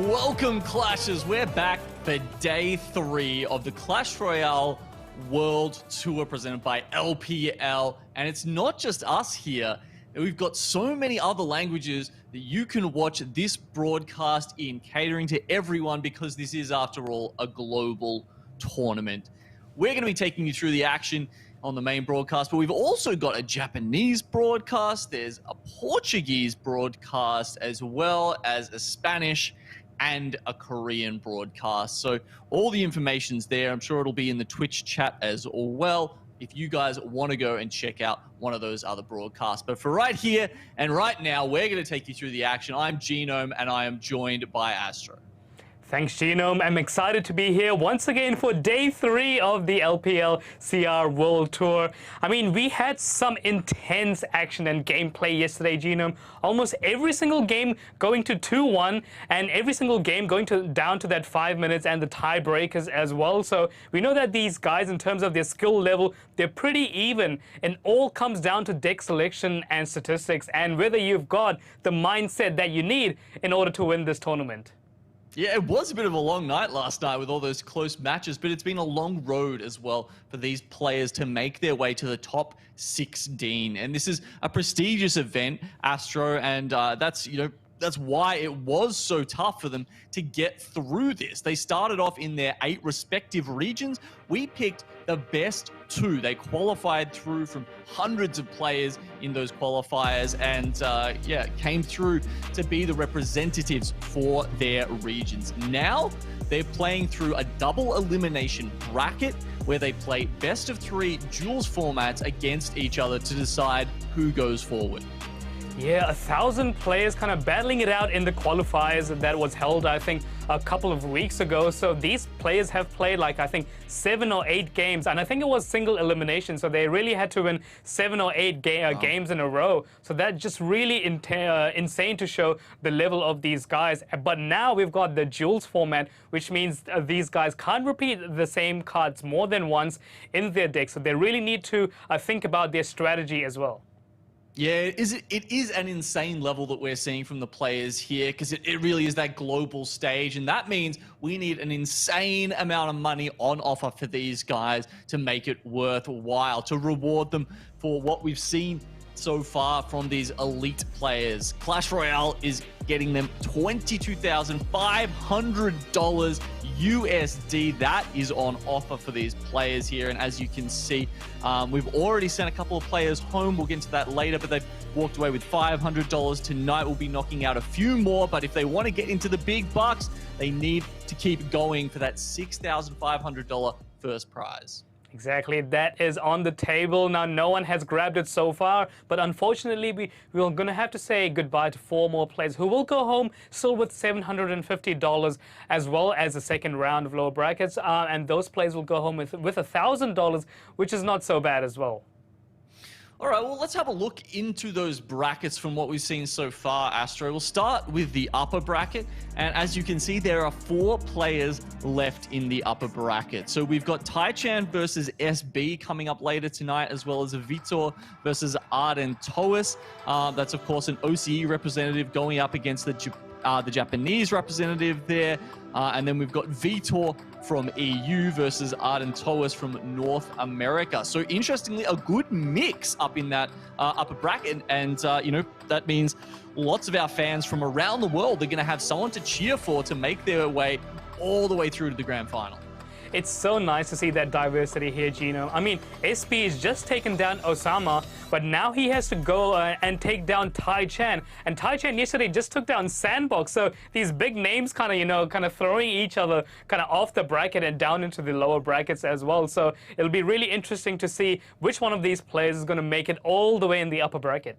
Welcome, Clashers. We're back for day 3 of the Clash Royale World Tour presented by LPL. And it's not just us here. We've got so many other languages that you can watch this broadcast in, catering to everyone, because this is, after all, a global tournament. We're going to be taking you through the action on the main broadcast, but we've also got a Japanese broadcast, there's a Portuguese broadcast, as well as a Spanish and a Korean broadcast. So all the information's there. I'm sure it'll be in the Twitch chat as well, if you guys want to go and check out one of those other broadcasts. But for right here and right now, we're going to take you through the action. I'm Genome, and I am joined by Astro. Thanks, Genome. I'm excited to be here once again for day 3 of the LPL CR World Tour. I mean, we had some intense action and gameplay yesterday, Genome. Almost every single game going to 2-1, and every single game going down to that 5 minutes and the tiebreakers as well. So we know that these guys, in terms of their skill level, they're pretty even. And all comes down to deck selection and statistics, and whether you've got the mindset that you need in order to win this tournament. Yeah, it was a bit of a long night last night with all those close matches, but it's been a long road as well for these players to make their way to the top 16. And this is a prestigious event, Astro, and that's why it was so tough for them to get through this. They started off in their 8 respective regions. We picked the best 2. They qualified through from hundreds of players in those qualifiers, and came through to be the representatives for their regions. Now they're playing through a double elimination bracket where they play best of 3 duels formats against each other to decide who goes forward. Yeah, 1,000 players kind of battling it out in the qualifiers that was held, I think, a couple of weeks ago. So these players have played, like, I think 7 or 8 games, and I think it was single elimination. So they really had to win 7 or 8 games in a row. So that's just really insane to show the level of these guys. But now we've got the duels format, which means these guys can't repeat the same cards more than once in their deck. So they really need to think about their strategy as well. Yeah, it is an insane level that we're seeing from the players here, because it really is that global stage, and that means we need an insane amount of money on offer for these guys to make it worthwhile, to reward them for what we've seen so far from these elite players. Clash Royale is getting them $22,500 USD. That is on offer for these players here, and as you can see, we've already sent a couple of players home. We'll get into that later, but they've walked away with $500. Tonight we'll be knocking out a few more, but if they want to get into the big bucks, they need to keep going for that $6,500 first prize. Exactly, that is on the table. Now, no one has grabbed it so far, but unfortunately, we're going to have to say goodbye to 4 more players who will go home still with $750, as well as the second round of lower brackets, and those players will go home with $1,000, which is not so bad as well. All right, well, let's have a look into those brackets from what we've seen so far, Astro. We'll start with the upper bracket, and as you can see, there are 4 players left in the upper bracket. So we've got Taichan versus SB coming up later tonight, as well as Vitor versus Arden Toas. That's, of course, an OCE representative going up against the Japanese representative there. And then we've got Vitor from EU versus Arden Toas from North America. So interestingly, a good mix up in that upper bracket. And, that means lots of our fans from around the world are going to have someone to cheer for to make their way all the way through to the grand final. It's so nice to see that diversity here, Gino. I mean, SP has just taken down Osama, but now he has to go and take down Taichan. And Taichan yesterday just took down Sandbox. So these big names kind of throwing each other kind of off the bracket and down into the lower brackets as well. So it'll be really interesting to see which one of these players is going to make it all the way in the upper bracket.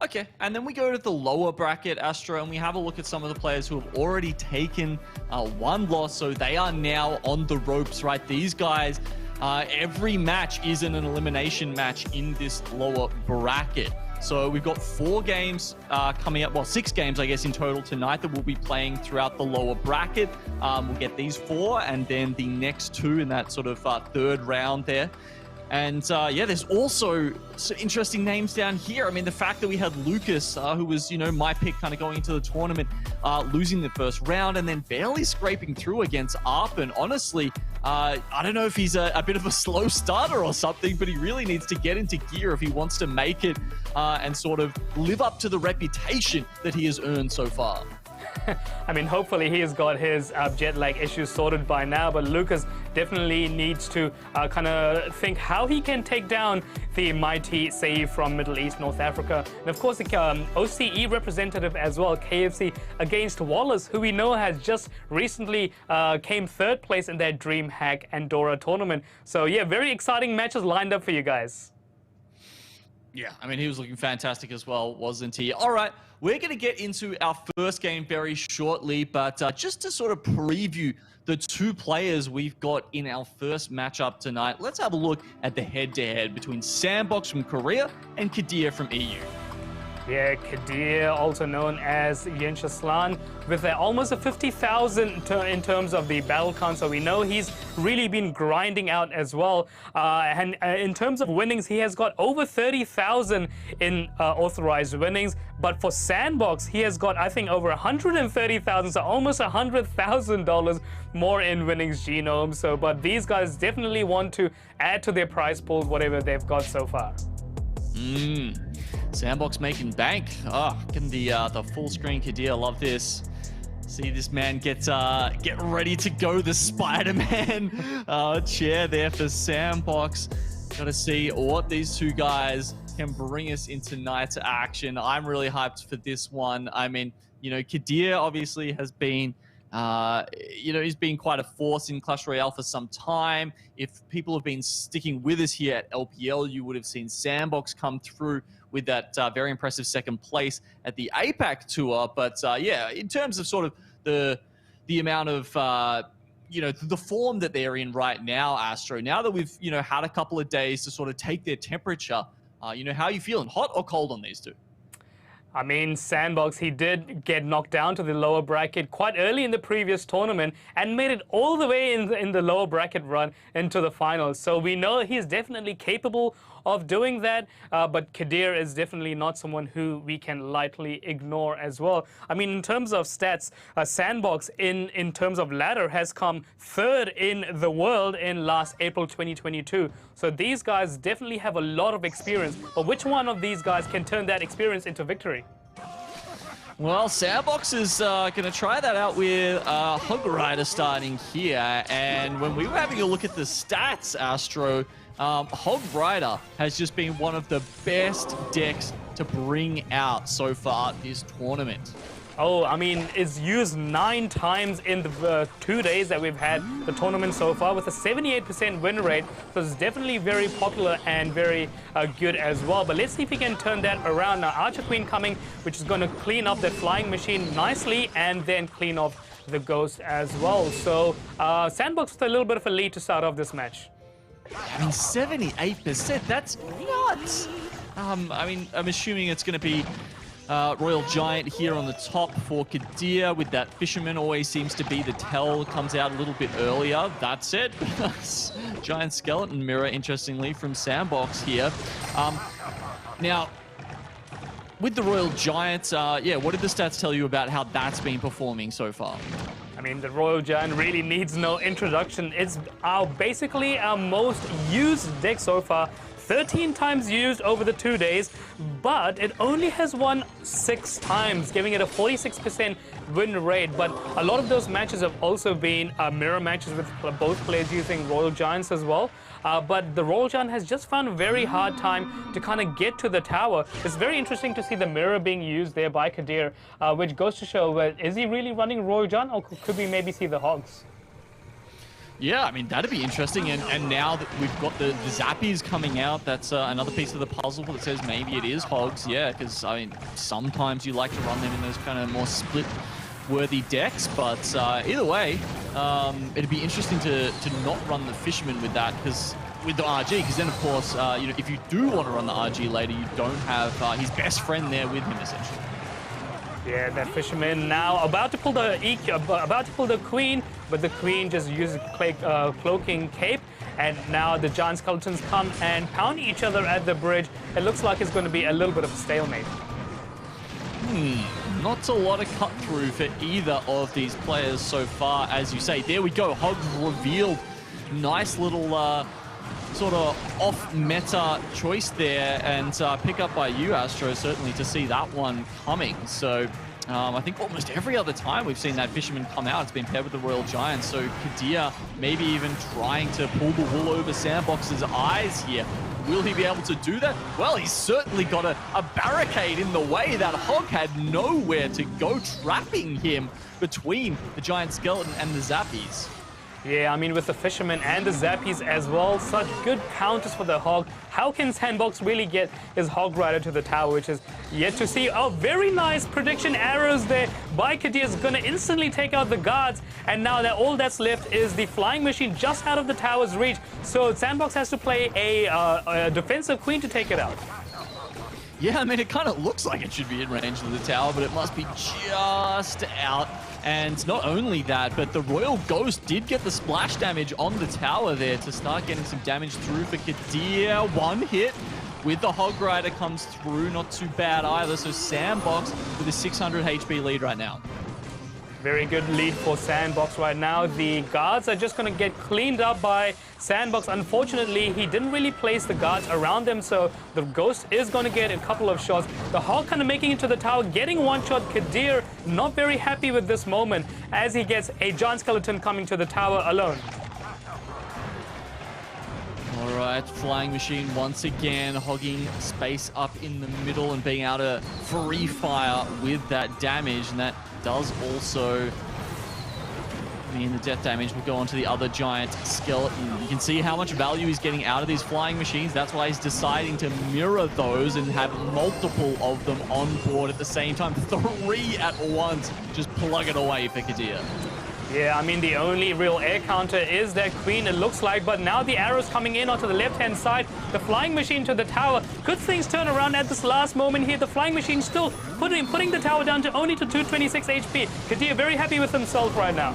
Okay, and then we go to the lower bracket, Astro, and we have a look at some of the players who have already taken 1 loss, so they are now on the ropes, right? These guys, every match is an elimination match in this lower bracket. So we've got 4 games coming up, well, 6 games, I guess, in total tonight that we'll be playing throughout the lower bracket. We'll get these 4, and then the next 2 in that sort of 3rd round there. And there's also some interesting names down here. I mean, the fact that we had Lucas, who was, my pick kind of going into the tournament, losing the first round and then barely scraping through against Arp. And honestly, I don't know if he's a bit of a slow starter or something, but he really needs to get into gear if he wants to make it and sort of live up to the reputation that he has earned so far. I mean, hopefully he has got his jet lag issues sorted by now, but Lucas definitely needs to kind of think how he can take down the mighty Sei from Middle East, North Africa. And of course, the OCE representative as well, KFC, against Wallace, who we know has just recently came third place in their DreamHack Andorra tournament. So yeah, very exciting matches lined up for you guys. Yeah, I mean, he was looking fantastic as well, wasn't he? All right, we're going to get into our first game very shortly, but just to sort of preview the two players we've got in our first matchup tonight, let's have a look at the head-to-head between Sandbox from Korea and Kadir from EU. Yeah, Kadir, also known as Yenshaslan, with almost a 50,000 in terms of the battle count, so we know he's really been grinding out as well. And in terms of winnings, he has got over 30,000 in authorized winnings. But for Sandbox, he has got, I think, over 130,000, so almost $100,000 more in winnings, Genome. So, but these guys definitely want to add to their prize pools, whatever they've got so far. Sandbox making bank. Oh, getting the full screen Kadir. Love this. See this man get ready to go. The Spider-Man chair there for Sandbox. Got to see what these two guys can bring us in tonight's action. I'm really hyped for this one. I mean, you know, Kadir obviously has been, you know, he's been quite a force in Clash Royale for some time. If people have been sticking with us here at LPL, you would have seen Sandbox come through with that very impressive second place at the APAC tour. But yeah, in terms of sort of the amount of, you know, the form that they're in right now, Astro, now that we've, you know, had a couple of days to sort of take their temperature, you know, how are you feeling? Hot or cold on these two? I mean, Sandbox, he did get knocked down to the lower bracket quite early in the previous tournament and made it all the way in the lower bracket run into the finals. So we know he's definitely capable of doing that, but Kadir is definitely not someone who we can lightly ignore as well. I mean, in terms of stats, Sandbox in terms of ladder has come third in the world in last April 2022. So these guys definitely have a lot of experience, but which one of these guys can turn that experience into victory? Well, Sandbox is going to try that out with Hog Rider starting here. And when we were having a look at the stats, Astro, Hog Rider has just been one of the best decks to bring out so far this tournament. Oh, I mean, it's used 9 times in the 2 days that we've had the tournament so far with a 78% win rate. So it's definitely very popular and very good as well. But let's see if we can turn that around. Now, Archer Queen coming, which is going to clean up that flying machine nicely and then clean off the Ghost as well. So Sandbox with a little bit of a lead to start off this match. I mean, 78%, that's nuts. I mean, I'm assuming it's going to be Royal Giant here on the top for Kadir with that Fisherman. Always seems to be the tell, comes out a little bit earlier. That's it. Giant Skeleton Mirror, interestingly, from Sandbox here. Now, with the Royal Giant, yeah, what did the stats tell you about how that's been performing so far? I mean, the Royal Giant really needs no introduction. It's basically our most used deck so far. 13 times used over the 2 days, but it only has won 6 times, giving it a 46% win rate. But a lot of those matches have also been mirror matches with both players using Royal Giants as well. But the Royal Giant has just found a very hard time to kind of get to the tower. It's very interesting to see the mirror being used there by Kadir, which goes to show, is he really running Royal Giant, or could we maybe see the Hogs? Yeah, I mean, that'd be interesting. And now that we've got the Zappies coming out, that's another piece of the puzzle that says maybe it is Hogs. Yeah, because, I mean, sometimes you like to run them in those kind of more split-worthy decks. But either way, it'd be interesting to not run the Fisherman with that, because with the RG, because then, of course, you know, if you do want to run the RG later, you don't have his best friend there with him, essentially. Yeah, that Fisherman now about to pull the Queen, but the Queen just uses cloaking cape, and now the Giant Skeletons come and pound each other at the bridge. It looks like it's going to be a little bit of a stalemate. not a lot of cut through for either of these players so far, as you say. There we go, Hog revealed. Nice little sort of off-meta choice there, and pick up by you, Astro, certainly to see that one coming. So I think almost every other time we've seen that Fisherman come out, it's been paired with the Royal Giant. So Kadir maybe even trying to pull the wool over Sandbox's eyes here. Will he be able to do that? Well, he's certainly got a barricade in the way. That Hog had nowhere to go, trapping him between the Giant Skeleton and the Zappies. Yeah, I mean, with the Fisherman and the Zappies as well, such good counters for the Hog. How can Sandbox really get his Hog Rider to the tower, which is yet to see? Oh, very nice prediction arrows there by Kadir. Is going to instantly take out the guards, and now that all that's left is the flying machine just out of the tower's reach. So Sandbox has to play a defensive queen to take it out. Yeah, I mean, it kind of looks like it should be in range of the tower, but it must be just out. And not only that, but the Royal Ghost did get the splash damage on the tower there to start getting some damage through for Kadir. One hit with the Hog Rider comes through, not too bad either. So Sandbox with a 600 HP lead right now. Very good lead for Sandbox right now. The guards are just going to get cleaned up by Sandbox. Unfortunately, he didn't really place the guards around them, so the Ghost is going to get a couple of shots. The Hog kind of making it to the tower, getting one shot. Kadir not very happy with this moment as he gets a Giant Skeleton coming to the tower alone. All right, Flying Machine once again hogging space up in the middle and being able to free fire with that damage, and that does also mean the death damage will go on to the other Giant Skeleton. You can see how much value he's getting out of these Flying Machines. That's why he's deciding to mirror those and have multiple of them on board at the same time. 3 at once, just plug it away for Kadir. Yeah, I mean, the only real air counter is that Queen, it looks like, but now the arrows coming in onto the left-hand side. The Flying Machine to the tower. Could things turn around at this last moment here? The Flying Machine still putting the tower down to only to 226 HP. Kadir very happy with himself right now.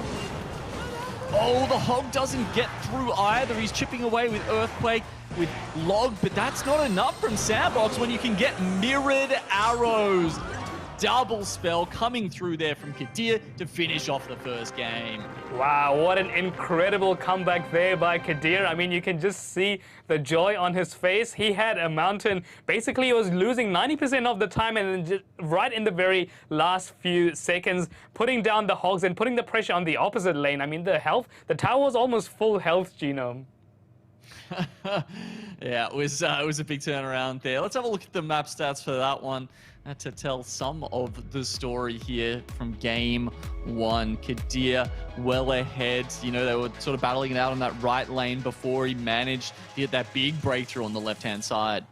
Oh, the Hog doesn't get through either. He's chipping away with Earthquake, with Log, but that's not enough from Sandbox when you can get mirrored arrows. Double spell coming through there from Kadir to finish off the first game. Wow, what an incredible comeback there by Kadir. I mean, you can just see the joy on his face. He had a mountain. Basically, he was losing 90% of the time, and then just right in the very last few seconds, putting down the Hogs and putting the pressure on the opposite lane. I mean, the tower was almost full health, Genome. Yeah, it was a big turnaround there. Let's have a look at the map stats for that one to tell some of the story here from game 1. Kadir well ahead. You know, they were sort of battling it out on that right lane before he managed to get that big breakthrough on the left-hand side.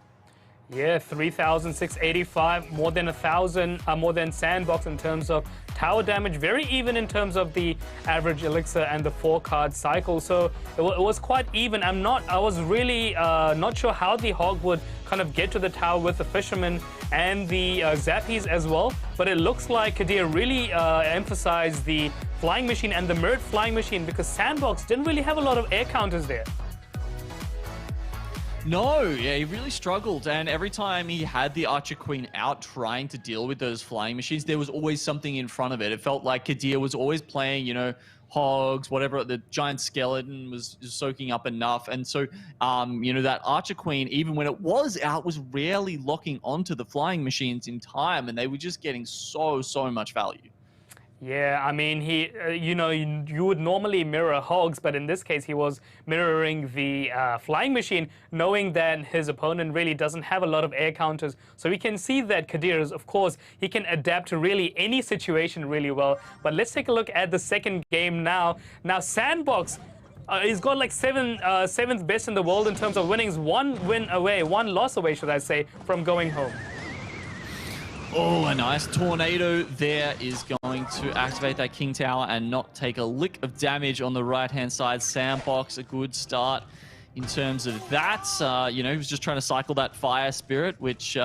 Yeah, 3,685, more than 1,000, more than Sandbox in terms of tower damage. Very even in terms of the average elixir and the 4-card cycle. So it was quite even. I was really not sure how the Hog would kind of get to the tower with the Fisherman and the Zappies as well. But it looks like Kadir really emphasized the Flying Machine and the mirrored Flying Machine, because Sandbox didn't really have a lot of air counters there. No, yeah, he really struggled, and every time he had the Archer Queen out trying to deal with those Flying Machines, there was always something in front of it. It felt like Kadir was always playing, you know, Hogs, whatever, the Giant Skeleton was soaking up enough, and so, you know, that Archer Queen, even when it was out, was rarely locking onto the Flying Machines in time, and they were just getting so much value. Yeah, I mean, you know, you would normally mirror Hogs, but in this case, he was mirroring the Flying Machine, knowing that his opponent really doesn't have a lot of air counters. So we can see that Kadir is, of course, he can adapt to really any situation really well. But let's take a look at the second game now. Now, Sandbox, he's got like seventh best in the world in terms of winnings. One loss away, should I say, from going home. Oh, a nice tornado there is going to activate that King Tower and not take a lick of damage on the right-hand side. Sandbox, a good start in terms of that. You know, he was just trying to cycle that Fire Spirit, which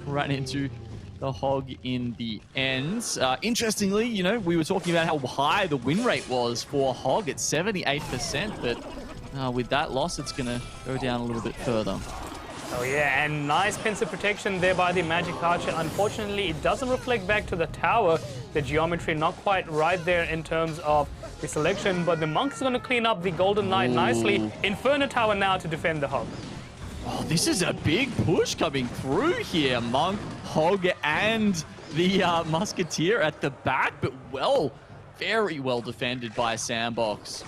ran into the Hog in the end. Interestingly, you know, we were talking about how high the win rate was for Hog at 78%, but with that loss, it's going to go down a little bit further. Oh yeah, and nice pincer protection there by the Magic Archer. Unfortunately, it doesn't reflect back to the tower. The geometry not quite right there in terms of the selection, but the Monk is going to clean up the Golden Knight nicely. Inferno Tower now to defend the Hog. Oh, this is a big push coming through here. Monk, Hog, and the Musketeer at the back, but very well defended by Sandbox.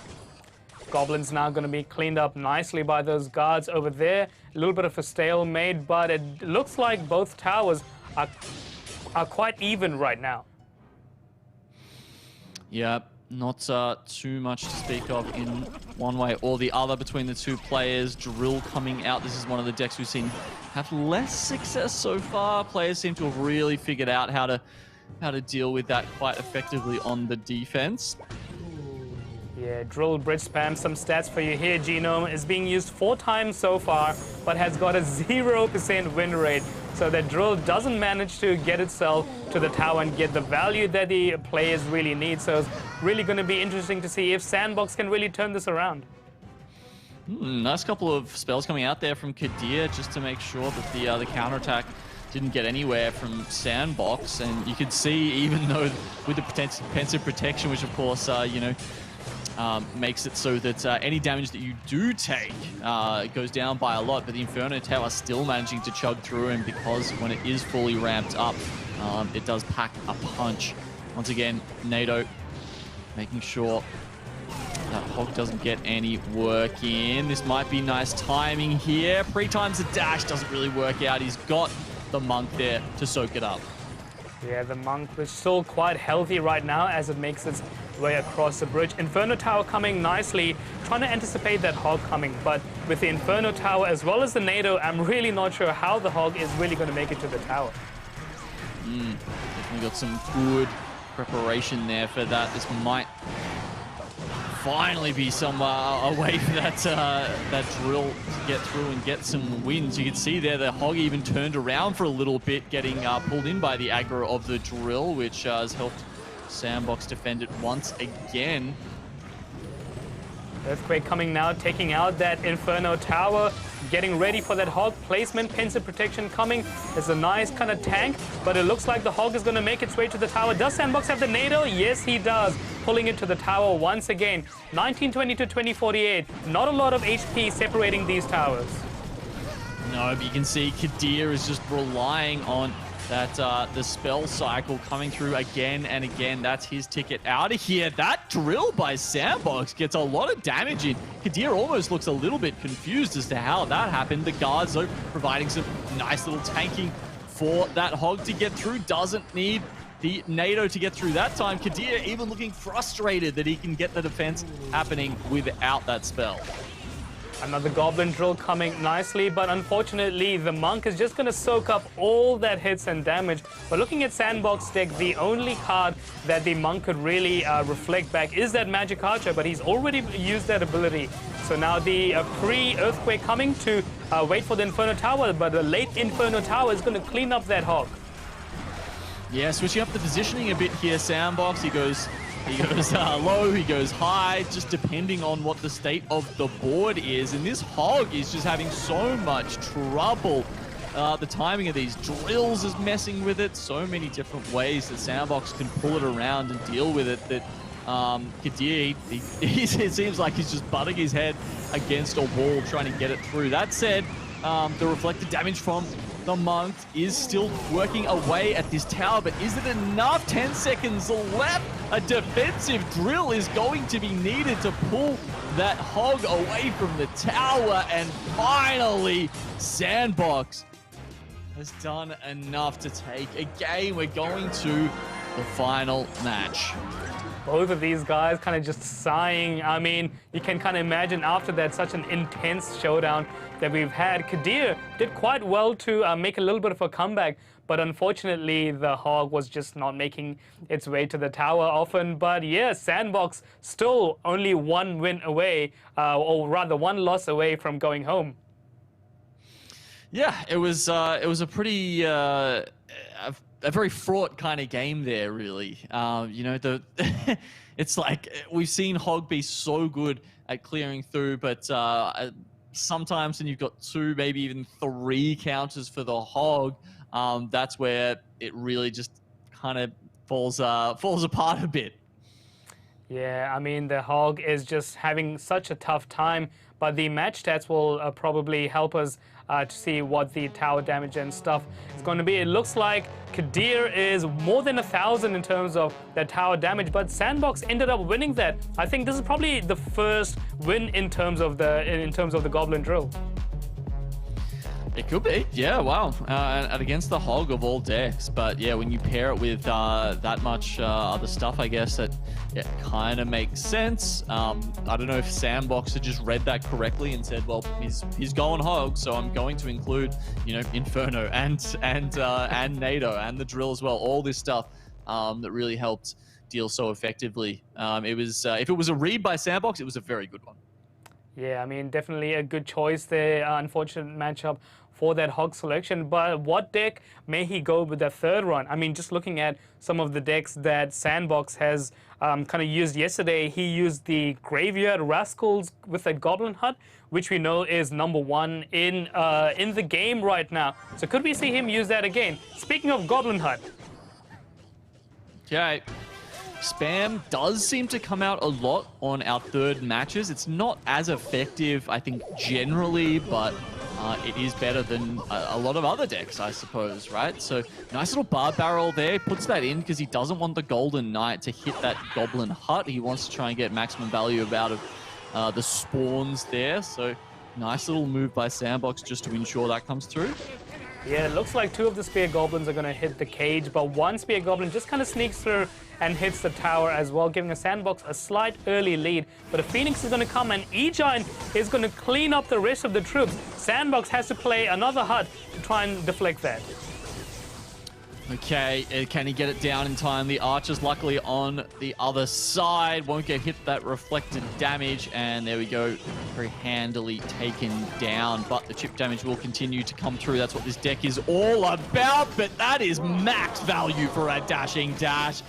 Goblin's now going to be cleaned up nicely by those guards over there. A little bit of a stalemate, but it looks like both towers are quite even right now. Yeah, not too much to speak of in one way or the other between the two players. Drill coming out. This is one of the decks we've seen have less success so far. Players seem to have really figured out how to deal with that quite effectively on the defense. Yeah, Drill Bridge Spam, some stats for you here. Genome is being used 4 times so far, but has got a 0% win rate. So that Drill doesn't manage to get itself to the tower and get the value that the players really need. So it's really going to be interesting to see if Sandbox can really turn this around. Nice couple of spells coming out there from Kadir just to make sure that the counterattack didn't get anywhere from Sandbox. And you could see, even though with the pensive protection, which of course, makes it so that any damage that you do take goes down by a lot, but the Inferno Tower still managing to chug through, and because when it is fully ramped up, it does pack a punch. Once again, NATO making sure that Hog doesn't get any work in. This might be nice timing here. Pre-times the dash doesn't really work out. He's got the Monk there to soak it up. Yeah, the Monk is still quite healthy right now as it makes its way across the bridge. Inferno Tower coming nicely, trying to anticipate that Hog coming, but with the Inferno Tower as well as the NATO, I'm really not sure how the Hog is really going to make it to the tower. Definitely got some good preparation there for that. This might finally be some a way for that Drill to get through and get some wins. You can see there the Hog even turned around for a little bit, getting pulled in by the aggro of the Drill, which has helped Sandbox defend it once again. Earthquake coming now, taking out that Inferno Tower, getting ready for that Hog placement. Pensive protection coming. It's a nice kind of tank, but it looks like the Hog is going to make its way to the tower. Does Sandbox have the NATO? Yes, he does. Pulling it to the tower once again. 1920 to 2048. Not a lot of HP separating these towers. No, but you can see Kadir is just relying on that the spell cycle coming through again and again. That's his ticket out of here. That Drill by Sandbox gets a lot of damage in. Kadir almost looks a little bit confused as to how that happened. The guards, though, providing some nice little tanking for that Hog to get through. Doesn't need the NATO to get through that time. Kadir even looking frustrated that he can get the defense happening without that spell. Another Goblin Drill coming nicely, but unfortunately the Monk is just going to soak up all that hits and damage. But looking at Sandbox deck, the only card that the Monk could really reflect back is that Magic Archer, but he's already used that ability. So now the pre-Earthquake coming to wait for the Inferno Tower, but the late Inferno Tower is going to clean up that Hog. Yeah, switching up the positioning a bit here, Sandbox. He goes low, he goes high, just depending on what the state of the board is. And this Hog is just having so much trouble. The timing of these drills is messing with it. So many different ways that Sandbox can pull it around and deal with it that Kadir, it seems like he's just butting his head against a wall trying to get it through. That said, the reflected damage from the Monk is still working away at this tower, but is it enough? 10 seconds left. A defensive drill is going to be needed to pull that Hog away from the tower, and finally, Sandbox has done enough to take a game. We're going to the final match. Both of these guys kind of just sighing. I mean, you can kind of imagine after that such an intense showdown that we've had. Kadir did quite well to make a little bit of a comeback, but unfortunately the Hog was just not making its way to the tower often. But yeah, Sandbox still only one win away, or rather one loss away from going home. Yeah, it was a pretty a very fraught kind of game there, really. You know, it's like we've seen Hog be so good at clearing through, but sometimes when you've got 2, maybe even 3 counters for the Hog, that's where it really just kind of falls apart a bit. Yeah, I mean, the Hog is just having such a tough time, but the match stats will probably help us to see what the tower damage and stuff is going to be. It looks like Kadir is more than 1,000 in terms of the tower damage, but Sandbox ended up winning that. I think this is probably the first win in terms of the Goblin Drill. It could be, yeah, wow. And against the Hog of all decks. But yeah, when you pair it with that much other stuff, I guess that it kind of makes sense. I don't know if Sandbox had just read that correctly and said, well, he's going Hog, so I'm going to include, you know, Inferno and NATO and the Drill as well. All this stuff that really helped deal so effectively. It was if it was a read by Sandbox, it was a very good one. Yeah, I mean, definitely a good choice there. Unfortunate matchup for that Hog selection. But what deck may he go with the third one? I mean, just looking at some of the decks that Sandbox has kind of used yesterday, he used the Graveyard Rascals with a Goblin Hut, which we know is #1 in the game right now. So could we see him use that again? Speaking of Goblin Hut. Okay. Spam does seem to come out a lot on our third matches. It's not as effective, I think, generally, but it is better than a lot of other decks, I suppose, right? So nice little bar barrel there. Puts that in because he doesn't want the Golden Knight to hit that Goblin Hut. He wants to try and get maximum value out of the spawns there. So nice little move by Sandbox just to ensure that comes through. Yeah, it looks like 2 of the Spear Goblins are going to hit the cage, but 1 Spear Goblin just kind of sneaks through and hits the tower as well, giving a Sandbox a slight early lead. But a Phoenix is going to come, and E-Giant is going to clean up the rest of the troops. Sandbox has to play another hut to try and deflect that. Okay, can he get it down in time? The Archer's luckily on the other side. Won't get hit that reflected damage. And there we go. Very handily taken down. But the chip damage will continue to come through. That's what this deck is all about. But that is max value for a dashing dash.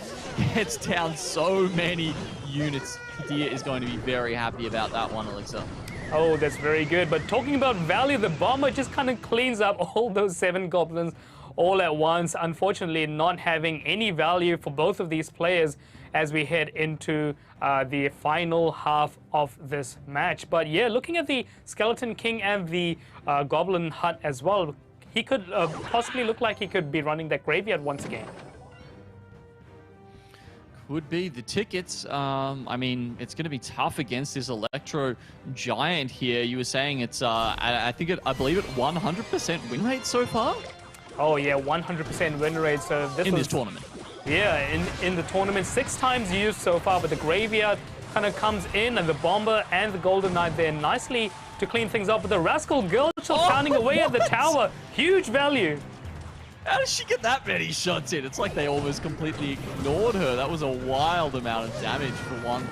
Gets down so many units. Kadir is going to be very happy about that one, Elixir. Oh, that's very good. But talking about value, the Bomber just kind of cleans up all those 7 Goblins all at once. Unfortunately, not having any value for both of these players as we head into the final half of this match. But yeah, looking at the Skeleton King and the Goblin Hut as well, he could possibly look like he could be running that Graveyard once again. Would be the tickets. I mean, it's going to be tough against this Electro Giant here. You were saying it's, I believe it 100% win rate so far. Oh yeah, 100% win rate. So this tournament. Yeah, in the tournament, 6 times used so far, but the Graveyard kind of comes in, and the Bomber and the Golden Knight there nicely to clean things up. But the Rascal Girl just pounding away at the tower. Huge value. How did she get that many shots in? It's like they almost completely ignored her. That was a wild amount of damage for one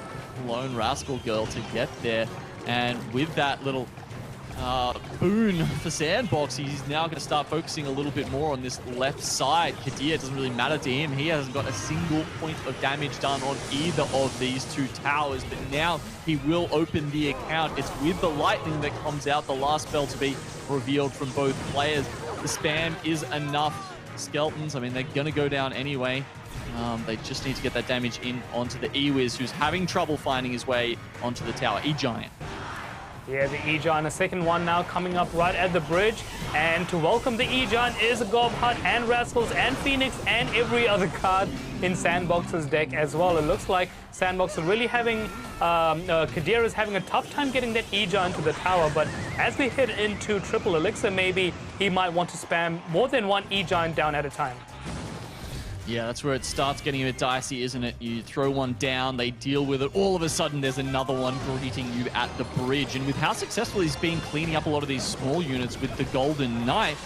lone Rascal Girl to get there. And with that little boon for Sandbox, he's now going to start focusing a little bit more on this left side. Kadir, doesn't really matter to him. He hasn't got a single point of damage done on either of these 2 towers, but now he will open the account. It's with the lightning that comes out, the last spell to be revealed from both players. The spam is enough. Skeletons, I mean, they're going to go down anyway. They just need to get that damage in onto the E-Wiz, who's having trouble finding his way onto the tower. E-Giant. Yeah, the E-Giant, a second one now coming up right at the bridge. And to welcome the E-Giant is a Gob Hut and Rascals and Phoenix and every other card in Sandbox's deck as well. It looks like Sandbox are really having, Kadir is having a tough time getting that E-Giant to the tower. But as we head into Triple Elixir, maybe he might want to spam more than 1 E-Giant down at a time. Yeah, that's where it starts getting a bit dicey, isn't it? You throw one down, they deal with it. All of a sudden, there's another one greeting you at the bridge. And with how successful he's been cleaning up a lot of these small units with the Golden Knight,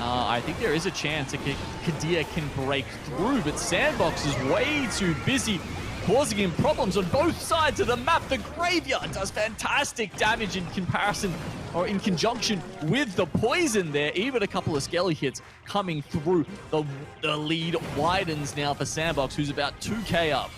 I think there is a chance that Kadir can break through. But Sandbox is way too busy, causing him problems on both sides of the map. The Graveyard does fantastic damage in comparison, or in conjunction with the poison there. Even a couple of skelly hits coming through. The lead widens now for Sandbox, who's about 2k up.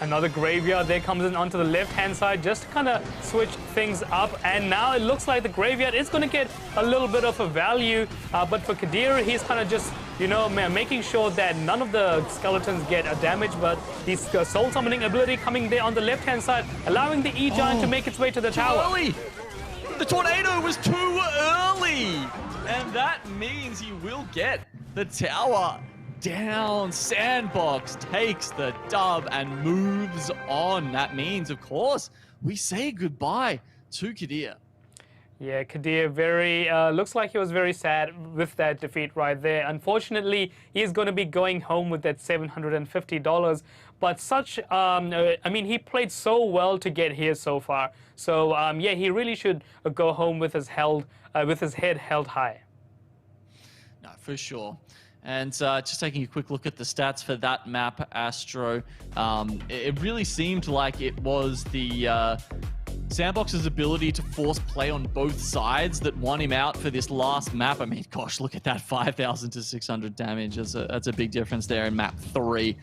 Another graveyard there comes in onto the left-hand side just to kind of switch things up. And now it looks like the graveyard is going to get a little bit of a value. But for Kadir, he's kind of just, you know, making sure that none of the skeletons get a damage. But his soul summoning ability coming there on the left-hand side, allowing the E-Giant to make its way to the tower. Early. The tornado was too early. And that means he will get the tower down. Sandbox takes the dub and moves on. That means, of course, we say goodbye to Kadir. Yeah, Kadir looks like he was very sad with that defeat right there. Unfortunately, he's going to be going home with that $750. But I mean, he played so well to get here so far. So, yeah, he really should go home with his head held high. No, for sure. And just taking a quick look at the stats for that map, Astro, it really seemed like it was the Sandbox's ability to force play on both sides that won him out for this last map. I mean, gosh, look at that 5,000 to 600 damage. That's a big difference there in map 3.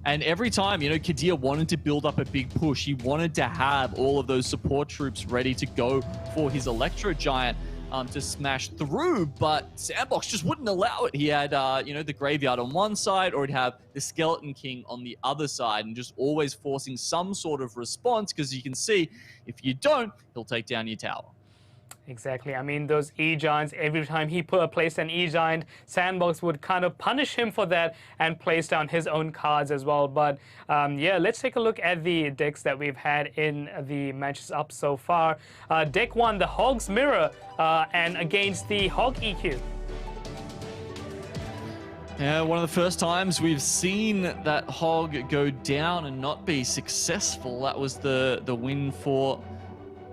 And every time, you know, Kadir wanted to build up a big push. He wanted to have all of those support troops ready to go for his Electro Giant to smash through, but Sandbox just wouldn't allow it. He had, you know, the graveyard on one side, or he'd have the Skeleton King on the other side, and just always forcing some sort of response, because you can see, if you don't, he'll take down your tower. Exactly. I mean, those E-Giants, every time he placed an E-Giant, Sandbox would kind of punish him for that and place down his own cards as well. But yeah, let's take a look at the decks that we've had in the matches up so far. Deck 1, the Hog's Mirror, and against the Hog EQ. Yeah, one of the first times we've seen that Hog go down and not be successful. That was the win for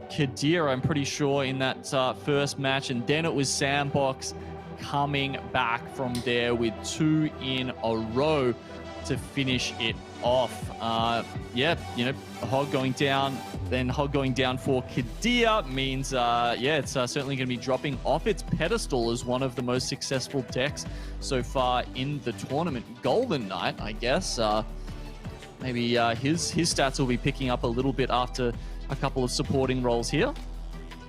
Kadir, I'm pretty sure, in that first match, and then it was Sandbox coming back from there with 2 in a row to finish it off. Yeah, you know, Hog going down, then Hog going down for Kadir means, yeah, it's certainly going to be dropping off its pedestal as one of the most successful decks so far in the tournament. Golden Knight, I guess, maybe his stats will be picking up a little bit after a couple of supporting roles here.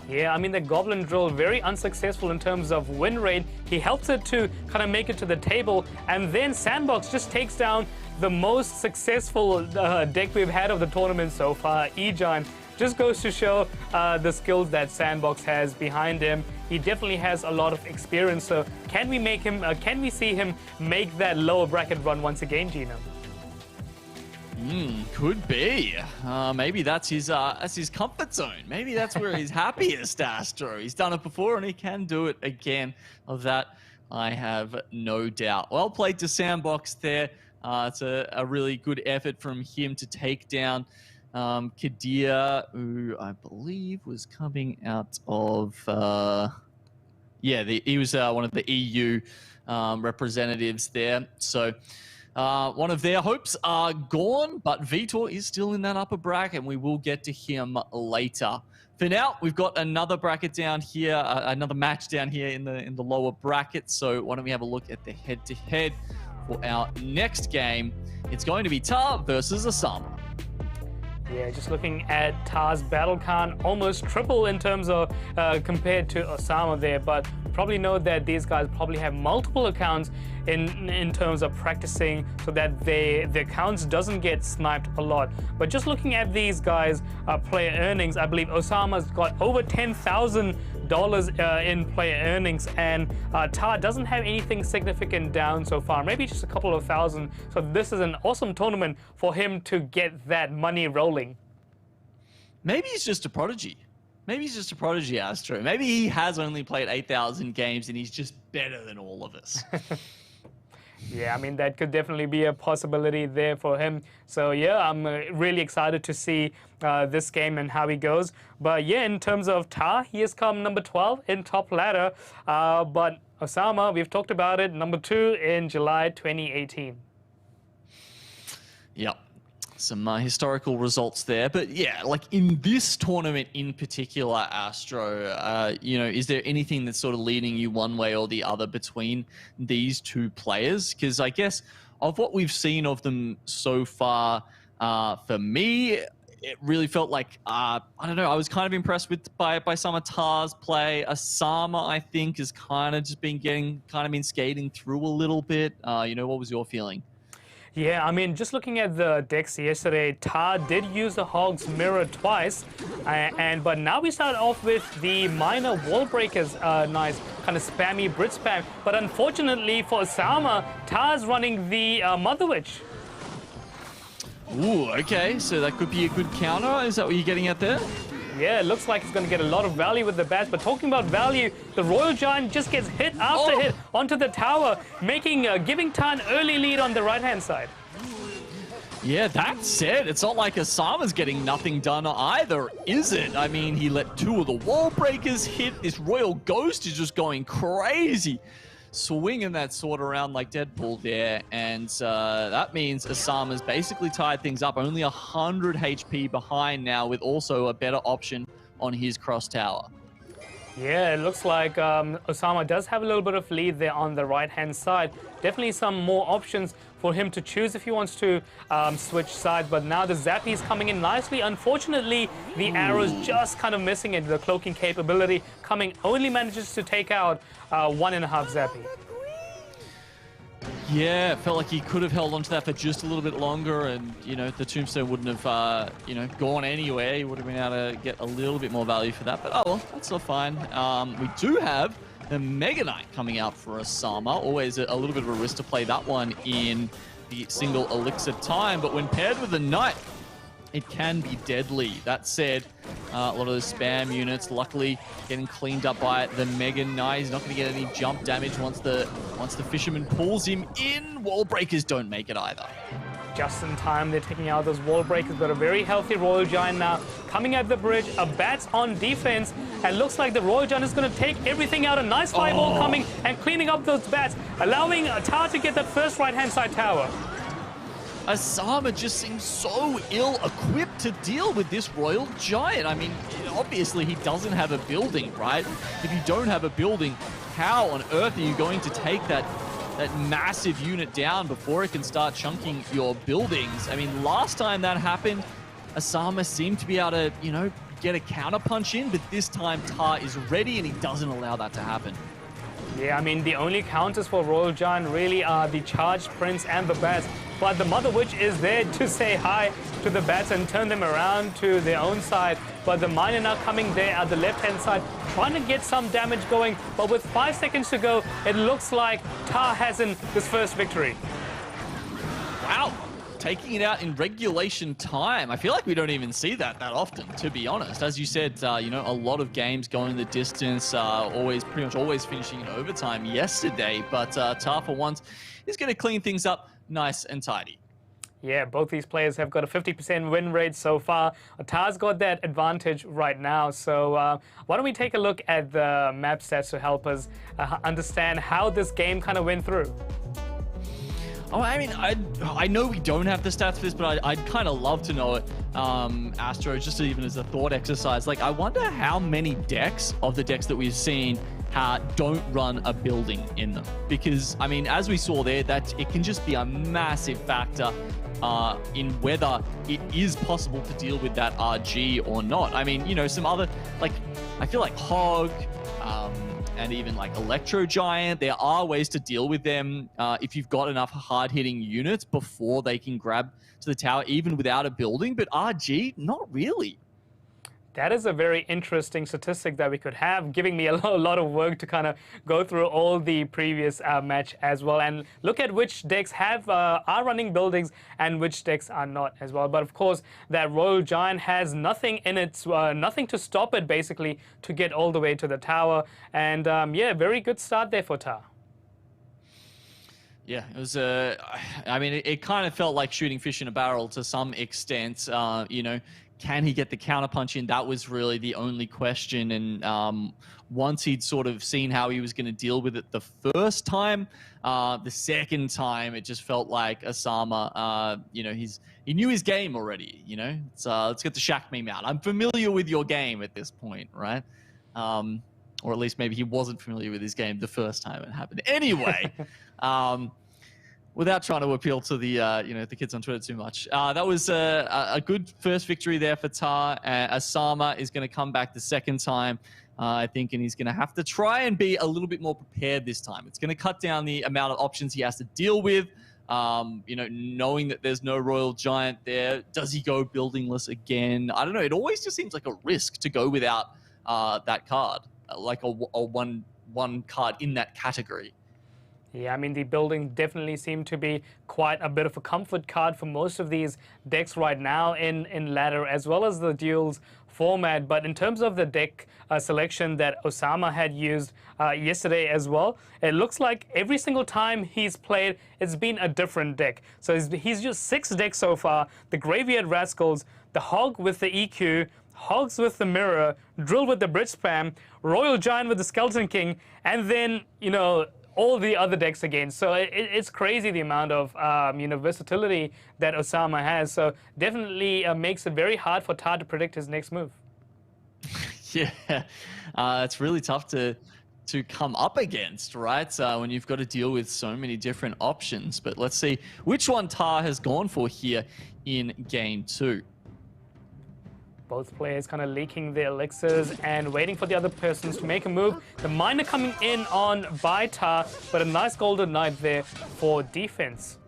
Yeah, I mean, the Goblin Drill, very unsuccessful in terms of win rate. He helps it to kind of make it to the table, and then Sandbox just takes down the most successful deck we've had of the tournament so far, E-Giant. Just goes to show the skills that Sandbox has behind him. He definitely has a lot of experience, so can we see him make that lower bracket run once again, Gino? Could be. Maybe that's his comfort zone. Maybe that's where he's happiest, Astro. He's done it before and he can do it again. Of that, I have no doubt. Well played to Sandbox there. It's a really good effort from him to take down Kadir, who I believe was coming out of... yeah, he was one of the EU representatives there. So... one of their hopes are gone, but Vitor is still in that upper bracket, and we will get to him later. For now, we've got another bracket down here, another match down here in the lower bracket. So why don't we have a look at the head-to-head for our next game? It's going to be Tar versus Oceania. Yeah, just looking at Tar's battle count, almost triple in terms of compared to Oceania there, but probably know that these guys probably have multiple accounts in terms of practicing so that their accounts doesn't get sniped a lot. But just looking at these guys' player earnings, I believe Oceania's got over $10,000 in player earnings, and Tar doesn't have anything significant down so far, maybe just a couple of thousand. So this is an awesome tournament for him to get that money rolling. Maybe he's just a prodigy. Maybe he's just a prodigy, Astro. Maybe he has only played 8,000 games and he's just better than all of us. Yeah, I mean, that could definitely be a possibility there for him. So, yeah, I'm really excited to see this game and how he goes. But, yeah, in terms of Tar, he has come number 12 in top ladder. But Oceania, we've talked about it, number 2 in July 2018. Yep. Some historical results there. But, yeah, like in this tournament in particular, Astro, you know, is there anything that's sort of leading you one way or the other between these two players? Because I guess of what we've seen of them so far, For me, it really felt like, I don't know, I was kind of impressed by some of Tar's play. Osama, I think, has kind of just been skating through a little bit. What was your feeling? Yeah, I mean, just looking at the decks yesterday, Tar did use the Hog's Mirror twice, but now we start off with the minor wall breakers, nice kind of spammy Brit spam. But unfortunately for Osama, Tar's running the Mother Witch. Ooh, okay, so that could be a good counter. Is that what you're getting at there? Yeah, it looks like it's going to get a lot of value with the bats. But talking about value, the Royal Giant just gets hit after hit onto the tower, giving Tar an early lead on the right-hand side. Yeah, that said, it's not like Osama's getting nothing done either, is it? I mean, he let 2 of the wall breakers hit. This Royal Ghost is just going crazy, swinging that sword around like Deadpool there, and that means Osama's basically tied things up. Only 100 HP behind now, with also a better option on his cross tower. Yeah, it looks like Osama does have a little bit of lead there on the right-hand side. Definitely some more options for him to choose if he wants to switch sides. But now the Zappy is coming in nicely. Unfortunately, the arrow's just kind of missing it. The cloaking capability coming only manages to take out 1.5 Zappy. Yeah, it felt like he could have held onto that for just a little bit longer, and the tombstone wouldn't have gone anywhere. He would have been able to get a little bit more value for that. But oh well, that's all fine. We do have the Mega Knight coming out for Osama. Always a little bit of a risk to play that one in the single elixir time, but when paired with the Knight, it can be deadly. That said, a lot of those spam units luckily getting cleaned up by the Mega Knight. He's not going to get any jump damage once the Fisherman pulls him in. Wall breakers don't make it either. Just in time, they're taking out those wall breakers, but a very healthy Royal Giant now coming at the bridge. A Bats on defense, and looks like the Royal Giant is going to take everything out. A nice fireball coming and cleaning up those Bats, allowing Tar to get that first right-hand side tower. Osama just seems so ill-equipped to deal with this Royal Giant. I mean, obviously he doesn't have a building, right? If you don't have a building, how on earth are you going to take that massive unit down before it can start chunking your buildings? I mean, last time that happened, Osama seemed to be able to, get a counter punch in, but this time Tar is ready and he doesn't allow that to happen. Yeah, I mean, the only counters for Royal Giant really are the Charged Prince and the Bats. But the Mother Witch is there to say hi to the Bats and turn them around to their own side. But the Miner now coming there at the left-hand side, trying to get some damage going. But with 5 seconds to go, it looks like Tar has in this first victory. Wow. Taking it out in regulation time. I feel like we don't even see that often, to be honest. As you said, a lot of games going the distance, pretty much always finishing in overtime yesterday. But Tar, for once, is going to clean things up nice and tidy. Yeah, both these players have got a 50% win rate so far. Tar's got that advantage right now. So why don't we take a look at the map stats to help us understand how this game kind of went through. Oh, I mean, I know we don't have the stats for this, but I'd kind of love to know it, Astro, just even as a thought exercise. Like, I wonder how many decks of the decks that we've seen don't run a building in them. Because, I mean, as we saw there, that it can just be a massive factor in whether it is possible to deal with that RG or not. I mean, some other, like, I feel like Hog, and even like Electro Giant, there are ways to deal with them if you've got enough hard-hitting units before they can grab to the tower, even without a building. But RG, not really. That is a very interesting statistic that we could have, giving me a lot of work to kind of go through all the previous match as well and look at which decks are running buildings and which decks are not as well. But of course, that Royal Giant has nothing in it, nothing to stop it basically to get all the way to the tower. And yeah, very good start there for Tar. Yeah, it was I mean, it kind of felt like shooting fish in a barrel to some extent. Can he get the counterpunch in? That was really the only question. And once he'd sort of seen how he was going to deal with it the first time, the second time, it just felt like Osama, he knew his game already, let's get the Shaq meme out. I'm familiar with your game at this point, right? Or at least maybe he wasn't familiar with his game the first time it happened. Anyway, without trying to appeal to the the kids on Twitter too much, that was a good first victory there for Tar. Osama is going to come back the second time, I think, and he's going to have to try and be a little bit more prepared this time. It's going to cut down the amount of options he has to deal with. Knowing that there's no Royal Giant there, does he go buildingless again? I don't know. It always just seems like a risk to go without that card, like a one card in that category. Yeah, I mean, the building definitely seem to be quite a bit of a comfort card for most of these decks right now in ladder, as well as the duels format. But in terms of the deck selection that Osama had used yesterday as well, it looks like every single time he's played, it's been a different deck. So he's used 6 decks so far: the Graveyard Rascals, the Hog with the EQ, Hogs with the Mirror, Drill with the Bridge Spam, Royal Giant with the Skeleton King, and then, all the other decks again. So it's crazy the amount of versatility that Osama has. So definitely makes it very hard for Tar to predict his next move. Yeah, it's really tough to come up against, right? When you've got to deal with so many different options. But let's see which one Tar has gone for here in game 2. Both players kind of leaking their elixirs and waiting for the other persons to make a move. The miner coming in on by Tar, but a nice golden knight there for defense.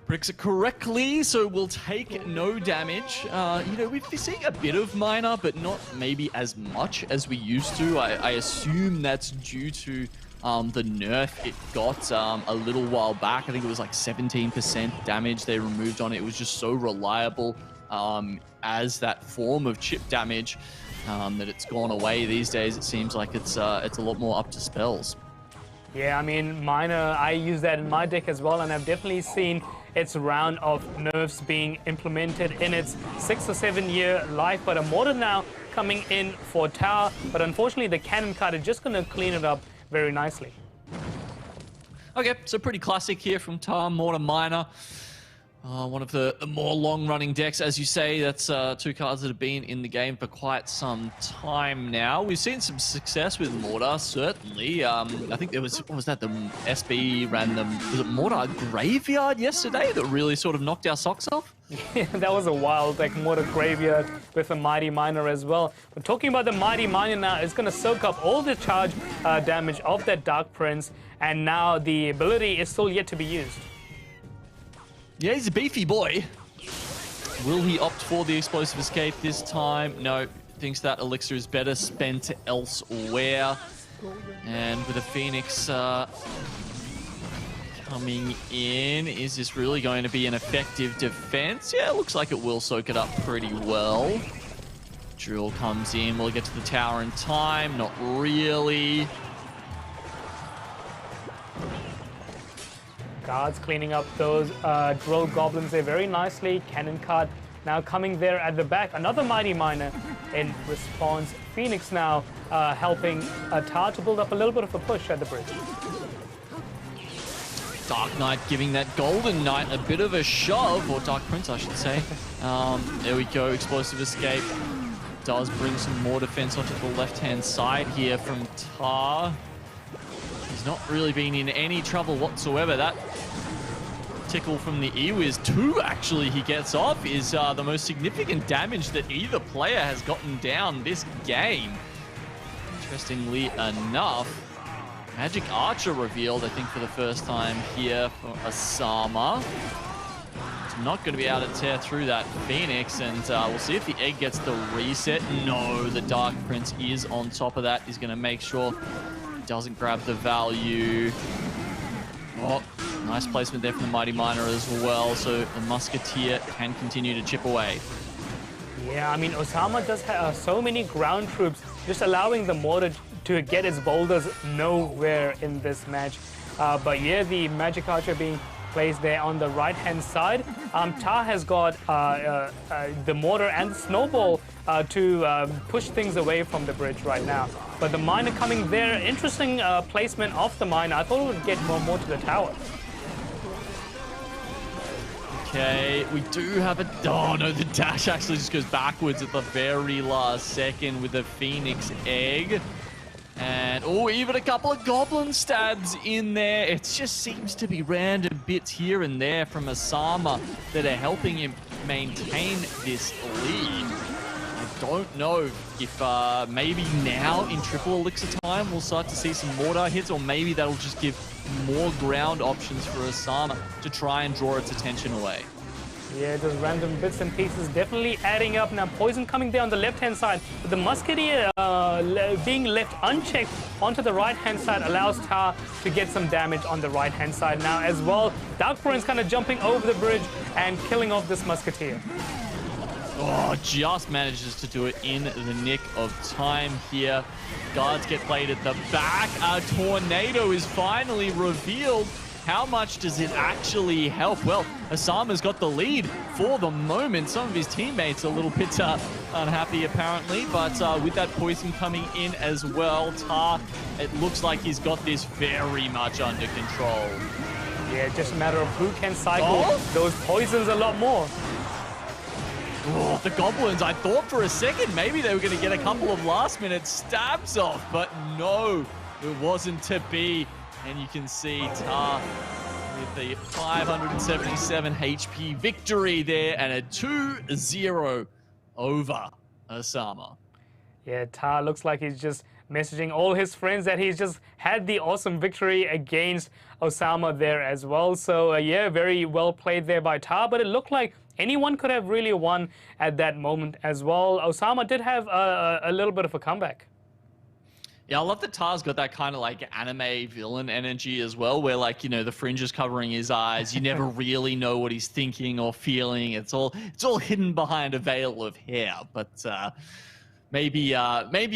Bricks it correctly, so we'll take no damage. We've been seeing a bit of miner, but not maybe as much as we used to. I assume that's due to the nerf it got a little while back. I think it was like 17% damage they removed on it. It was just so reliable as that form of chip damage that it's gone away these days. It seems like it's a lot more up to spells. Yeah, I mean, miner, I use that in my deck as well, and I've definitely seen its round of nerfs being implemented in its 6 or 7 year life. But a mortar now coming in for Tower, but unfortunately the cannon card is just going to clean it up very nicely. Okay, so pretty classic here from Tar, mortar miner. One of the more long-running decks, as you say. That's 2 cards that have been in the game for quite some time now. We've seen some success with Mortar, certainly. I think there was, what was that? The SB random, was it Mortar Graveyard yesterday that really sort of knocked our socks off? Yeah, that was a wild deck, Mortar Graveyard with a Mighty Miner as well. But talking about the Mighty Miner now, it's going to soak up all the charge damage of that Dark Prince, and now the ability is still yet to be used. Yeah, he's a beefy boy. Will he opt for the Explosive Escape this time? No, thinks that elixir is better spent elsewhere. And with a Phoenix coming in, is this really going to be an effective defense? Yeah, it looks like it will soak it up pretty well. Drill comes in. Will he get to the tower in time? Not really. Guards cleaning up those drill goblins there very nicely. Cannon card now coming there at the back. Another Mighty Miner in response. Phoenix now helping Tar to build up a little bit of a push at the bridge. Dark Knight giving that Golden Knight a bit of a shove, or Dark Prince I should say. There we go, Explosive Escape does bring some more defense onto the left-hand side here from Tar. He's not really been in any trouble whatsoever. That tickle from the E-Wiz 2 actually he gets off is the most significant damage that either player has gotten down this game. Interestingly enough, Magic Archer revealed, I think, for the first time here for Osama. He's not going to be able to tear through that Phoenix, and we'll see if the egg gets the reset. No, the Dark Prince is on top of that. He's going to make sure doesn't grab the value. Oh, nice placement there from the Mighty Miner as well, so the Musketeer can continue to chip away. Yeah, I mean, Osama does have so many ground troops, just allowing the mortar to get its boulders nowhere in this match. But yeah, the Magic Archer being placed there on the right-hand side. Tar has got the mortar and the snowball to push things away from the bridge right now. But the miner coming there, interesting placement of the miner. I thought it would get more to the tower. Okay, we do have a... Oh no, the dash actually just goes backwards at the very last second with the Phoenix egg. And, oh, even a couple of goblin stabs in there. It just seems to be random bits here and there from Osama that are helping him maintain this lead. I don't know if maybe now in triple elixir time we'll start to see some mortar hits, or maybe that'll just give more ground options for Osama to try and draw its attention away. Yeah, those random bits and pieces definitely adding up. Now, poison coming there on the left-hand side. But the Musketeer being left unchecked onto the right-hand side allows Tar to get some damage on the right-hand side now as well. Darkbrain's kind of jumping over the bridge and killing off this Musketeer. Oh, just manages to do it in the nick of time here. Guards get played at the back. A tornado is finally revealed. How much does it actually help? Well, Osama's got the lead for the moment. Some of his teammates are a little bit unhappy apparently, but with that poison coming in as well, Tar, it looks like he's got this very much under control. Yeah, just a matter of who can cycle those poisons a lot more. Oh, the goblins, I thought for a second maybe they were going to get a couple of last-minute stabs off, but no, it wasn't to be. And you can see Tar with the 577 HP victory there and a 2-0 over Osama. Yeah, Tar looks like he's just messaging all his friends that he's just had the awesome victory against Osama there as well. So, yeah, very well played there by Tar, but it looked like anyone could have really won at that moment as well. Osama did have a little bit of a comeback. Yeah, I love that Tar's got that kind of like anime villain energy as well, where like, you know, the fringe is covering his eyes. You never really know what he's thinking or feeling. It's all hidden behind a veil of hair. But maybe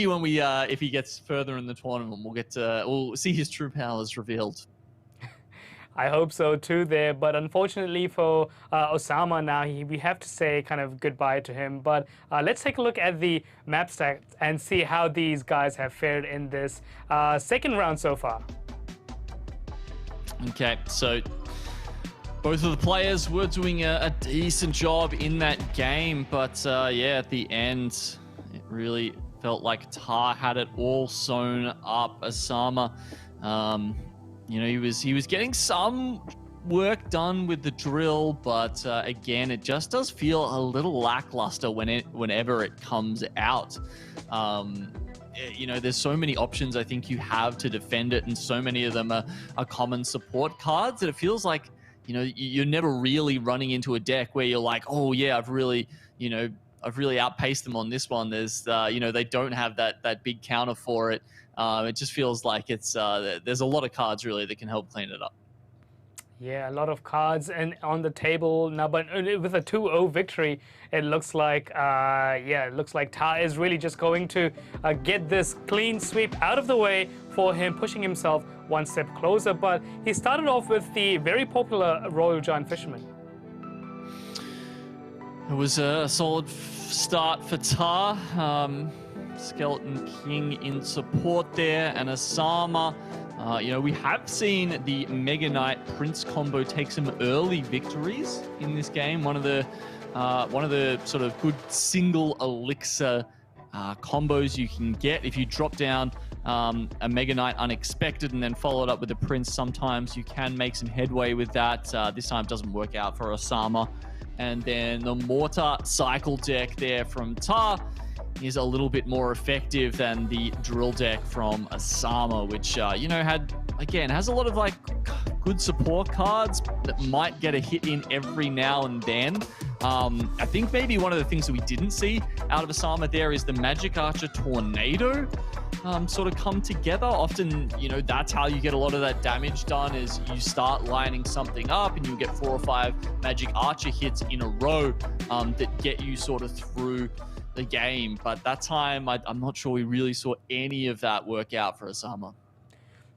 when we if he gets further in the tournament, we'll see his true powers revealed. I hope so too there, but unfortunately for Osama now, we have to say kind of goodbye to him. But let's take a look at the map stats and see how these guys have fared in this second round so far. Okay, so both of the players were doing a decent job in that game, but yeah, at the end, it really felt like Tar had it all sewn up. Osama, you know, he was getting some work done with the drill, but again, it just does feel a little lackluster whenever it comes out. You know, there's so many options I think you have to defend it, and so many of them are common support cards that it feels like, you know, you're never really running into a deck where you're like, oh yeah, I've really outpaced them on this one. There's, you know, they don't have that big counter for it. It just feels like it's there's a lot of cards really that can help clean it up. Yeah, a lot of cards and on the table now, but with a 2-0 victory, it looks like yeah, it looks like Tar is really just going to get this clean sweep out of the way for him, pushing himself one step closer. But he started off with the very popular Royal Giant Fisherman. It was a solid start for Tar. Skeleton King in support there, and Osama. You know, we have seen the Mega Knight Prince combo take some early victories in this game. One of the sort of good single elixir combos you can get if you drop down a Mega Knight unexpected and then follow it up with a Prince. Sometimes you can make some headway with that. This time it doesn't work out for Osama. And then the Mortar cycle deck there from Tar is a little bit more effective than the drill deck from Osama, which, you know, has a lot of like good support cards that might get a hit in every now and then. I think maybe one of the things that we didn't see out of Osama there is the Magic Archer Tornado sort of come together. Often, you know, that's how you get a lot of that damage done, is you start lining something up and you get 4 or 5 Magic Archer hits in a row that get you sort of through the game. But that time, I'm not sure we really saw any of that work out for Osama.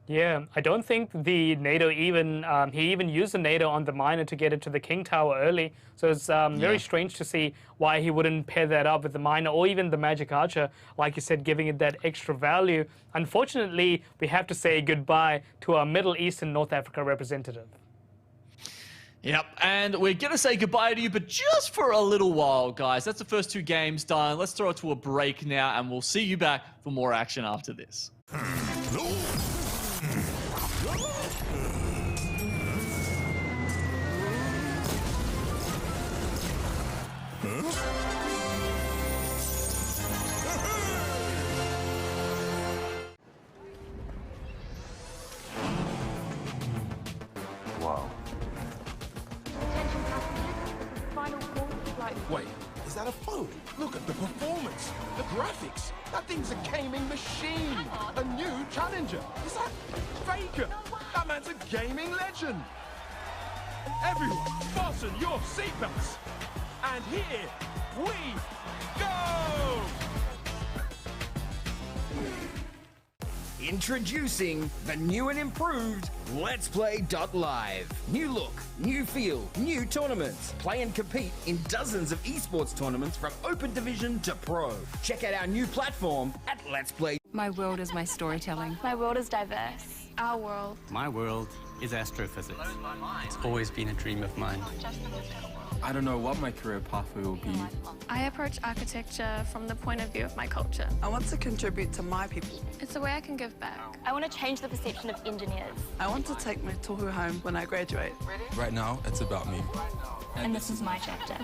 Yeah, I don't think the NATO even, he even used the NATO on the miner to get it to the King Tower early. So it's very strange to see why he wouldn't pair that up with the miner or even the Magic Archer, like you said, giving it that extra value. Unfortunately, we have to say goodbye to our Middle East and North Africa representative. Yep, and we're going to say goodbye to you, but just for a little while, guys. That's the first 2 games done. Let's throw it to a break now, and we'll see you back for more action after this. Wow. Attention passengers, final call for flight. Wait, is that a phone? Look at the performance, the graphics. That thing's a gaming machine. A new challenger. Is that Faker? That man's a gaming legend. Everyone, fasten your seatbelts. And here we go! Introducing the new and improved LetsPlay.Live. New look, new feel, new tournaments. Play and compete in dozens of esports tournaments from Open Division to Pro. Check out our new platform at Let's Play. My world is my storytelling. My world is diverse. Our world. My world is astrophysics. It's always been a dream of mine. I don't know what my career pathway will be. I approach architecture from the point of view of my culture. I want to contribute to my people. It's a way I can give back. I want to change the perception of engineers. I want to take my tohu home when I graduate. Right now, it's about me. And this is my chapter.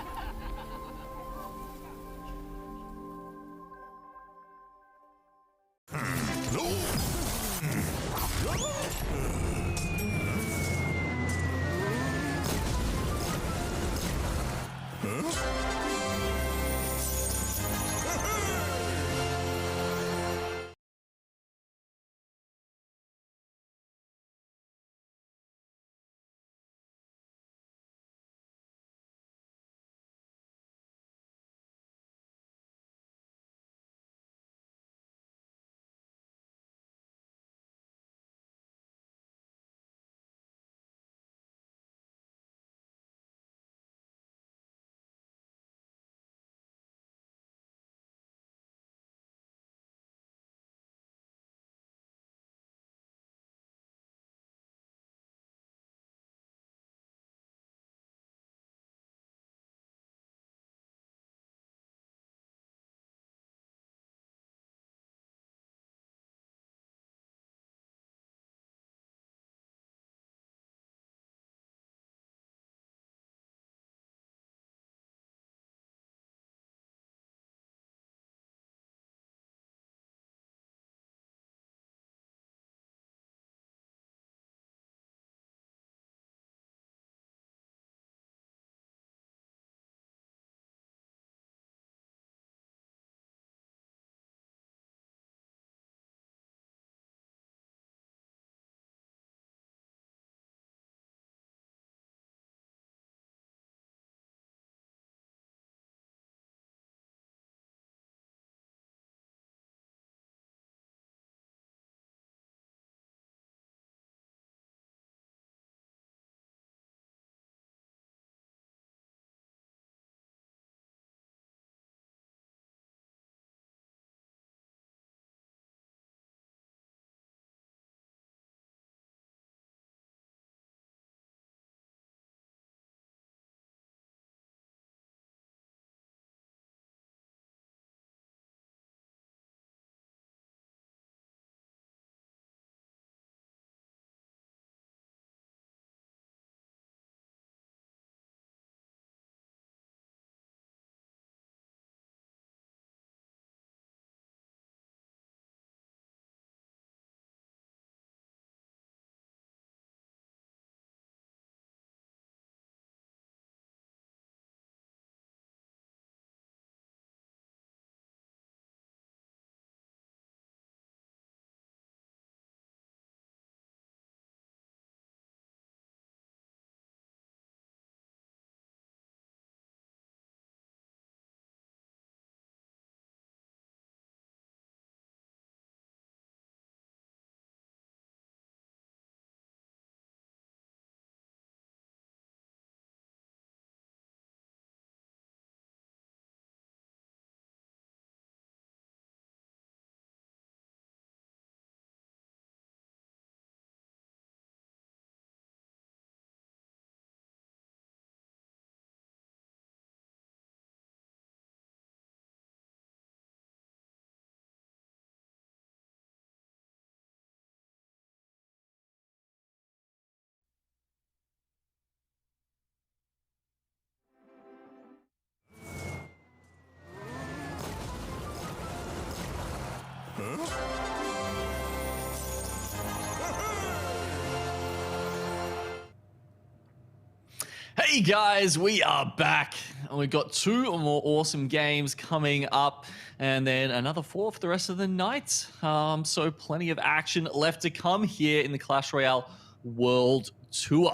Hey guys, we are back. We've got 2 more awesome games coming up and then another 4 for the rest of the night. So plenty of action left to come here in the Clash Royale World Tour.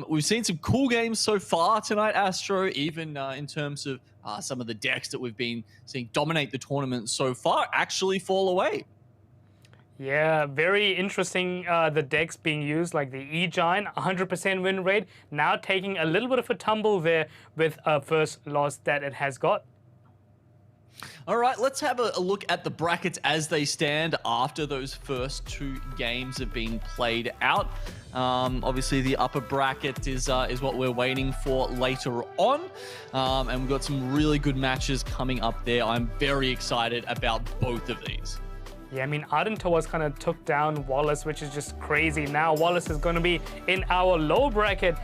We've seen some cool games so far tonight, Astro, even in terms of some of the decks that we've been seeing dominate the tournament so far actually fall away. Yeah, very interesting, the decks being used, like the E-Giant, 100% win rate, now taking a little bit of a tumble there with a first loss that it has got. All right, let's have a look at the brackets as they stand after those first 2 games have been played out. Obviously, the upper bracket is what we're waiting for later on. And we've got some really good matches coming up there. I'm very excited about both of these. Yeah, I mean, Arden Towers kind of took down Wallace, which is just crazy. Now Wallace is going to be in our low bracket,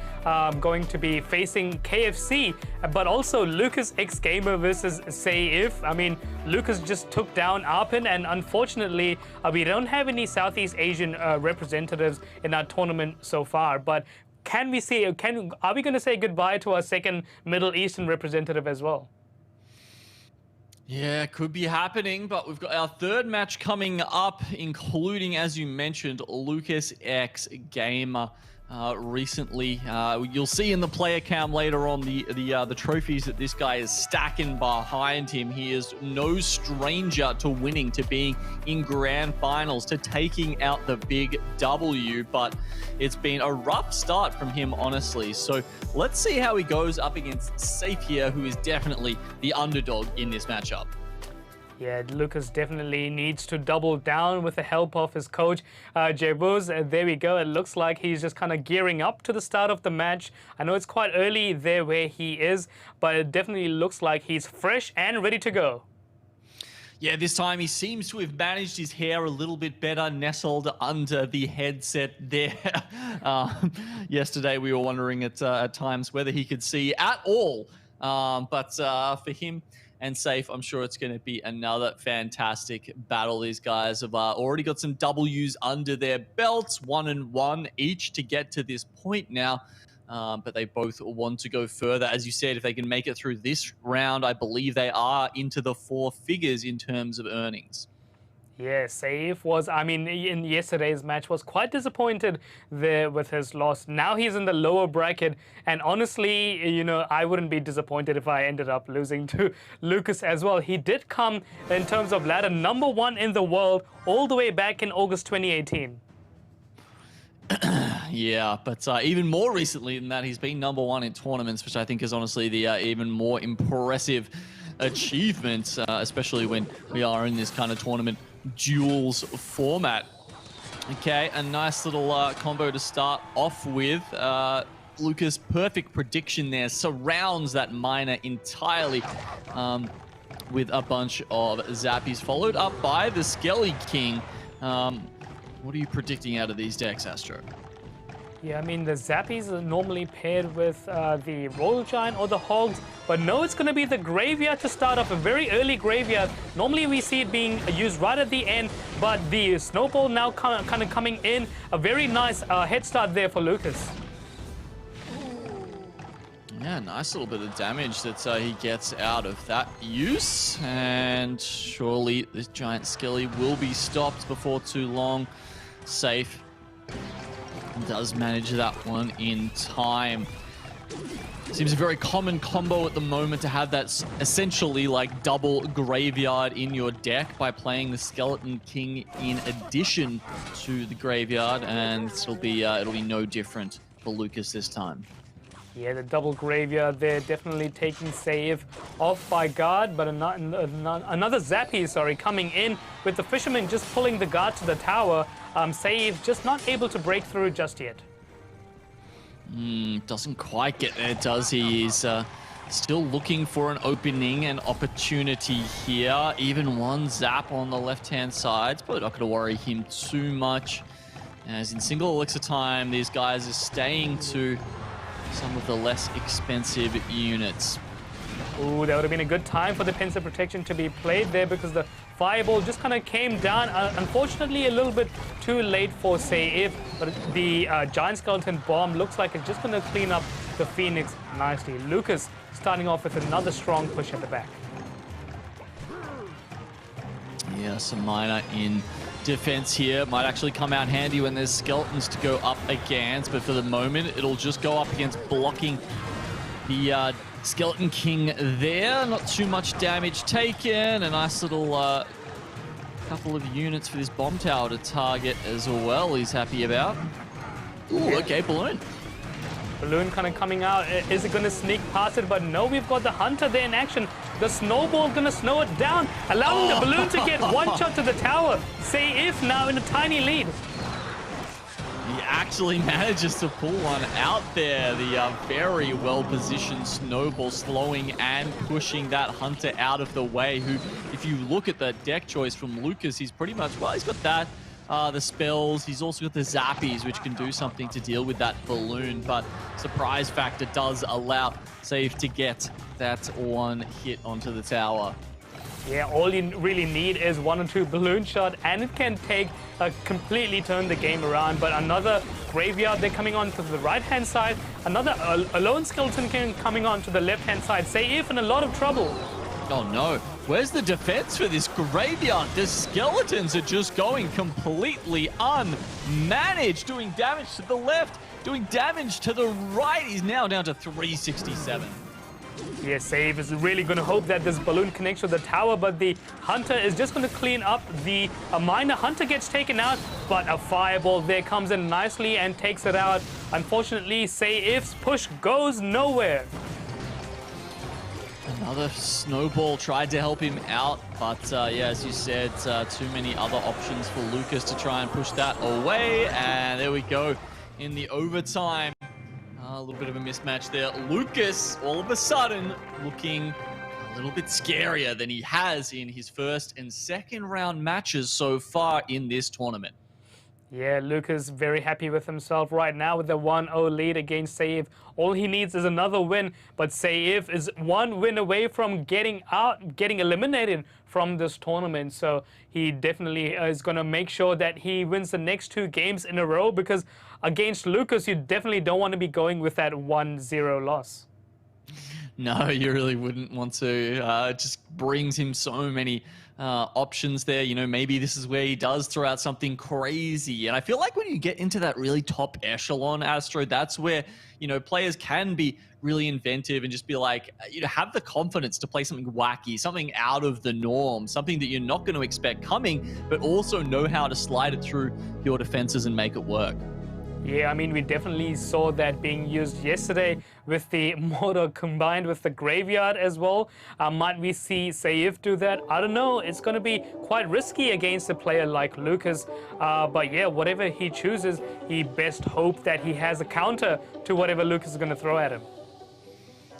going to be facing KFC, but also Lucas X Gamer versus Say If. I mean, Lucas just took down Arpin, and unfortunately, we don't have any Southeast Asian representatives in our tournament so far. But are we going to say goodbye to our second Middle Eastern representative as well? Yeah, could be happening, but we've got our 3rd match coming up, including, as you mentioned, Lucas X Gamer. Recently, you'll see in the player cam later on the trophies that this guy is stacking behind him. He is no stranger to winning, to being in grand finals, to taking out the big W, but it's been a rough start from him, honestly. So let's see how he goes up against Safe here, who is definitely the underdog in this matchup. Yeah, Lucas definitely needs to double down with the help of his coach, Jebuz. There we go. It looks like he's just kind of gearing up to the start of the match. I know it's quite early there where he is, but it definitely looks like he's fresh and ready to go. Yeah, this time he seems to have managed his hair a little bit better, nestled under the headset there. Yesterday we were wondering at times whether he could see at all, but for him and Safe, I'm sure it's going to be another fantastic battle. These guys have already got some W's under their belts, 1-1 each to get to this point now. But they both want to go further. As you said, if they can make it through this round, I believe they are into the 4 figures in terms of earnings. Yeah, Safe was, I mean, in yesterday's match was quite disappointed there with his loss. Now he's in the lower bracket, and honestly, you know, I wouldn't be disappointed if I ended up losing to Lucas as well. He did come, in terms of ladder, #1 in the world all the way back in August 2018. Yeah, but even more recently than that, he's been #1 in tournaments, which I think is honestly the even more impressive achievement, especially when we are in this kind of tournament duels format. Okay, a nice little combo to start off with. Lucas, perfect prediction there, surrounds that miner entirely with a bunch of zappies, followed up by the Skelly King. What are you predicting out of these decks, Astro? Yeah, I mean, the Zappies are normally paired with the Royal Giant or the Hogs, but no, it's going to be the Graveyard to start off, a very early Graveyard. Normally we see it being used right at the end, but the Snowball now kind of coming in. A very nice head start there for Lucas. Yeah, nice little bit of damage that he gets out of that use, and surely this giant Skelly will be stopped before too long. Safe does manage that one in time. Seems a very common combo at the moment to have that essentially like double Graveyard in your deck by playing the Skeleton King in addition to the Graveyard, and it'll be no different for Lucas this time. Yeah, the double Graveyard there definitely taking Save off by guard, but another Zappy, sorry, coming in with the Fisherman just pulling the guard to the tower. Save just not able to break through just yet. Doesn't quite get there, does he? He's still looking for an opening and opportunity here. Even one zap on the left-hand side. It's probably not going to worry him too much. As in single elixir time, these guys are staying to some of the less expensive units. Ooh, that would have been a good time for the pincer protection to be played there because the fireball just kind of came down. Unfortunately, a little bit too late for Saif, but the giant skeleton bomb looks like it's just going to clean up the Phoenix nicely. Lucas starting off with another strong push at the back. Yeah, some minor in defense here. Might actually come out handy when there's skeletons to go up against, but for the moment, it'll just go up against blocking the Skeleton King there. Not too much damage taken. A nice little couple of units for this bomb tower to target as well. He's happy about. Ooh, okay, balloon. Balloon kind of coming out. Is it going to sneak past it? But no, we've got the Hunter there in action. The snowball going to snow it down, allowing the balloon to get one shot to the tower. Saif now in a tiny lead. He actually manages to pull one out there. The very well-positioned snowball slowing and pushing that Hunter out of the way, who, if you look at the deck choice from Lucas, he's pretty much, well, he's got that, the spells, he's also got the zappies, which can do something to deal with that balloon, but surprise factor does allow Saif to get that one hit onto the tower. Yeah, all you really need is 1 or 2 balloon shot, and it can completely turn the game around. But another graveyard, they're coming on to the right-hand side. Another lone skeleton king coming on to the left-hand side. Saif in a lot of trouble. Oh no, where's the defense for this graveyard? The skeletons are just going completely unmanaged, doing damage to the left, doing damage to the right. He's now down to 367. Yeah, Saif is really going to hope that this balloon connects with the tower, but the Hunter is just going to clean up. The minor Hunter gets taken out, but a fireball there comes in nicely and takes it out. Unfortunately, Saif's push goes nowhere. Another snowball tried to help him out, but yeah, as you said, too many other options for Lucas to try and push that away. And there we go in the overtime. A little bit of a mismatch there. Lucas, all of a sudden, looking a little bit scarier than he has in his first and second round matches so far in this tournament. Yeah, Lucas very happy with himself right now with the 1-0 lead against Saif. All he needs is another win, but Saif is 1 win away from getting eliminated from this tournament. So he definitely is going to make sure that he wins the next 2 games in a row, because against Lucas, you definitely don't want to be going with that 1-0 loss. No, you really wouldn't want to. It just brings him so many options there. You know, maybe this is where he does throw out something crazy. And I feel like when you get into that really top echelon, Astro, that's where, you know, players can be really inventive and just be like, you know, have the confidence to play something wacky, something out of the norm, something that you're not going to expect coming, but also know how to slide it through your defenses and make it work. Yeah, I mean, we definitely saw that being used yesterday with the mortar combined with the graveyard as well. Might we see Saif do that? I don't know. It's going to be quite risky against a player like Lucas. But yeah, whatever he chooses, he best hope that he has a counter to whatever Lucas is going to throw at him.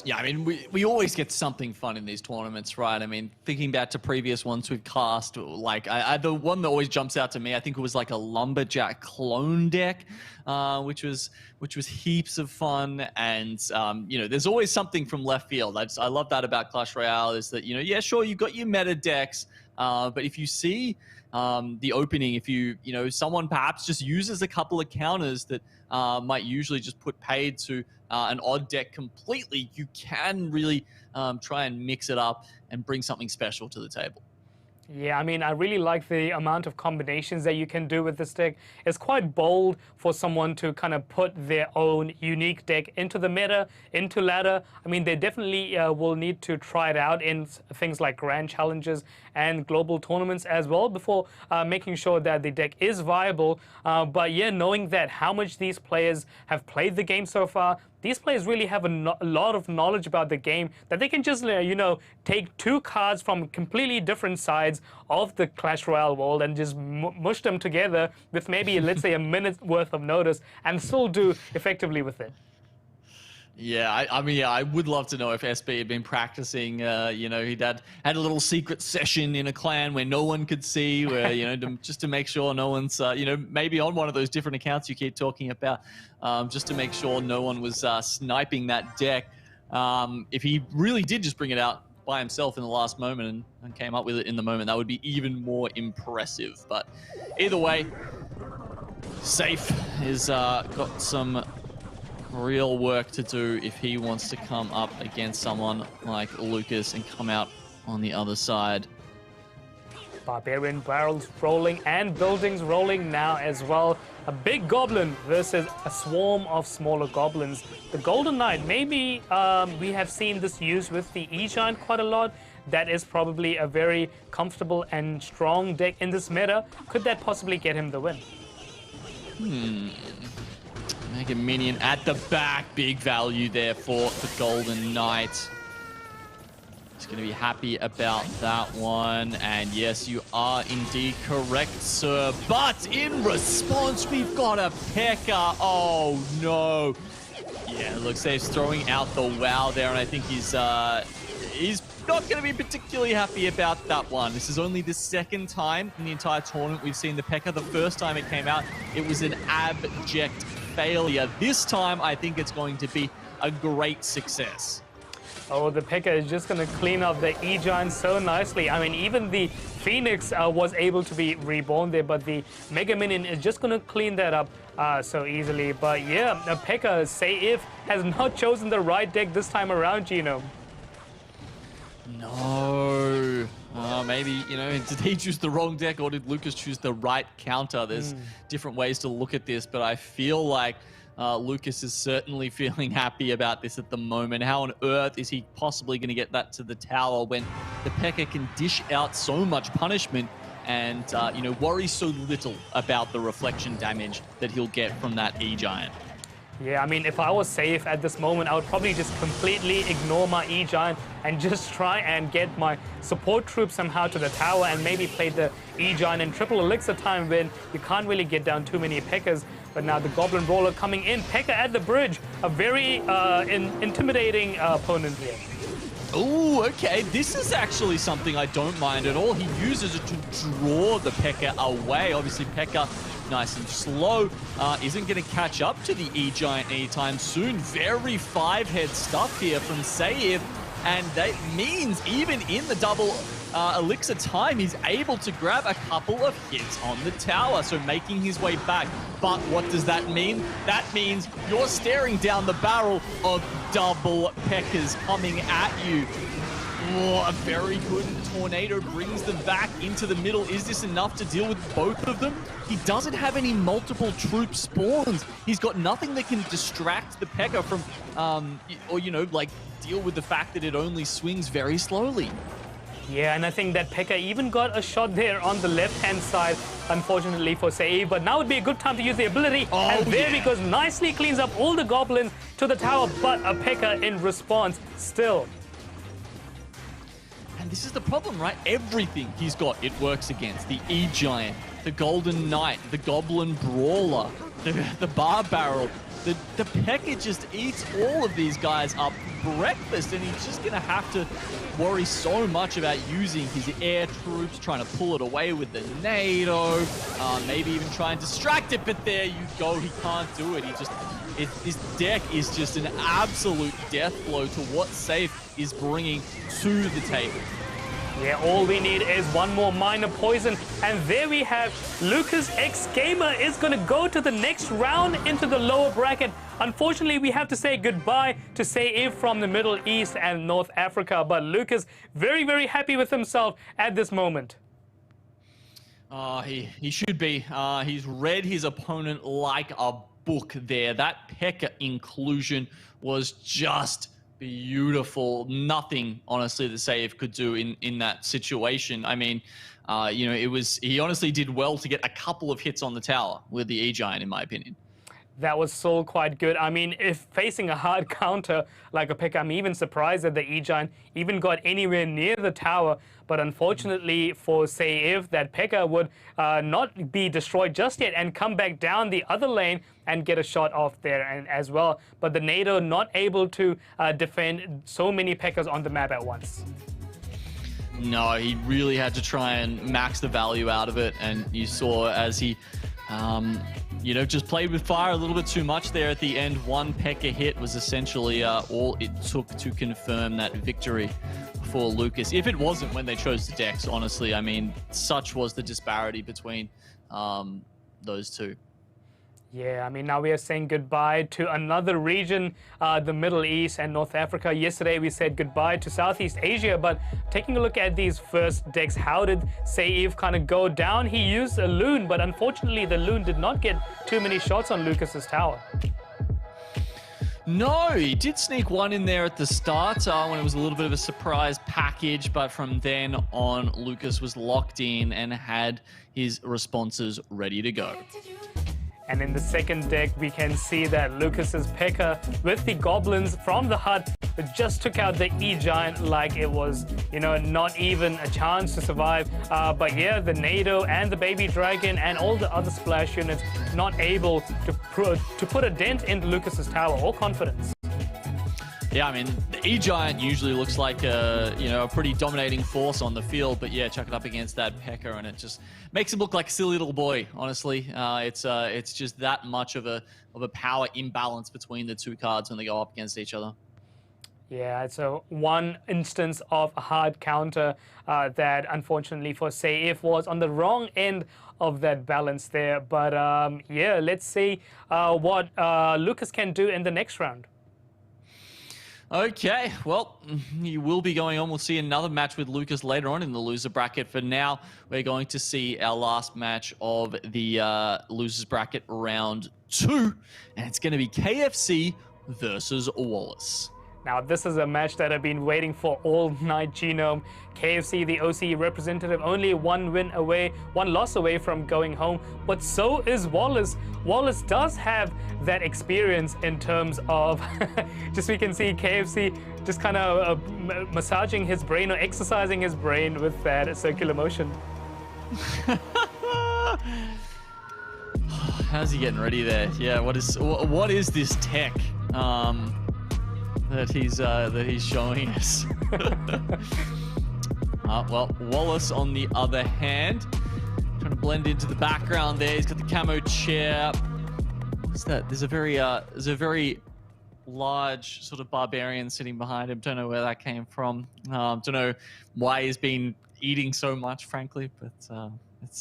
Yeah, I mean, we always get something fun in these tournaments, right? I mean, thinking back to previous ones we've cast, like the one that always jumps out to me, I think it was like a Lumberjack clone deck, which was heaps of fun. And you know, there's always something from left field. I love that about Clash Royale, is that, you know, yeah, sure, you've got your meta decks, but if you see the opening, if you know, someone perhaps just uses a couple of counters that might usually just put paid to an odd deck completely, you can really try and mix it up and bring something special to the table. Yeah, I mean, I really like the amount of combinations that you can do with this deck. It's quite bold for someone to kind of put their own unique deck into the meta, into ladder. I mean, they definitely will need to try it out in things like grand challenges and global tournaments as well before making sure that the deck is viable. But yeah, knowing that how much these players have played the game so far, these players really have a lot of knowledge about the game that they can just, you know, take 2 cards from completely different sides of the Clash Royale world and just mush them together with maybe, let's say, a minute's worth of notice and still do effectively with it. Yeah, I mean, yeah, I would love to know if SB had been practicing. You know, he'd had a little secret session in a clan where no one could see, where, you know, just to make sure no one's, you know, maybe on one of those different accounts you keep talking about, just to make sure no one was sniping that deck. If he really did just bring it out by himself in the last moment and came up with it in the moment, that would be even more impressive. But either way, Safe has got some real work to do if he wants to come up against someone like Lucas and come out on the other side. Barbarian barrels rolling and buildings rolling now as well. A big goblin versus a swarm of smaller goblins. The Golden Knight, maybe we have seen this used with the E-Giant quite a lot. That is probably a very comfortable and strong deck in this meta. Could that possibly get him the win? Make a minion at the back. Big value there for the Golden Knight. He's going to be happy about that one. And yes, you are indeed correct, sir. But in response, we've got a P.E.K.K.A. Oh, no. Yeah, looks like he's throwing out the WoW there. And I think he's not going to be particularly happy about that one. This is only the second time in the entire tournament we've seen the P.E.K.K.A. The first time it came out, it was an abject failure. This time, I think it's going to be a great success. Oh, the P.E.K.K.A. is just going to clean up the E-Giant so nicely. I mean, even the Phoenix was able to be reborn there, but the Mega Minion is just going to clean that up so easily. But yeah, the P.E.K.K.A. Saif has not chosen the right deck this time around, Gino. No. Maybe, you know, did he choose the wrong deck or did Lucas choose the right counter? There's different ways to look at this, but I feel like Lucas is certainly feeling happy about this at the moment. How on earth is he possibly going to get that to the tower when the P.E.K.K.A. can dish out so much punishment and, you know, worry so little about the reflection damage that he'll get from that E-Giant? Yeah, I mean, if I was safe at this moment, I would probably just completely ignore my E-Giant and just try and get my support troops somehow to the tower and maybe play the E-Giant in triple elixir time when you can't really get down too many P.E.K.K.A.s. But now the Goblin Brawler coming in, P.E.K.K.A. at the bridge, a very intimidating opponent here. Oh, okay. This is actually something I don't mind at all. He uses it to draw the P.E.K.K.A. away. Obviously, P.E.K.K.A. nice and slow, isn't going to catch up to the E-Giant anytime soon. Very five-head stuff here from Saif, and that means even in the double elixir time, he's able to grab a couple of hits on the tower, so making his way back. But what does that mean? That means you're staring down the barrel of double P.E.K.K.A.s coming at you. Oh, a very good tornado brings them back into the middle. Is this enough to deal with both of them? He doesn't have any multiple troop spawns. He's got nothing that can distract the P.E.K.K.A. from, or, you know, like, deal with the fact that it only swings very slowly. Yeah, and I think that P.E.K.K.A. even got a shot there on the left-hand side, unfortunately for Saif. But now would be a good time to use the ability. Oh, and there yeah. he goes, nicely cleans up all the goblins to the tower, but a P.E.K.K.A. in response still. And this is the problem, right? Everything he's got, it works against. The E-Giant, the Golden Knight, the Goblin Brawler, the Bar Barrel. The P.E.K.K.A. just eats all of these guys up for breakfast, and he's just going to have to worry so much about using his air troops, trying to pull it away with the NATO, maybe even try and distract it, but there you go, he can't do it. This deck is just an absolute death blow to what Saif is bringing to the table. Yeah, all we need is one more minor poison. And there we have Lucas X Gamer is going to go to the next round into the lower bracket. Unfortunately, we have to say goodbye to Saif from the Middle East and North Africa. But Lucas, very, very happy with himself at this moment. He should be. He's read his opponent like a book there. That P.E.K.K.A. inclusion was just beautiful. Nothing, honestly, that Saif could do in that situation. I mean, you know, he honestly did well to get a couple of hits on the tower with the E-Giant, in my opinion. That was so quite good. I mean, if facing a hard counter like a P.E.K.K.A., I'm even surprised that the E-Giant even got anywhere near the tower. But unfortunately for Saif, that P.E.K.K.A. would not be destroyed just yet and come back down the other lane and get a shot off there and as well. But the NATO not able to defend so many P.E.K.K.A.s on the map at once. No, he really had to try and max the value out of it. And you saw as he You know, just played with fire a little bit too much there at the end. One P.E.K.K.A hit was essentially all it took to confirm that victory for Lucas. If it wasn't when they chose the decks, honestly, I mean, such was the disparity between those two. Yeah, I mean, now we are saying goodbye to another region, the Middle East and North Africa. Yesterday, we said goodbye to Southeast Asia, but taking a look at these first decks, how did Saif kind of go down? He used a Loon, but unfortunately, the Loon did not get too many shots on Lucas's tower. No, he did sneak one in there at the start when it was a little bit of a surprise package, but from then on, Lucas was locked in and had his responses ready to go. And in the second deck, we can see that Lucas's P.E.K.K.A with the goblins from the hut just took out the E-Giant like it was, you know, not even a chance to survive. But yeah, the NATO and the Baby Dragon and all the other splash units not able to put a dent into Lucas's tower or confidence. Yeah, I mean, the E-Giant usually looks like a, you know, a pretty dominating force on the field, but yeah, chuck it up against that P.E.K.K.A and it just makes him look like a silly little boy, honestly. It's just that much of a power imbalance between the two cards when they go up against each other. Yeah, it's one instance of a hard counter that unfortunately for Saif was on the wrong end of that balance there. But yeah, let's see what Lucas can do in the next round. Okay, well, he will be going on. We'll see another match with Lucas later on in the loser bracket. For now, we're going to see our last match of the losers bracket round 2, and it's going to be KFC versus Wallace. Now, this is a match that I've been waiting for all night, Genome. KFC, the OC representative, only one loss away from going home, but so is Wallace. Wallace does have that experience in terms of, just we can see KFC just kind of massaging his brain or exercising his brain with that circular motion. How's he getting ready there? Yeah, what is this tech? That he's showing us. Well, Wallace, on the other hand, trying to blend into the background there. He's got the camo chair. What's that? There's a very large sort of barbarian sitting behind him. Don't know where that came from. Don't know why he's been eating so much, frankly. But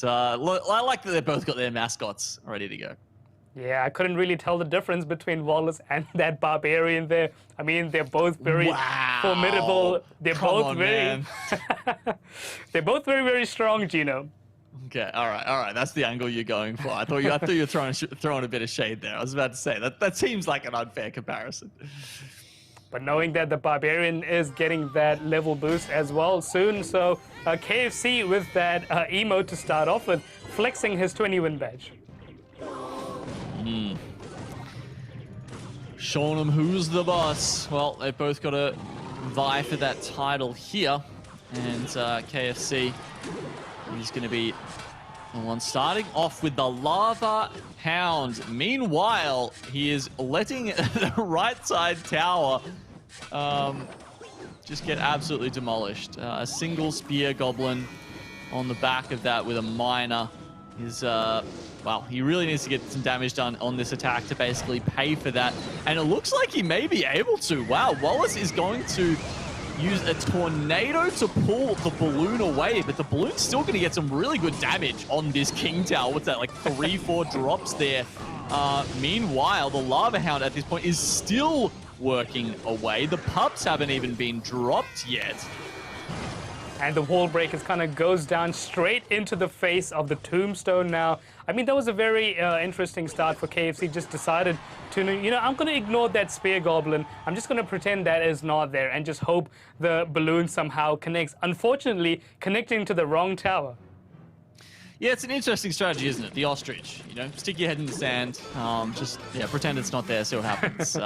I like that they both got their mascots ready to go. Yeah, I couldn't really tell the difference between Wallace and that barbarian there. I mean, they're both very formidable. They're both very very strong, Gino. Okay, all right. That's the angle you're going for. I thought you were throwing a bit of shade there. I was about to say that seems like an unfair comparison. But knowing that the barbarian is getting that level boost as well soon, so KFC with that emote to start off with, flexing his 20-win badge. Showing them who's the boss. Well, they both got to vie for that title here. And KFC is going to be the one starting off with the Lava Hound. Meanwhile, he is letting the right side tower just get absolutely demolished. A single spear goblin on the back of that with a miner is... Well, he really needs to get some damage done on this attack to basically pay for that. And it looks like he may be able to. Wow, Wallace is going to use a tornado to pull the balloon away, but the balloon's still going to get some really good damage on this King Tower. What's that, like 3-4 drops there? Meanwhile, the Lava Hound at this point is still working away. The pups haven't even been dropped yet. And the wall breakers kind of goes down straight into the face of the tombstone now. I mean, that was a very interesting start for KFC. Just decided to, you know, I'm going to ignore that spear goblin. I'm just going to pretend that is not there and just hope the balloon somehow connects. Unfortunately, connecting to the wrong tower. Yeah, it's an interesting strategy, isn't it? The ostrich, you know, stick your head in the sand, just, yeah, pretend it's not there, see what happens.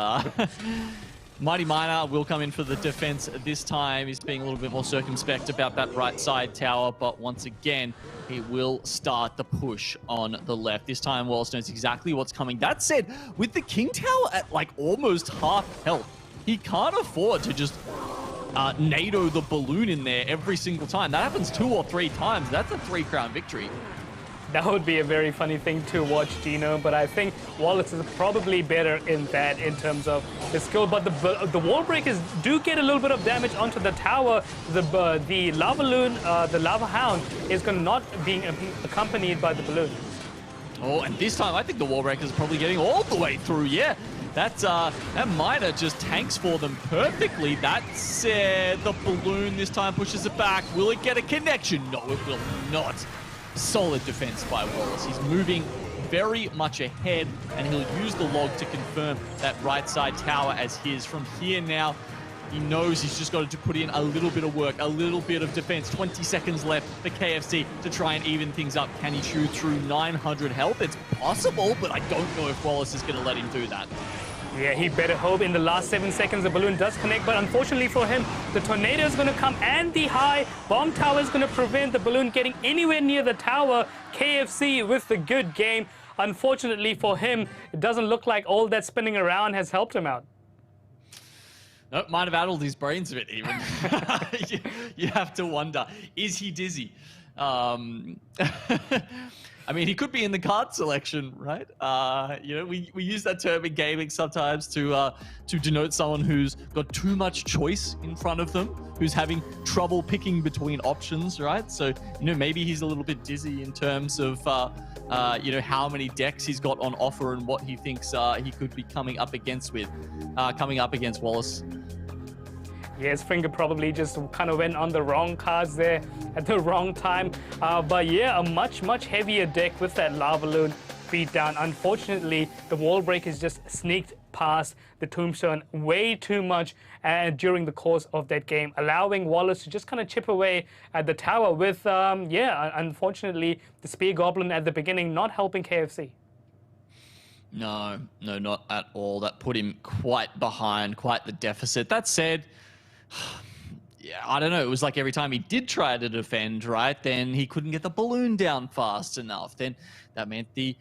Mighty Miner will come in for the defense this time. He's being a little bit more circumspect about that right side tower, but once again, he will start the push on the left. This time, Wallace knows exactly what's coming. That said, with the King Tower at like almost half health, he can't afford to just NATO the balloon in there every single time. That happens 2 or 3 times. That's a 3-crown victory. That would be a very funny thing to watch, Gino, but I think Wallace is probably better in that in terms of his skill. But the wall breakers do get a little bit of damage onto the tower. The lava loon, the lava hound, is going to not being accompanied by the balloon. Oh, and this time I think the wall breakers are probably getting all the way through. Yeah, that miner just tanks for them perfectly. That said, the balloon this time pushes it back. Will it get a connection? No, it will not. Solid defense by Wallace. He's moving very much ahead, and he'll use the log to confirm that right side tower as his. From here now, he knows he's just got to put in a little bit of work, a little bit of defense. 20 seconds left for KFC to try and even things up. Can he chew through 900 health? It's possible, but I don't know if Wallace is going to let him do that. Yeah, he better hope. In the last 7 seconds, the balloon does connect, but unfortunately for him, the tornado is going to come, and the high bomb tower is going to prevent the balloon getting anywhere near the tower. KFC with the good game. Unfortunately for him, it doesn't look like all that spinning around has helped him out. Nope, might have addled his brains a bit even. You have to wonder, is he dizzy? I mean, he could be in the card selection, right? You know, we use that term in gaming sometimes to denote someone who's got too much choice in front of them, who's having trouble picking between options, right? So, you know, maybe he's a little bit dizzy in terms of, you know, how many decks he's got on offer and what he thinks he could be coming up against Wallace. Yeah, his finger probably just kind of went on the wrong cards there at the wrong time. But yeah, a much heavier deck with that lava loon beat down. Unfortunately, the wall breakers just sneaked past the tombstone way too much during the course of that game, allowing Wallace to just kind of chip away at the tower with, yeah, unfortunately, the spear goblin at the beginning not helping KFC. No, not at all. That put him quite behind, quite the deficit. That said, yeah, I don't know. It was like every time he did try to defend, right, then he couldn't get the balloon down fast enough. Then that meant the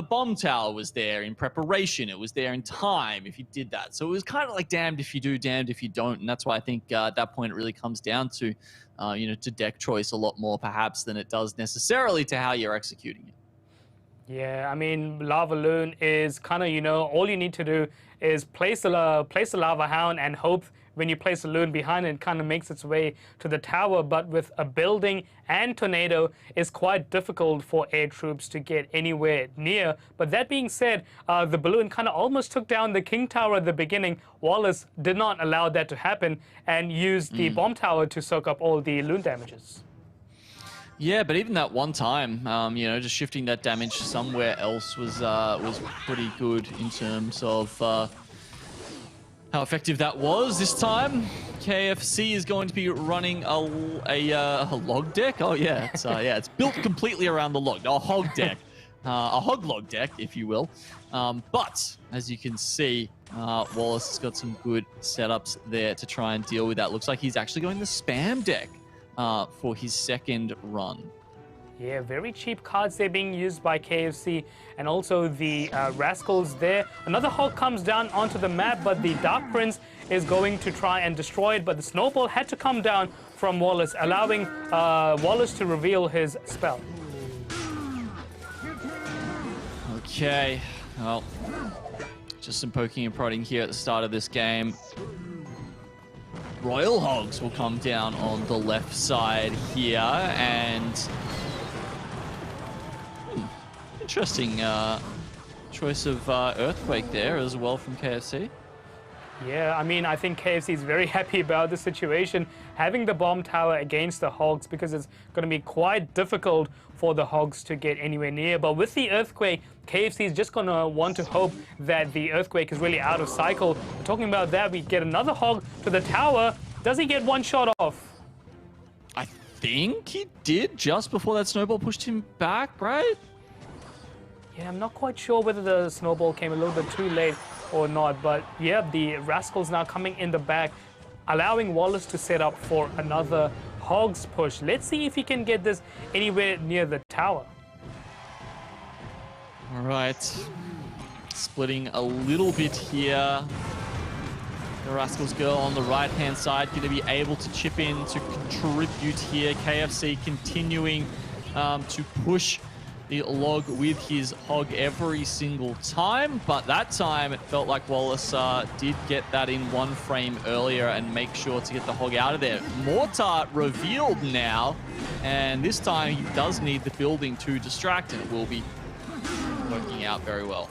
bomb tower was there in preparation. It was there in time if he did that. So it was kind of like damned if you do, damned if you don't. And that's why I think at that point it really comes down to, you know, to deck choice a lot more perhaps than it does necessarily to how you're executing it. Yeah, I mean, Lava Loon is kind of, you know, all you need to do is place the Lava Hound and hope when you place a loon behind it, it kind of makes its way to the tower. But with a building and tornado, it's quite difficult for air troops to get anywhere near. But that being said, the balloon kind of almost took down the King Tower at the beginning. Wallace did not allow that to happen and used the bomb tower to soak up all the loon damages. Yeah, but even that one time, you know, just shifting that damage somewhere else was pretty good in terms of how effective that was. This time, KFC is going to be running a log deck. Oh yeah, it's built completely around the log. A hog deck, a hog log deck, if you will. But as you can see, Wallace has got some good setups there to try and deal with that. Looks like he's actually going the spam deck for his second run. Yeah, very cheap cards they're being used by KFC, and also the Rascals there. Another Hog comes down onto the map, but the Dark Prince is going to try and destroy it, but the Snowball had to come down from Wallace, allowing Wallace to reveal his spell. Okay, well, just some poking and prodding here at the start of this game. Royal Hogs will come down on the left side here, and interesting choice of Earthquake there as well from KFC. Yeah, I mean, I think KFC is very happy about the situation, having the bomb tower against the Hogs, because it's going to be quite difficult for the Hogs to get anywhere near. But with the Earthquake, KFC is just going to want to hope that the Earthquake is really out of cycle. Talking about that, we get another Hog to the tower. Does he get one shot off? I think he did just before that Snowball pushed him back, right? Yeah, I'm not quite sure whether the Snowball came a little bit too late or not, but yeah, the Rascals now coming in the back, allowing Wallace to set up for another Hogs push. Let's see if he can get this anywhere near the tower. All right, splitting a little bit here. The Rascals girl on the right-hand side going to be able to chip in to contribute here. KFC continuing to push the log with his hog every single time, but that time it felt like Wallace did get that in one frame earlier and make sure to get the hog out of there. Mortar revealed now, and this time he does need the building to distract, and it will be working out very well.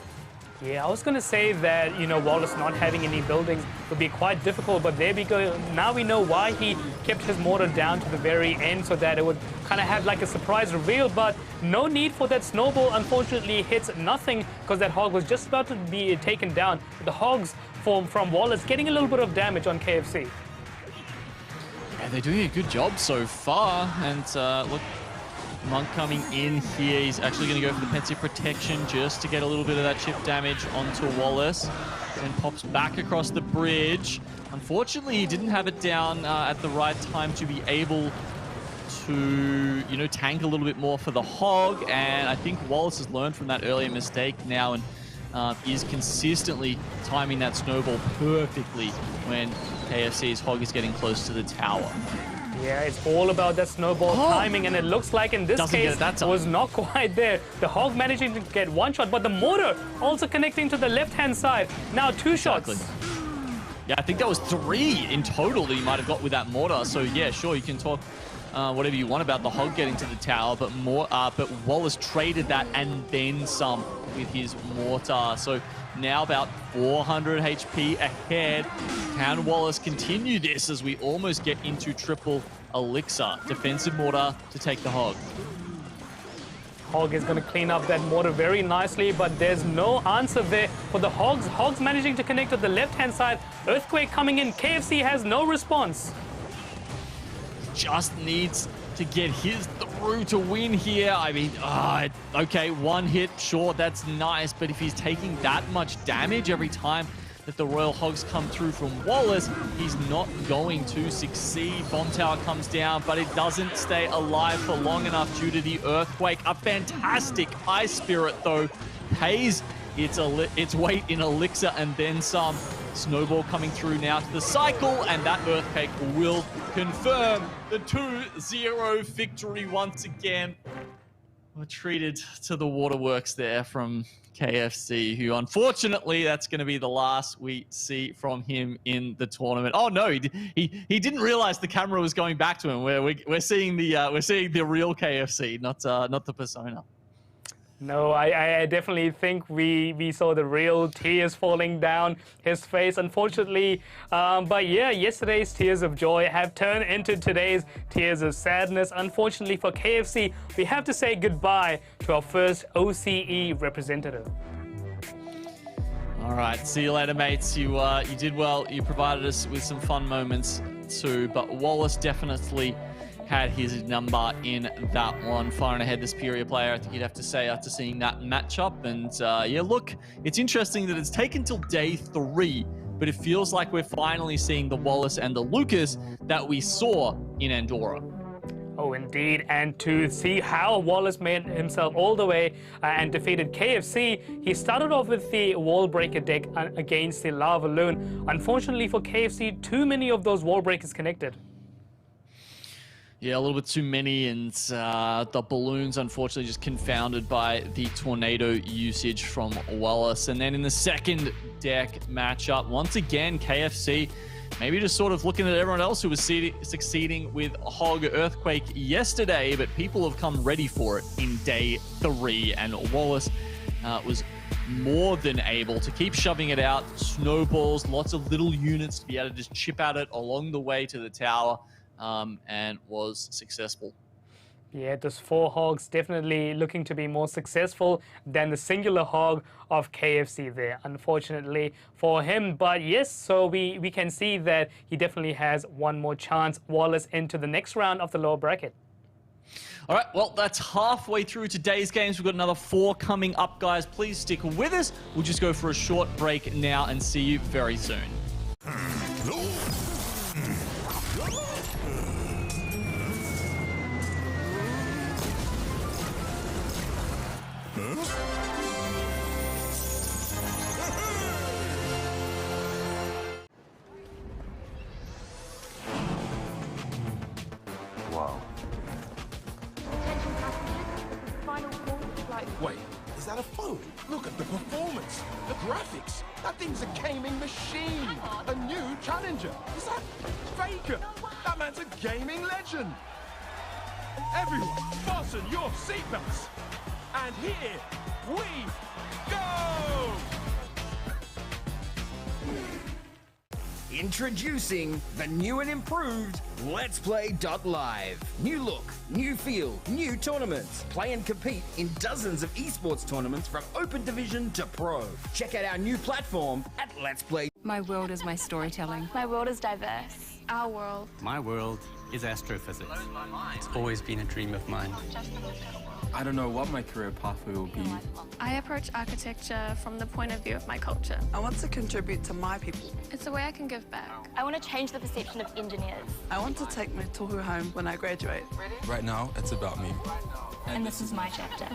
Yeah, I was going to say that, Wallace not having any buildings would be quite difficult, but there we go. Now we know why he kept his mortar down to the very end so that it would kind of have like a surprise reveal, but no need for that snowball. Unfortunately, hits nothing because that hog was just about to be taken down. The hogs from Wallace getting a little bit of damage on KFC. Yeah, they're doing a good job so far, and look, Monk coming in here. He's actually going to go for the pensive protection just to get a little bit of that chip damage onto Wallace. And pops back across the bridge. Unfortunately, he didn't have it down at the right time to be able to, tank a little bit more for the hog. And I think Wallace has learned from that earlier mistake now and is consistently timing that snowball perfectly when KFC's hog is getting close to the tower. Yeah, it's all about that snowball timing, and it looks like in this case it was not quite there. The hog managing to get one shot, but the mortar also connecting to the left-hand side. Now two shots. Yeah, I think that was 3 in total that you might have got with that mortar. So yeah, sure, you can talk whatever you want about the hog getting to the tower, but but Wallace traded that and then some with his mortar. So now about 400 HP ahead. Can Wallace continue this as we almost get into triple elixir? Defensive mortar to take the hog. Hog is going to clean up that mortar very nicely, but there's no answer there for the hogs. Hogs managing to connect to the left-hand side. Earthquake coming in. KFC has no response. Just needs to get his through to win here. I mean, okay, one hit, sure, that's nice, but if he's taking that much damage every time that the Royal Hogs come through from Wallace, he's not going to succeed. Bomb tower comes down, but it doesn't stay alive for long enough due to the earthquake. A fantastic Ice Spirit, though, pays its weight in elixir and then some. Snowball coming through now to the cycle, and that earthquake will confirm the 2-0 victory once again. We're treated to the waterworks there from KFC, who unfortunately that's going to be the last we see from him in the tournament. Oh no, he didn't realize the camera was going back to him. We're seeing the real KFC, not the persona. No, I definitely think we saw the real tears falling down his face, unfortunately. But yeah, yesterday's tears of joy have turned into today's tears of sadness. Unfortunately for KFC, we have to say goodbye to our first OCE representative. All right, see you later, mates. You did well. You provided us with some fun moments too, but Wallace definitely had his number in that one. Far and ahead, the superior player, I think you'd have to say, after seeing that matchup. And yeah, look, it's interesting that it's taken till day 3, but it feels like we're finally seeing the Wallace and the Lucas that we saw in Andorra. Oh, indeed. And to see how Wallace made himself all the way and defeated KFC, he started off with the wall breaker deck against the Lava Loon. Unfortunately for KFC, too many of those wall breakers connected. Yeah, a little bit too many, and the balloons, unfortunately, just confounded by the tornado usage from Wallace. And then in the second deck matchup, once again, KFC maybe just sort of looking at everyone else who was succeeding with Hog Earthquake yesterday, but people have come ready for it in day 3, and Wallace was more than able to keep shoving it out. Snowballs, lots of little units to be able to just chip at it along the way to the tower. And was successful. Yeah, those 4 hogs definitely looking to be more successful than the singular hog of KFC there, unfortunately for him. But yes, so we can see that he definitely has one more chance, Wallace, into the next round of the lower bracket. All right, well, that's halfway through today's games. We've got another 4 coming up, guys. Please stick with us. We'll just go for a short break now and see you very soon. Attention passengers, the final call to flight performance, the graphics. That thing's a gaming machine. A new challenger. Is that Faker? That man's a gaming legend. Everyone, fasten your seatbelts. And here we go! Introducing the new and improved LetsPlay.Live. New look, new feel, new tournaments. Play and compete in dozens of esports tournaments from Open Division to Pro. Check out our new platform at Let's Play. My world is my storytelling. My world is diverse. Our world. My world is astrophysics. It's always been a dream of mine. I don't know what my career pathway will be. I approach architecture from the point of view of my culture. I want to contribute to my people. It's a way I can give back. I want to change the perception of engineers. I want to take my tohu home when I graduate. Right now, it's about me. And this is my chapter.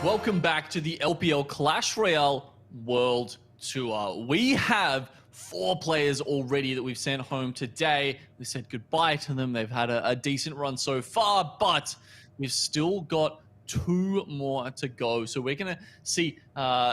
Welcome back to the LPL Clash Royale World Tour. We have 4 players already that we've sent home today. We said goodbye to them. They've had a decent run so far, but we've still got 2 more to go. So we're going to see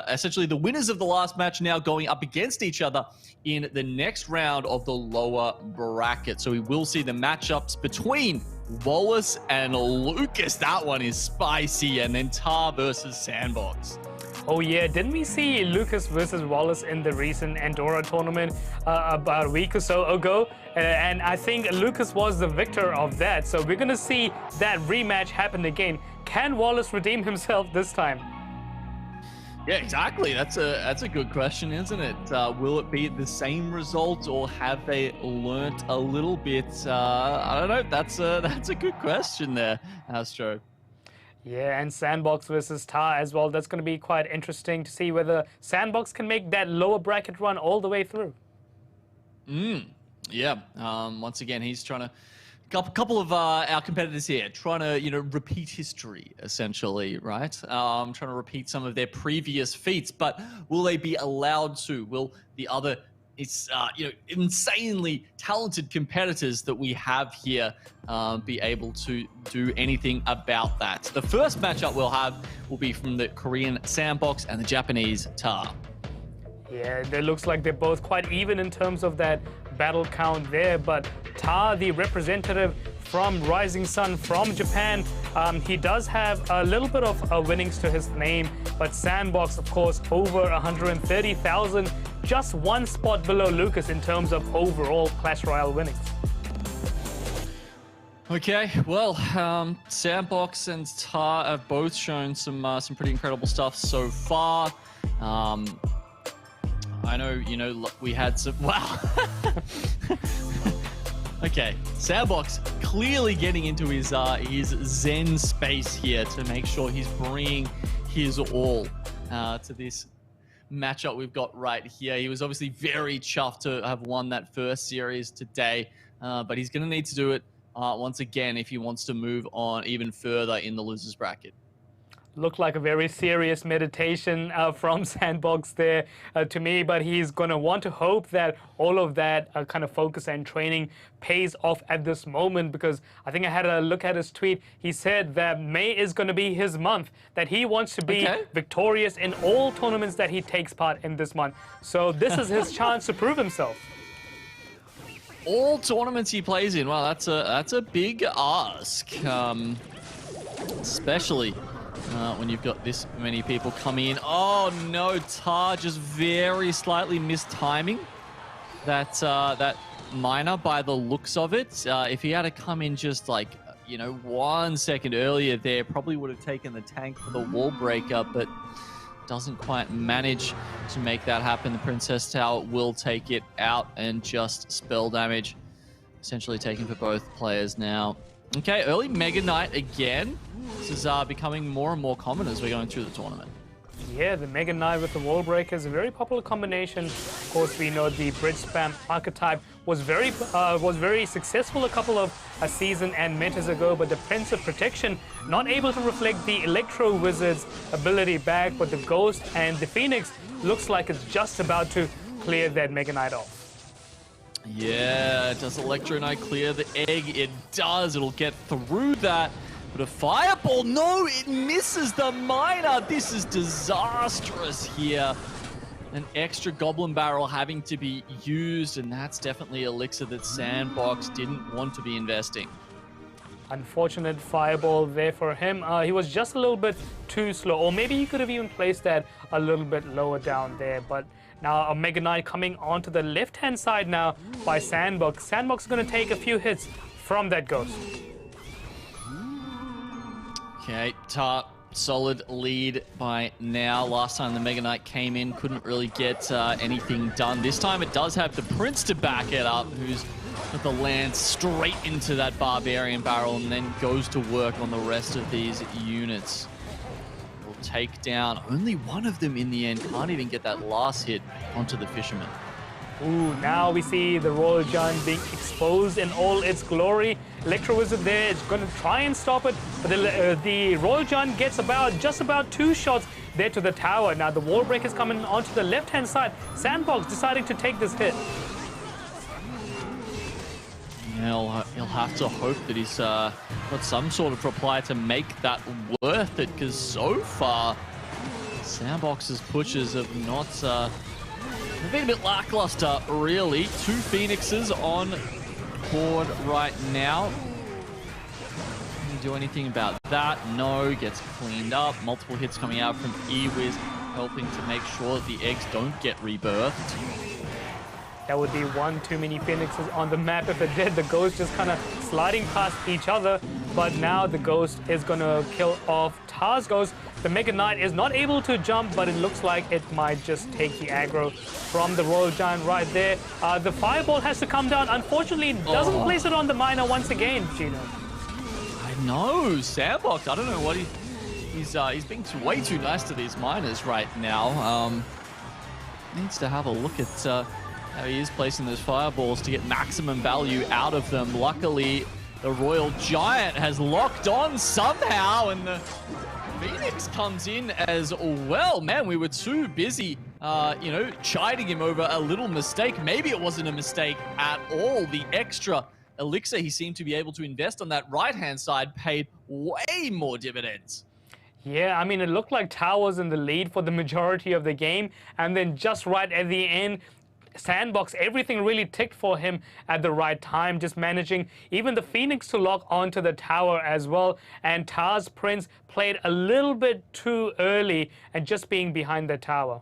essentially the winners of the last match now going up against each other in the next round of the lower bracket. So we will see the matchups between Wallace and Lucas. That one is spicy. And then Tar versus Sandbox. Oh yeah, didn't we see Lucas versus Wallace in the recent Andorra tournament about a week or so ago? And I think Lucas was the victor of that. So we're going to see that rematch happen again. Can Wallace redeem himself this time? Yeah, exactly. That's a good question, isn't it? Will it be the same result, or have they learnt a little bit? I don't know. That's a good question there, Astro. Yeah, and Sandbox versus Tar as well. That's going to be quite interesting to see whether Sandbox can make that lower bracket run all the way through. Yeah. Once again, he's trying to. Couple of our competitors here trying to, repeat history, essentially, right? Trying to repeat some of their previous feats, but will they be allowed to? Will the other, insanely talented competitors that we have here be able to do anything about that? The first matchup we'll have will be from the Korean Sandbox and the Japanese Tar. Yeah, it looks like they're both quite even in terms of that battle count there, but Tar, the representative from Rising Sun from Japan, he does have a little bit of winnings to his name, but Sandbox, of course, over 130,000, just 1 spot below Lucas in terms of overall Clash Royale winnings. Okay, well, Sandbox and Tar have both shown some pretty incredible stuff so far. I know, we had some... Wow. Okay, Sandbox clearly getting into his zen space here to make sure he's bringing his all to this matchup we've got right here. He was obviously very chuffed to have won that first series today, but he's going to need to do it once again if he wants to move on even further in the losers bracket. Looked like a very serious meditation from Sandbox there to me, but he's going to want to hope that all of that kind of focus and training pays off at this moment, because I think I had a look at his tweet. He said that May is going to be his month, that he wants to be victorious in all tournaments that he takes part in this month. So this is his chance to prove himself. All tournaments he plays in. Wow, that's a big ask, especially when you've got this many people coming in. Oh no, Tar just very slightly missed timing that miner by the looks of it. If he had to come in just like 1 second earlier there, probably would have taken the tank for the wall breaker, but doesn't quite manage to make that happen. The Princess Tower will take it out and just spell damage, essentially taken for both players now. Okay, early Mega Knight again. This is becoming more and more common as we're going through the tournament. Yeah, the Mega Knight with the wall breaker is a very popular combination. Of course, we know the bridge spam archetype was very successful a couple of season and metas ago, but the Prince of Protection not able to reflect the Electro Wizard's ability back, but the Ghost and the Phoenix looks like it's just about to clear that Mega Knight off. Yeah, does Electro Knight clear the egg? It does. It'll get through that. But a fireball, no, it misses the miner. This is disastrous here. An extra goblin barrel having to be used, and that's definitely elixir that Sandbox didn't want to be investing. Unfortunate fireball there for him. He was just a little bit too slow, or maybe he could have even placed that a little bit lower down there. But now a Mega Knight coming onto the left-hand side now by Sandbox. Sandbox is going to take a few hits from that Ghost. Okay, Tar, solid lead by now. Last time the Mega Knight came in, couldn't really get anything done. This time it does have the Prince to back it up, who's got the lance straight into that Barbarian barrel and then goes to work on the rest of these units. We'll takedown. Only one of them in the end can't even get that last hit onto the Fisherman. Ooh, now we see the Royal Giant being exposed in all its glory. Electro Wizard there is going to try and stop it, but the Royal Giant gets just about 2 shots there to the tower. Now the wall break is coming onto the left-hand side. Sandbox deciding to take this hit. Yeah, he'll have to hope that he's got some sort of reply to make that worth it, because so far, Sandbox's pushes have not they've been a bit lackluster, really. 2 Phoenixes on board right now. Can you do anything about that? No, gets cleaned up. Multiple hits coming out from eWiz, helping to make sure that the eggs don't get rebirthed. That would be one too many Phoenixes on the map if it did. The Ghost just kind of sliding past each other, but now the Ghost is going to kill off Tar's Ghost. The Mega Knight is not able to jump, but it looks like it might just take the aggro from the Royal Giant right there. The Fireball has to come down. Unfortunately, doesn't place it on the Miner once again, Gino. I know, Sandbox. I don't know what he's being way too nice to these miners right now. Needs to have a look at how he is placing those fireballs to get maximum value out of them. Luckily, the Royal Giant has locked on somehow, and the Phoenix comes in as well. Man, we were too busy, chiding him over a little mistake. Maybe it wasn't a mistake at all. The extra elixir he seemed to be able to invest on that right-hand side paid way more dividends. Yeah, I mean, it looked like Tao was in the lead for the majority of the game, and then just right at the end, Sandbox, everything really ticked for him at the right time, just managing even the Phoenix to lock onto the tower as well. And Tar's Prince played a little bit too early and just being behind the tower.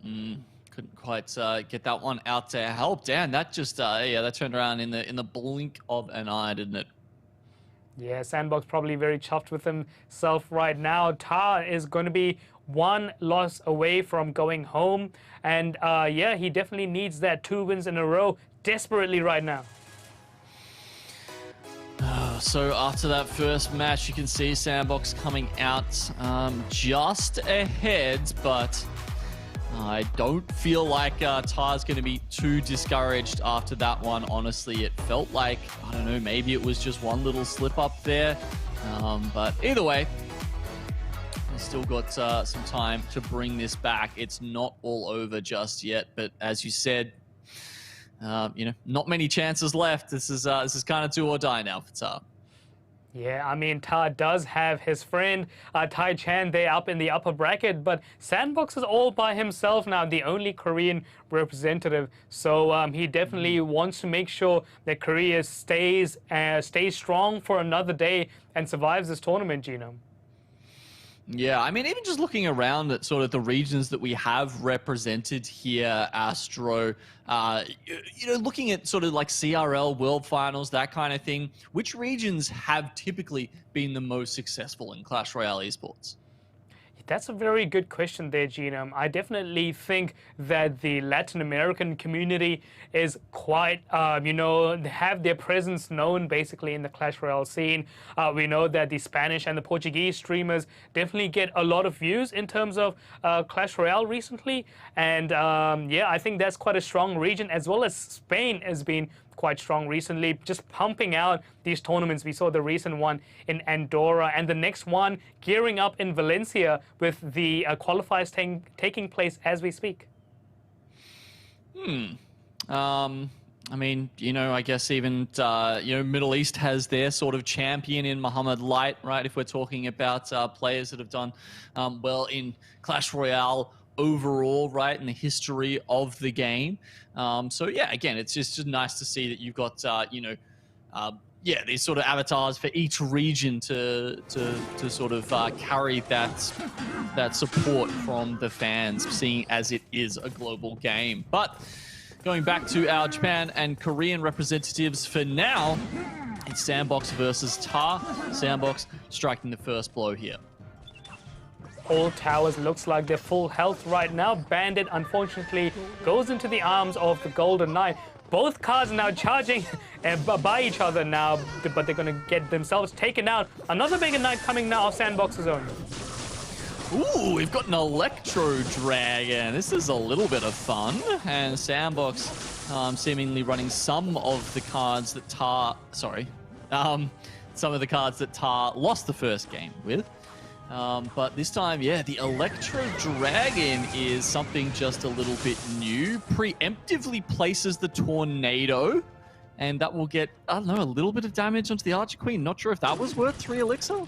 Couldn't quite get that one out to help. Dan, that just, that turned around in the blink of an eye, didn't it? Yeah, Sandbox probably very chuffed with himself right now. Tar is going to be 1 loss away from going home. And yeah, he definitely needs that 2 wins in a row desperately right now. So after that first match, you can see Sandbox coming out just ahead, but I don't feel like Tar's going to be too discouraged after that one. Honestly, it felt like, I don't know, maybe it was just one little slip up there. But either way, he's still got some time to bring this back. It's not all over just yet, but as you said, not many chances left. This is kind of do or die now for Tar. Yeah, I mean, Tar does have his friend Tai Chan there up in the upper bracket, but Sandbox is all by himself now, the only Korean representative. So he definitely wants to make sure that Korea stays strong for another day and survives this tournament, Gino. Yeah, I mean, even just looking around at sort of the regions that we have represented here, Astro, looking at sort of like CRL, World Finals, that kind of thing, which regions have typically been the most successful in Clash Royale esports? That's a very good question there, Gino. I definitely think that the Latin American community is quite, have their presence known basically in the Clash Royale scene. We know that the Spanish and the Portuguese streamers definitely get a lot of views in terms of Clash Royale recently. And yeah, I think that's quite a strong region, as well as Spain has been quite strong recently, just pumping out these tournaments. We saw the recent one in Andorra and the next one gearing up in Valencia with the qualifiers taking place as we speak. I mean, I guess even, Middle East has their sort of champion in Muhammad Light, right? If we're talking about players that have done well in Clash Royale overall, right, in the history of the game. So yeah, again, it's just nice to see that you've got these sort of avatars for each region to sort of carry that support from the fans, seeing as it is a global game. But going back to our Japan and Korean representatives for now, it's Sandbox versus Tar. Sandbox striking the first blow here. All towers looks like they're full health right now. Bandit, unfortunately, goes into the arms of the Golden Knight. Both cards now charging by each other now, but they're going to get themselves taken out. Another Mega Knight coming now off Sandbox's own. Ooh, we've got an Electro Dragon. This is a little bit of fun. And Sandbox seemingly running some of the cards that Tar... Sorry. Some of the cards that Tar lost the first game with. But this time, yeah, the Electro Dragon is something just a little bit new. Preemptively places the Tornado. And that will get, I don't know, a little bit of damage onto the Archer Queen. Not sure if that was worth 3 Elixir.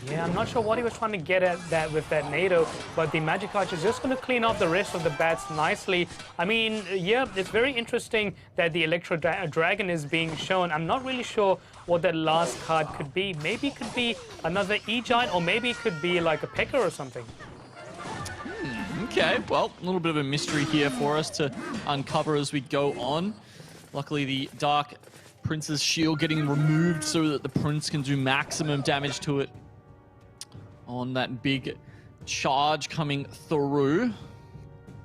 Yeah, I'm not sure what he was trying to get at that with that NATO, but the Magic Archer is just going to clean up the rest of the bats nicely. I mean, yeah, it's very interesting that the Electro Dragon is being shown. I'm not really sure what that last card could be. Maybe it could be another E-Giant, or maybe it could be like a Pecker or something. Okay, well, a little bit of a mystery here for us to uncover as we go on. Luckily, the Dark Prince's shield getting removed so that the Prince can do maximum damage to it on that big charge coming through.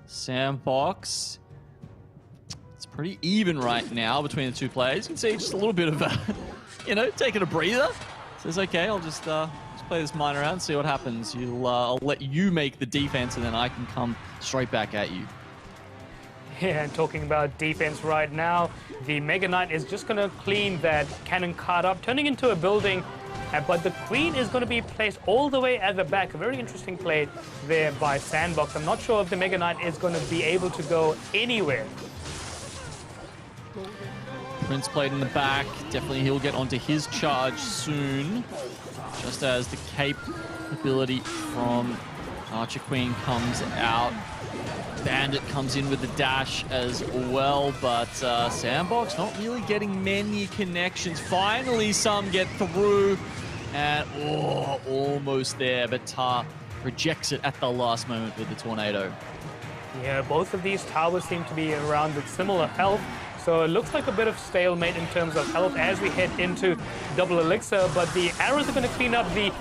Sandbox. It's pretty even right now between the two players. You can see just a little bit of a, taking a breather. Says, okay, I'll just play this mine around, see what happens. I'll let you make the defense, and then I can come straight back at you. Yeah, and talking about defense right now, the Mega Knight is just going to clean that cannon card up, turning into a building. But the Queen is going to be placed all the way at the back. A very interesting play there by Sandbox. I'm not sure if the Mega Knight is going to be able to go anywhere. Prince played in the back. Definitely he'll get onto his charge soon. Just as the cape ability from Archer Queen comes out. Bandit comes in with the dash as well, but Sandbox not really getting many connections. Finally, some get through, and almost there, but Tar rejects it at the last moment with the Tornado. Yeah, both of these towers seem to be around with similar health, so it looks like a bit of stalemate in terms of health as we head into double elixir, but the arrows are going to clean up the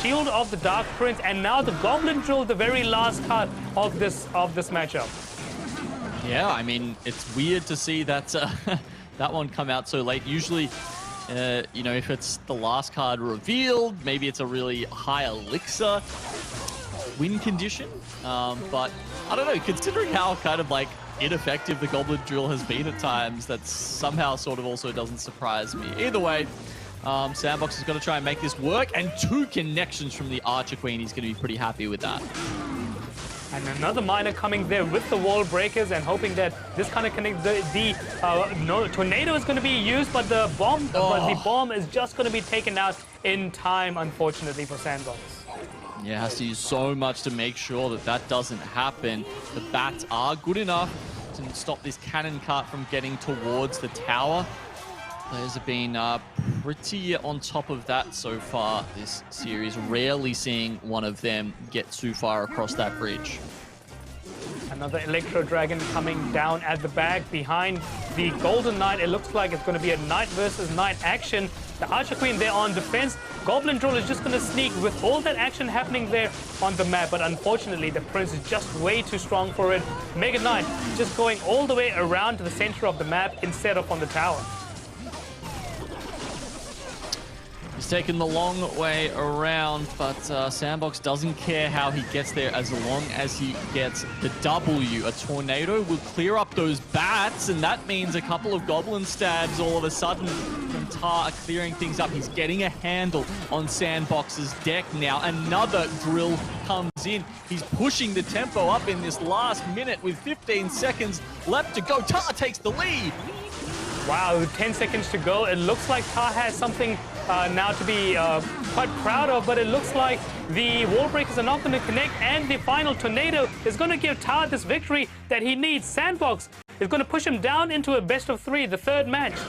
shield of the Dark Prince, and now the Goblin Drill, the very last card of this matchup. Yeah, I mean, it's weird to see that that one come out so late. Usually, if it's the last card revealed, maybe it's a really high elixir win condition, but I don't know, considering how kind of like ineffective the Goblin Drill has been at times, that somehow sort of also doesn't surprise me. Either way, Sandbox is going to try and make this work, and 2 connections from the Archer Queen. He's going to be pretty happy with that. And another miner coming there with the wall breakers and hoping that this kind of connects. The Tornado is going to be used, but the bomb is just going to be taken out in time, unfortunately, for Sandbox. Yeah, has to use so much to make sure that that doesn't happen. The bats are good enough to stop this cannon cart from getting towards the tower. Players have been pretty on top of that so far this series. Rarely seeing one of them get too far across that bridge. Another Electro Dragon coming down at the back behind the Golden Knight. It looks like it's going to be a Knight versus Knight action. The Archer Queen there on defense. Goblin Drill is just going to sneak with all that action happening there on the map. But unfortunately, the Prince is just way too strong for it. Mega Knight just going all the way around to the center of the map instead of on the tower. He's taken the long way around, but Sandbox doesn't care how he gets there as long as he gets the W. A Tornado will clear up those bats, and that means a couple of Goblin stabs all of a sudden from Tar are clearing things up. He's getting a handle on Sandbox's deck now. Another drill comes in. He's pushing the tempo up in this last minute with 15 seconds left to go. Tar takes the lead. Wow, with 10 seconds to go, it looks like Tar has something now to be quite proud of, but it looks like the wall breakers are not going to connect, and the final Tornado is going to give Tar this victory that he needs. Sandbox is going to push him down into a best-of-3, the third match.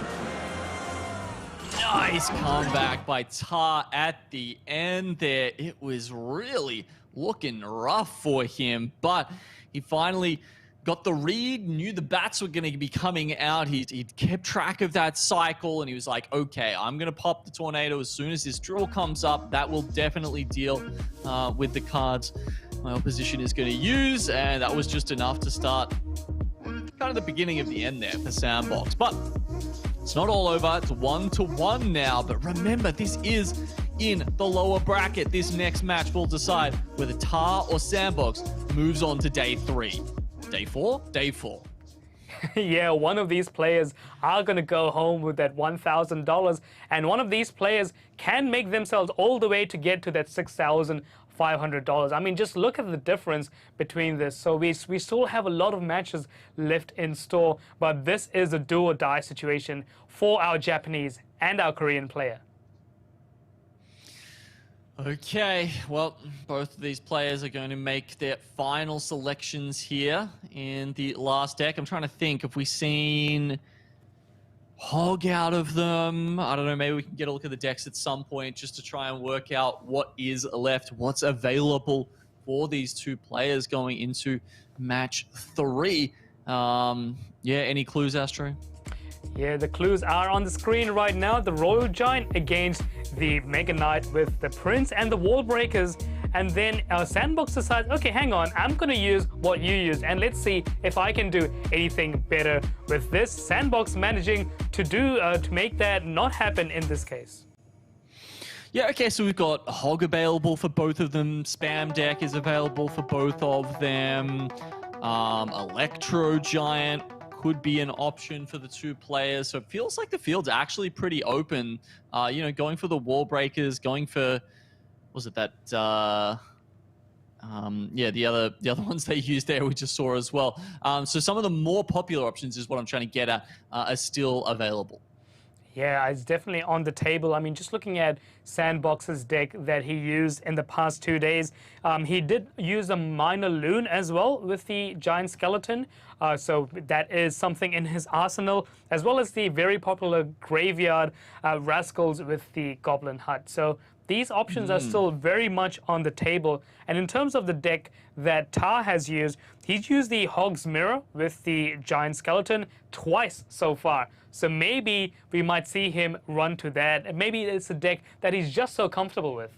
Nice comeback by Tar at the end there. It was really looking rough for him, but he finally got the read, knew the bats were going to be coming out. He kept track of that cycle, and he was like, okay, I'm going to pop the Tornado as soon as this drill comes up. That will definitely deal with the cards my opposition is going to use, and that was just enough to start kind of the beginning of the end there for Sandbox. But it's not all over. It's 1-1 now, but remember, this is in the lower bracket. This next match will decide whether Tar or Sandbox moves on to day 3. Day 4? Day 4. Yeah, one of these players are going to go home with that $1,000, and one of these players can make themselves all the way to get to that $6,500. I mean, just look at the difference between this. So we still have a lot of matches left in store, but this is a do or die situation for our Japanese and our Korean player. Okay, well, both of these players are going to make their final selections here in the last deck. I'm trying to think if we've seen Hog out of them. I don't know, maybe we can get a look at the decks at some point just to try and work out what is left, what's available for these two players going into match 3. Yeah, any clues, Astro? Yeah, the clues are on the screen right now. The Royal Giant against the Mega Knight with the Prince and the Wall Breakers. And then Sandbox decides, okay, hang on, I'm going to use what you use. And let's see if I can do anything better with this. Sandbox managing to make that not happen in this case. Yeah, okay, so we've got Hog available for both of them. Spam deck is available for both of them. Electro Giant could be an option for the two players. So it feels like the field's actually pretty open. You know, going for the Wall Breakers, going for, was it that, yeah, the other ones they used there we just saw as well. So some of the more popular options is what I'm trying to get at, are still available. Yeah, it's definitely on the table. I mean, just looking at Sandbox's deck that he used in the past 2 days, he did use a minor loon as well with the Giant Skeleton. So that is something in his arsenal, as well as the very popular Graveyard Rascals with the Goblin Hut. So these options are still very much on the table. And in terms of the deck that Tar has used, he's used the Hog's Mirror with the Giant Skeleton twice so far. So maybe we might see him run to that. And maybe it's a deck that he's just so comfortable with.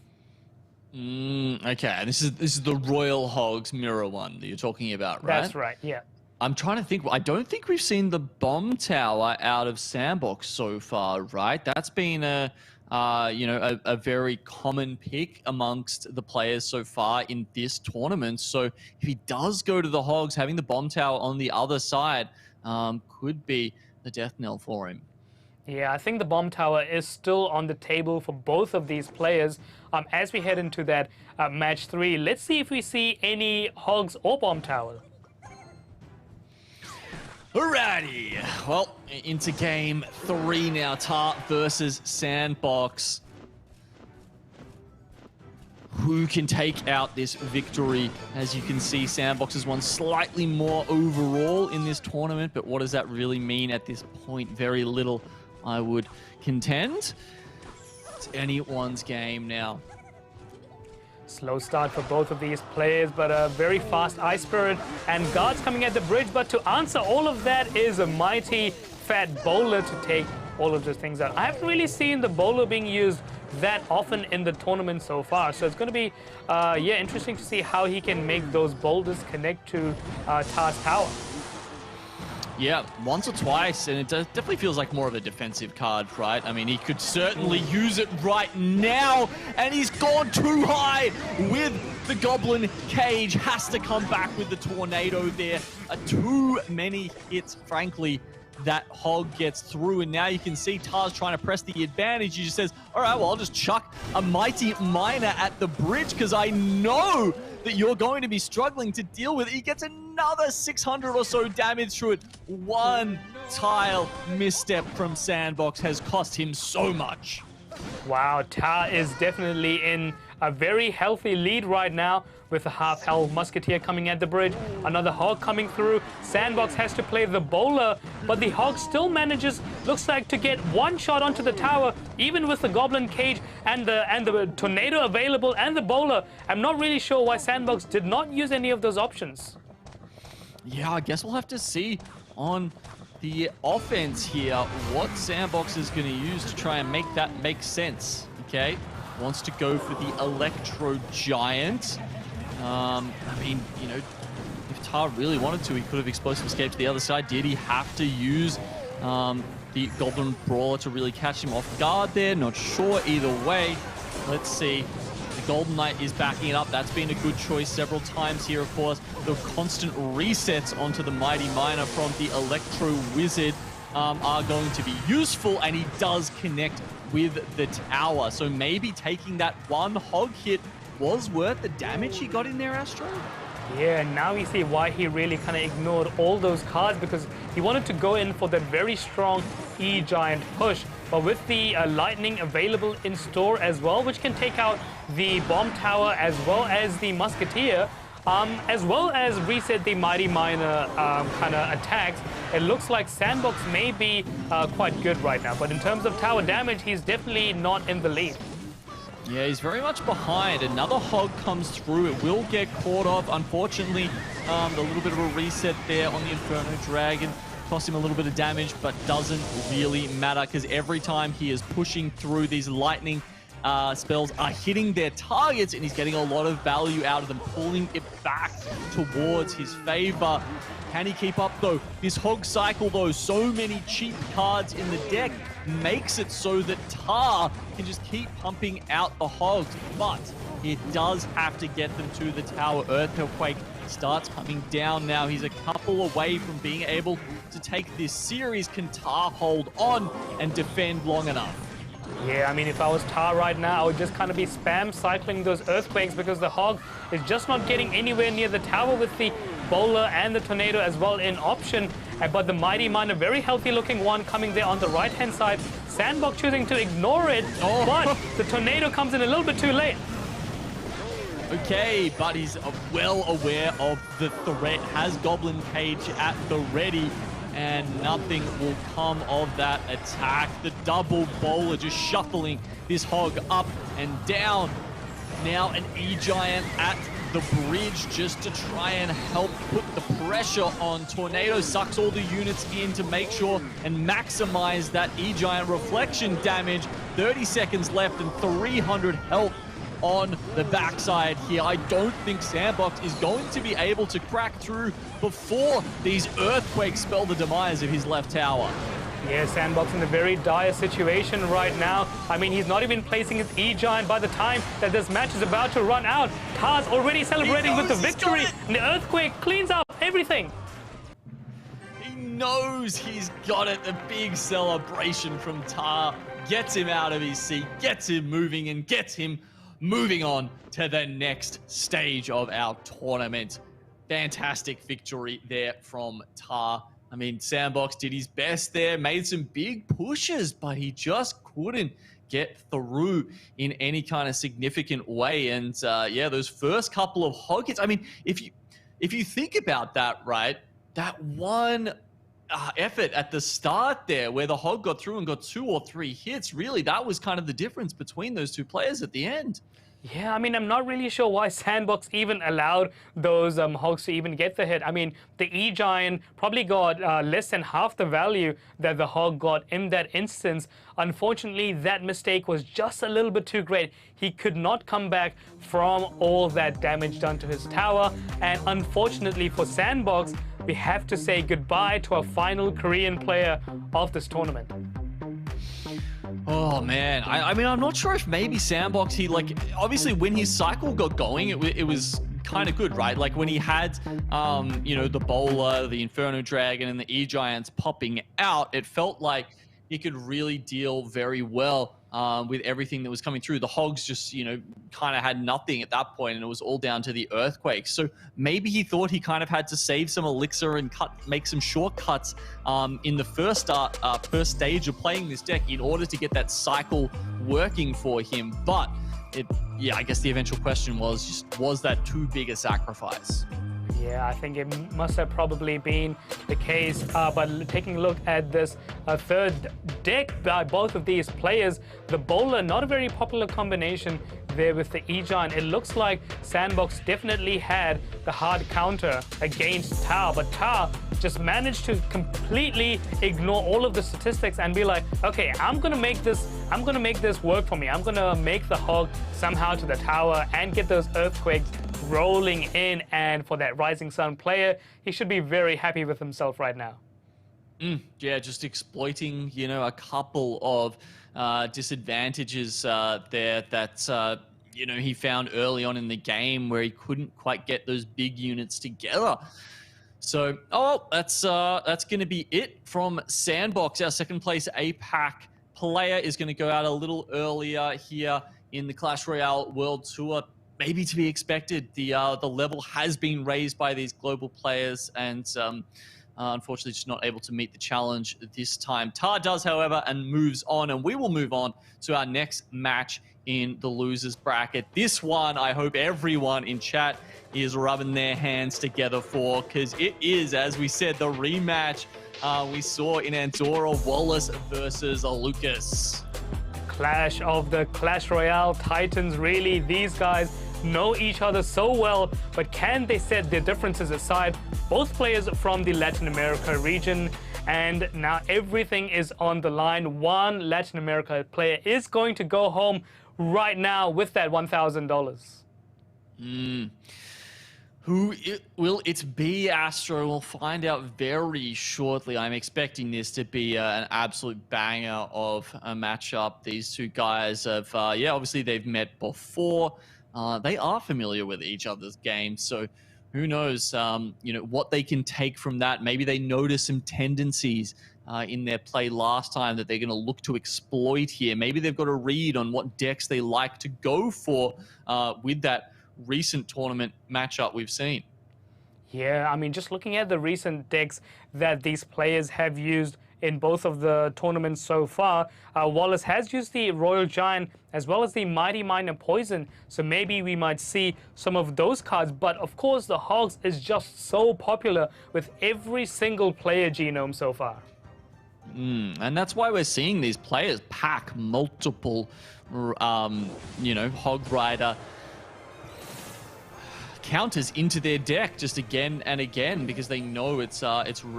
Okay, and this is the Royal Hog's Mirror one that you're talking about, right? That's right, yeah. I'm trying to think. I don't think we've seen the Bomb Tower out of Sandbox so far, right? That's been a very common pick amongst the players so far in this tournament. So if he does go to the Hogs, having the Bomb Tower on the other side could be the death knell for him. Yeah, I think the Bomb Tower is still on the table for both of these players. As we head into that match 3, let's see if we see any Hogs or Bomb Tower. Alrighty, well, into game 3 now. Tar versus Sandbox. Who can take out this victory? As you can see, Sandbox has won slightly more overall in this tournament, but what does that really mean at this point? Very little, I would contend. It's anyone's game now. Slow start for both of these players, but a very fast Ice Spirit and guards coming at the bridge. But to answer all of that is a mighty fat bowler to take all of those things out. I haven't really seen the bowler being used that often in the tournament so far. So it's going to be, yeah, interesting to see how he can make those boulders connect to Tar's tower. Yeah, once or twice, and it definitely feels like more of a defensive card, right? I mean, he could certainly use it right now, and he's gone too high with the Goblin Cage. Has to come back with the Tornado there. Too many hits, frankly. That Hog gets through, and now you can see Tar's trying to press the advantage. He just says, all right, well, I'll just chuck a Mighty Miner at the bridge because I know that you're going to be struggling to deal with it. He gets another 600 or so damage through it. One tile misstep from Sandbox has cost him so much. Wow, Tar is definitely in a very healthy lead right now with a half-health Musketeer coming at the bridge. Another Hog coming through. Sandbox has to play the bowler, but the Hog still manages, looks like, to get one shot onto the tower, even with the Goblin Cage and the Tornado available and the bowler. I'm not really sure why Sandbox did not use any of those options. Yeah, I guess we'll have to see on the offense here what Sandbox is going to use to try and make that make sense. Okay, wants to go for the Electro Giant. I mean, you know, if Tar really wanted to, he could have Explosive Escape to the other side. Did he have to use the Goblin Brawler to really catch him off guard there? Not sure either way. Let's see. The Golden Knight is backing it up. That's been a good choice several times here, of course. The constant resets onto the Mighty Miner from the Electro Wizard are going to be useful, and he does connect with the tower. So maybe taking that one hog hit was worth the damage he got in there, Astro? Yeah, now we see why he really kind of ignored all those cards, because he wanted to go in for that very strong E-Giant push. But with the Lightning available in store as well, which can take out the Bomb Tower as well as the Musketeer, as well as reset the Mighty Miner kind of attacks, it looks like Sandbox may be quite good right now. But in terms of tower damage, he's definitely not in the lead. Yeah, he's very much behind. Another hog comes through. It will get caught off. Unfortunately, a little bit of a reset there on the Inferno Dragon. Cost him a little bit of damage, but doesn't really matter because every time he is pushing through, these lightning spells are hitting their targets, and he's getting a lot of value out of them, pulling it back towards his favor. Can he keep up, though? This hog cycle, though, so many cheap cards in the deck makes it so that Tar can just keep pumping out the hogs, but it does have to get them to the tower. Earthquake starts coming down now. He's a couple away from being able to take this series. Can Tar hold on and defend long enough? Yeah, I mean, if I was Tar right now, I would just kind of be spam cycling those Earthquakes, because the hog is just not getting anywhere near the tower with the Bowler and the Tornado as well in option. But the Mighty Miner, very healthy looking one coming there on the right hand side. Sandbox choosing to ignore it, but the Tornado comes in a little bit too late. Okay, but he's well aware of the threat, has Goblin Cage at the ready, and nothing will come of that attack. The double Bowler just shuffling this hog up and down. Now an E-Giant at the bridge just to try and help put the pressure on. Tornado sucks all the units in to make sure and maximize that E-Giant reflection damage. 30 seconds left and 300 health on the backside here. I don't think Sandbox is going to be able to crack through before these Earthquakes spell the demise of his left tower. Yeah, Sandbox in a very dire situation right now. I mean, he's not even placing his E-Giant by the time that this match is about to run out. Tar's already celebrating with the victory, and the Earthquake cleans up everything. He knows he's got it. The big celebration from Tar gets him out of his seat, gets him moving, and gets him moving on to the next stage of our tournament. Fantastic victory there from Tar. I mean, Sandbox did his best there, made some big pushes, but he just couldn't get through in any kind of significant way. And yeah, those first couple of hog hits, I mean, if you think about that, right, that one effort at the start there where the hog got through and got 2 or 3 hits, really, that was kind of the difference between those two players at the end. Yeah, I mean, I'm not really sure why Sandbox even allowed those hogs to even get the hit. I mean, the E-Giant probably got less than half the value that the hog got in that instance. Unfortunately, that mistake was just a little bit too great. He could not come back from all that damage done to his tower. And unfortunately for Sandbox, we have to say goodbye to our final Korean player of this tournament. Oh man, I mean, I'm not sure if maybe Sandbox, he obviously when his cycle got going, it was kind of good, right? Like when he had, you know, the Bowler, the Inferno Dragon, and the E-Giants popping out, it felt like he could really deal very well with everything that was coming through. The hogs just, you know, kind of had nothing at that point, and it was all down to the Earthquakes. So maybe he thought he kind of had to save some elixir and make some shortcuts in the first stage of playing this deck in order to get that cycle working for him. But yeah, I guess the eventual question was just, was that too big a sacrifice? Yeah, I think it must have probably been the case. But taking a look at this third deck by both of these players, the Bowler, not a very popular combination there with the E-Giant. It looks like Sandbox definitely had the hard counter against Tau, but Tau just managed to completely ignore all of the statistics and be like, okay, I'm gonna make this work for me. I'm gonna make the hog somehow to the tower and get those Earthquakes rolling in. And for that Rising Sun player, he should be very happy with himself right now. Yeah, just exploiting, a couple of disadvantages there that, he found early on in the game where he couldn't quite get those big units together. So, that's going to be it from Sandbox. Our second place APAC player is going to go out a little earlier here in the Clash Royale World Tour. Maybe to be expected. The level has been raised by these global players, and unfortunately just not able to meet the challenge this time. Tar does, however, and moves on, and we will move on to our next match in the losers bracket. This one, I hope everyone in chat is rubbing their hands together for, because it is, as we said, the rematch we saw in Andorra, Wallace versus Lucas. Clash of the Clash Royale Titans. Really, these guys know each other so well, but can they set their differences aside? Both players from the Latin America region, and now everything is on the line. One Latin America player is going to go home right now with that $1,000. Who will it be, Astro? We'll find out very shortly. I'm expecting this to be an absolute banger of a matchup. These two guys have, obviously they've met before. They are familiar with each other's games, so who knows, what they can take from that. Maybe they notice some tendencies in their play last time that they're going to look to exploit here. Maybe they've got a read on what decks they like to go for with that recent tournament matchup we've seen. Yeah, I mean, just looking at the recent decks that these players have used in both of the tournaments so far, Wallace has used the Royal Giant as well as the Mighty Miner Poison, so maybe we might see some of those cards. But of course, the Hogs is just so popular with every single player genome so far. And that's why we're seeing these players pack multiple, Hog Rider counters into their deck just again and again, because they know it's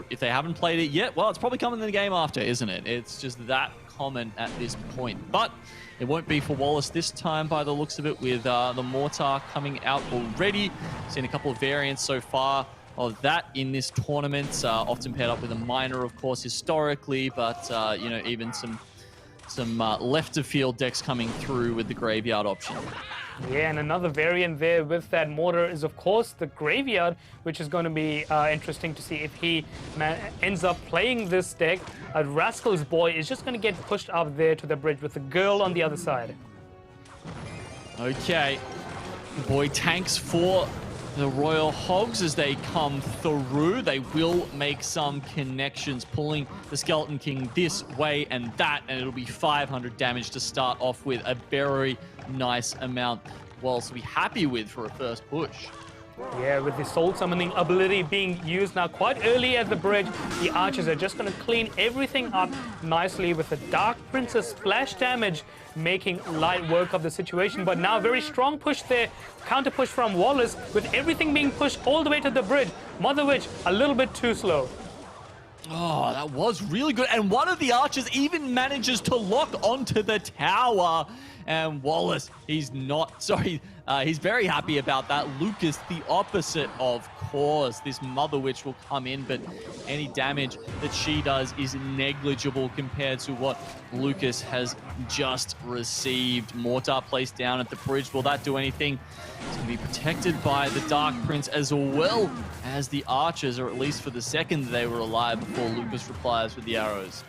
if they haven't played it yet, well, it's probably coming in the game after, isn't it? It's just that common at this point. But it won't be for Wallace this time by the looks of it, with the Mortar coming out already. Seen a couple of variants so far of that in this tournament, often paired up with a Miner, of course, historically, but even some left of field decks coming through with the Graveyard option. Yeah, and another variant there with that Mortar is, of course, the Graveyard, which is going to be interesting to see if he ends up playing this deck. Rascal's Boy is just going to get pushed up there to the bridge with the girl on the other side. Okay. Boy tanks for the Royal Hogs as they come through. They will make some connections, pulling the Skeleton King this way and that, and it'll be 500 damage to start off with. A very nice amount Wallace will be happy with for a first push. Yeah, with the Soul Summoning ability being used now quite early at the bridge, the archers are just going to clean everything up nicely with the Dark Princess splash damage, making light work of the situation. But now very strong push there, counter push from Wallace, with everything being pushed all the way to the bridge. Mother Witch a little bit too slow. Oh, that was really good. And one of the archers even manages to lock onto the tower. And Wallace, he's very happy about that. Lucas, the opposite, of course. This Mother Witch will come in, but any damage that she does is negligible compared to what Lucas has just received. Mortar placed down at the bridge. Will that do anything? It's going to be protected by the Dark Prince as well as the archers, or at least for the second they were alive before Lucas replies with the arrows.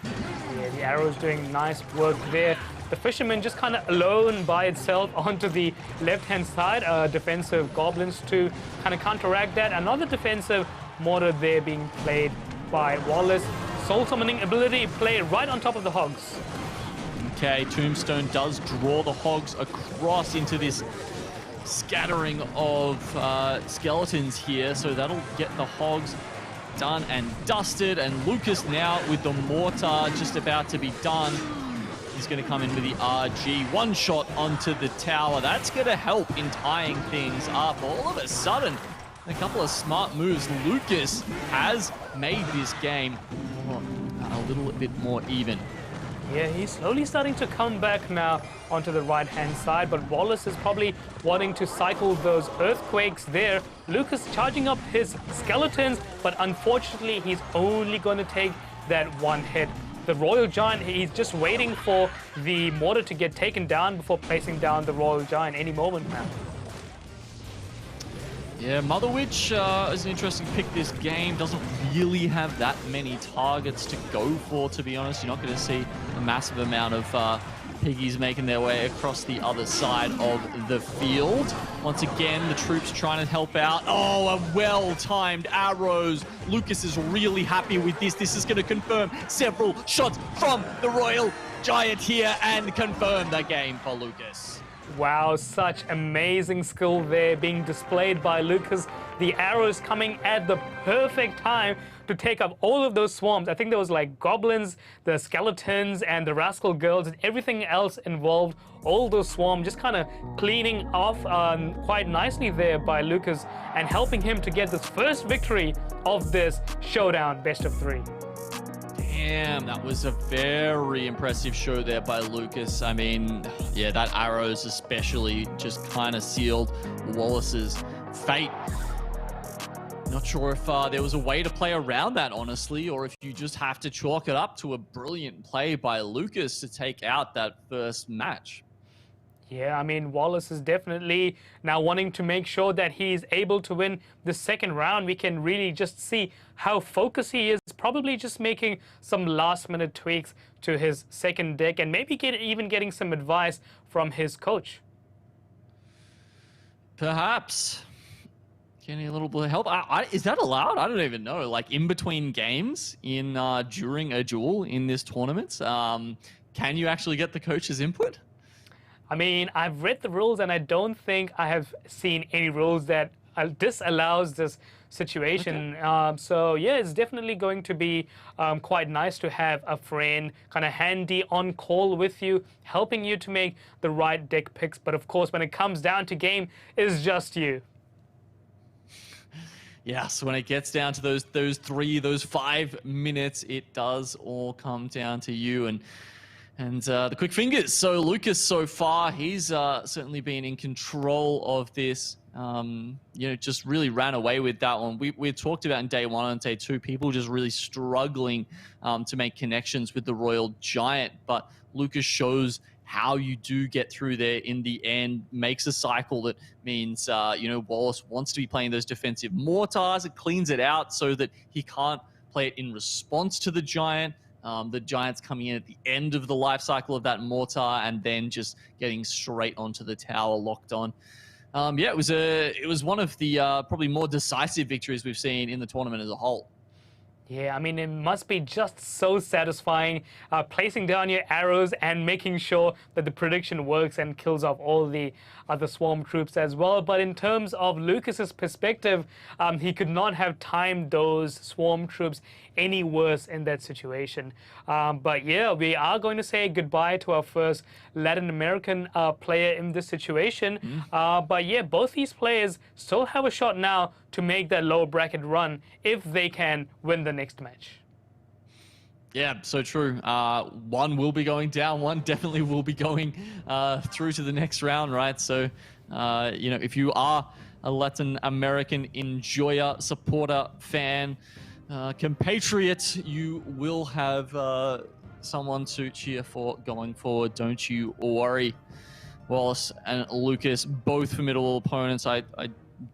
Yeah, the arrows doing nice work there. The Fisherman just kind of alone by itself onto the left-hand side. Defensive Goblins to kind of counteract that. Another defensive Mortar there being played by Wallace. Soul Summoning ability played right on top of the Hogs. Okay, Tombstone does draw the Hogs across into this scattering of skeletons here, so that'll get the Hogs done and dusted. And Lucas now with the Mortar just about to be done. He's going to come in with the RG. One shot onto the tower. That's going to help in tying things up. All of a sudden, a couple of smart moves. Lucas has made this game a little bit more even. Yeah, he's slowly starting to come back now onto the right-hand side, but Wallace is probably wanting to cycle those earthquakes there. Lucas charging up his skeletons, but unfortunately, he's only going to take that one hit. The Royal Giant, he's just waiting for the mortar to get taken down before placing down the Royal Giant any moment now. Yeah, Mother Witch is an interesting pick this game. Doesn't really have that many targets to go for, to be honest. You're not going to see a massive amount of piggies making their way across the other side of the field. Once again, the troops trying to help out. Oh, a well-timed arrows. Lucas is really happy with this. This is going to confirm several shots from the Royal Giant here and confirm the game for Lucas. Wow, such amazing skill there being displayed by Lucas. The arrows coming at the perfect time to take up all of those swarms. I think there was like goblins, the skeletons, and the rascal girls, and everything else involved. All those swarms just kind of cleaning off quite nicely there by Lucas and helping him to get this first victory of this showdown best of 3. Damn, that was a very impressive show there by Lucas. I mean, yeah, that arrows especially just kind of sealed Wallace's fate. Not sure if there was a way to play around that, honestly, or if you just have to chalk it up to a brilliant play by Lucas to take out that first match. Yeah, I mean, Wallace is definitely now wanting to make sure that he's able to win the second round. We can really just see how focused he is, probably just making some last-minute tweaks to his second deck and maybe even getting some advice from his coach. Perhaps. Getting a little bit of help. Is that allowed? I don't even know. Like, in between games, during a duel in this tournament, can you actually get the coach's input? I mean, I've read the rules and I don't think I have seen any rules that disallows this situation. Okay. So yeah, it's definitely going to be quite nice to have a friend kind of handy on call with you, helping you to make the right deck picks. But of course, when it comes down to game, it's just you. Yeah, so when it gets down to those 5 minutes, it does all come down to you and the quick fingers. So Lucas, so far, he's certainly been in control of this. Just really ran away with that one. We talked about in day 1 and day 2, people just really struggling to make connections with the Royal Giant. But Lucas shows how you do get through there in the end, makes a cycle that means, Wallace wants to be playing those defensive mortars. It cleans it out so that he can't play it in response to the Giant. The Giants coming in at the end of the life cycle of that mortar and then just getting straight onto the tower locked on. It was one of the probably more decisive victories we've seen in the tournament as a whole. Yeah, I mean, it must be just so satisfying placing down your arrows and making sure that the prediction works and kills off all the other swarm troops as well. But in terms of Lucas's perspective, he could not have timed those swarm troops any worse in that situation. But yeah, we are going to say goodbye to our first Latin American player in this situation. But yeah, both these players still have a shot now to make that lower bracket run if they can win the next match. Yeah, so true. One will be going down. One definitely will be going through to the next round, right? So, if you are a Latin American enjoyer, supporter, fan, compatriot, you will have someone to cheer for going forward. Don't you worry. Wallace and Lucas, both formidable opponents. I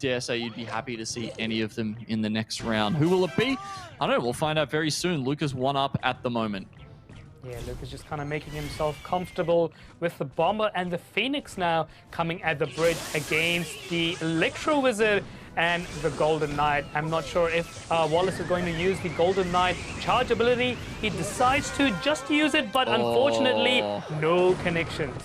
dare say you'd be happy to see any of them in the next round. Who will it be? I don't know. We'll find out very soon. Lucas 1 up at the moment. Yeah, Lucas just kind of making himself comfortable with the Bomber and the Phoenix now coming at the bridge against the Electro Wizard and the Golden Knight. I'm not sure if Wallace is going to use the Golden Knight charge ability. He decides to just use it, but unfortunately, no connections.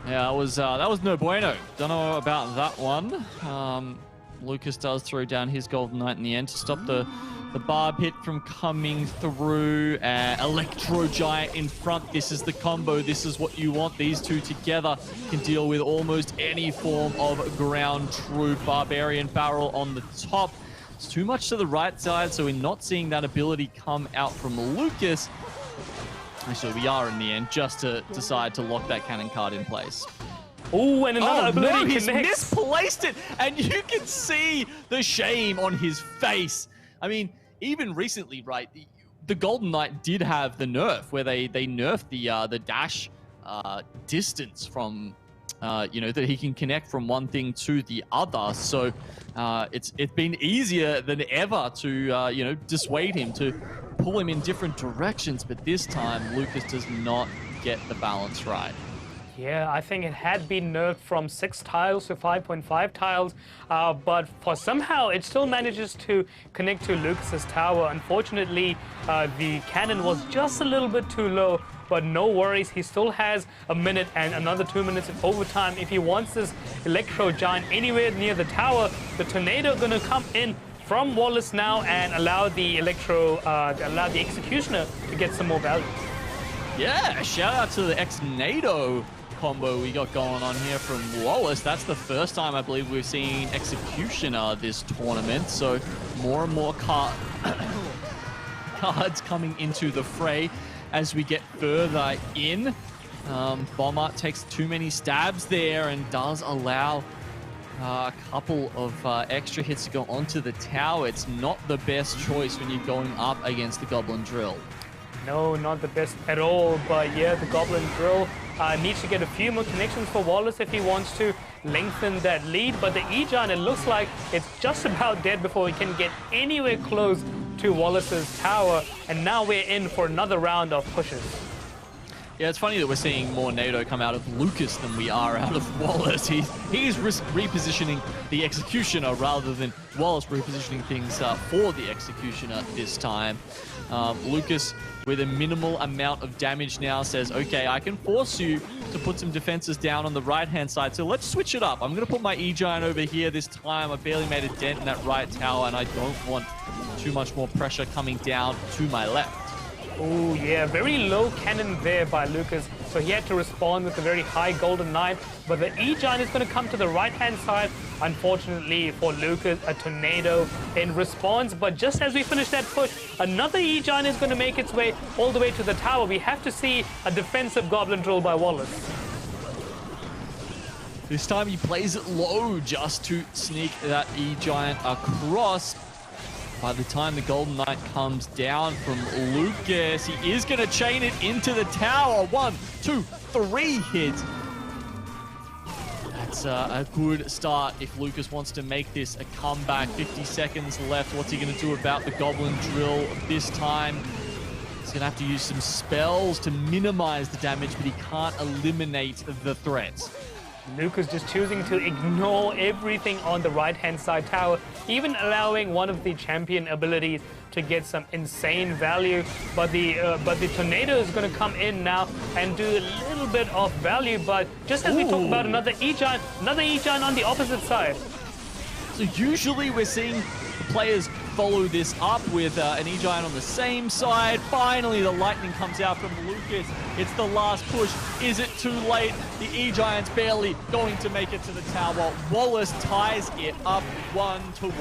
Yeah, that was no bueno. Don't know about that one. Lucas does throw down his Golden Knight in the end to stop the barb hit from coming through. Electro Giant in front. This is the combo. This is what you want. These two together can deal with almost any form of ground troop. Barbarian Barrel on the top. It's too much to the right side, so we're not seeing that ability come out from Lucas. Actually, we are in the end, just to decide to lock that cannon card in place. Oh, and another ability no, he's connects. Misplaced it, and you can see the shame on his face. I mean, even recently, right, the Golden Knight did have the nerf where they nerfed the dash distance from that he can connect from one thing to the other. So it's been easier than ever to dissuade him, to pull him in different directions. But this time, Lucas does not get the balance right. Yeah, I think it had been nerfed from 6 tiles to 5.5 tiles, but for somehow it still manages to connect to Lucas's tower. Unfortunately, the cannon was just a little bit too low, but no worries. He still has a minute and another 2 minutes in overtime. If he wants this Electro Giant anywhere near the tower, the Tornado gonna come in from Wallace now and allow the Executioner to get some more value. Yeah, shout out to the ex-NATO combo we got going on here from Wallace. That's the first time I believe we've seen Executioner this tournament. So more and more cards coming into the fray as we get further in. Bomber takes too many stabs there and does allow a couple of extra hits to go onto the tower. It's not the best choice when you're going up against the Goblin Drill. No, not the best at all, but yeah, the Goblin Drill needs to get a few more connections for Wallace if he wants to lengthen that lead, but the E-Giant, it looks like it's just about dead before he can get anywhere close to Wallace's tower, and now we're in for another round of pushes. Yeah, it's funny that we're seeing more NATO come out of Lucas than we are out of Wallace. He's repositioning the Executioner rather than Wallace repositioning things for the Executioner this time. Lucas, with a minimal amount of damage now, says, okay, I can force you to put some defenses down on the right-hand side, so let's switch it up. I'm going to put my E-Giant over here this time. I barely made a dent in that right tower, and I don't want too much more pressure coming down to my left. Oh yeah, very low cannon there by Lucas, so he had to respond with a very high Golden Knight, but the E-Giant is going to come to the right-hand side. Unfortunately for Lucas, a Tornado in response, but just as we finish that push, another E-Giant is going to make its way all the way to the tower. We have to see a defensive Goblin Drill by Wallace. This time he plays it low just to sneak that E-Giant across. By the time the Golden Knight comes down from Lucas, he is going to chain it into the tower. 1, 2, 3 hits. That's a good start if Lucas wants to make this a comeback. 50 seconds left. What's he going to do about the Goblin Drill this time? He's going to have to use some spells to minimize the damage, but he can't eliminate the threats. Lucas just choosing to ignore everything on the right-hand side tower, even allowing one of the champion abilities to get some insane value. But the Tornado is going to come in now and do a little bit of value. But just as we talk about another E-Giant on the opposite side. So usually we're seeing players follow this up with an E-Giant on the same side. Finally, the lightning comes out from Lucas. It's the last push. Is it too late? The E-Giant's barely going to make it to the tower. Wallace ties it up 1-1.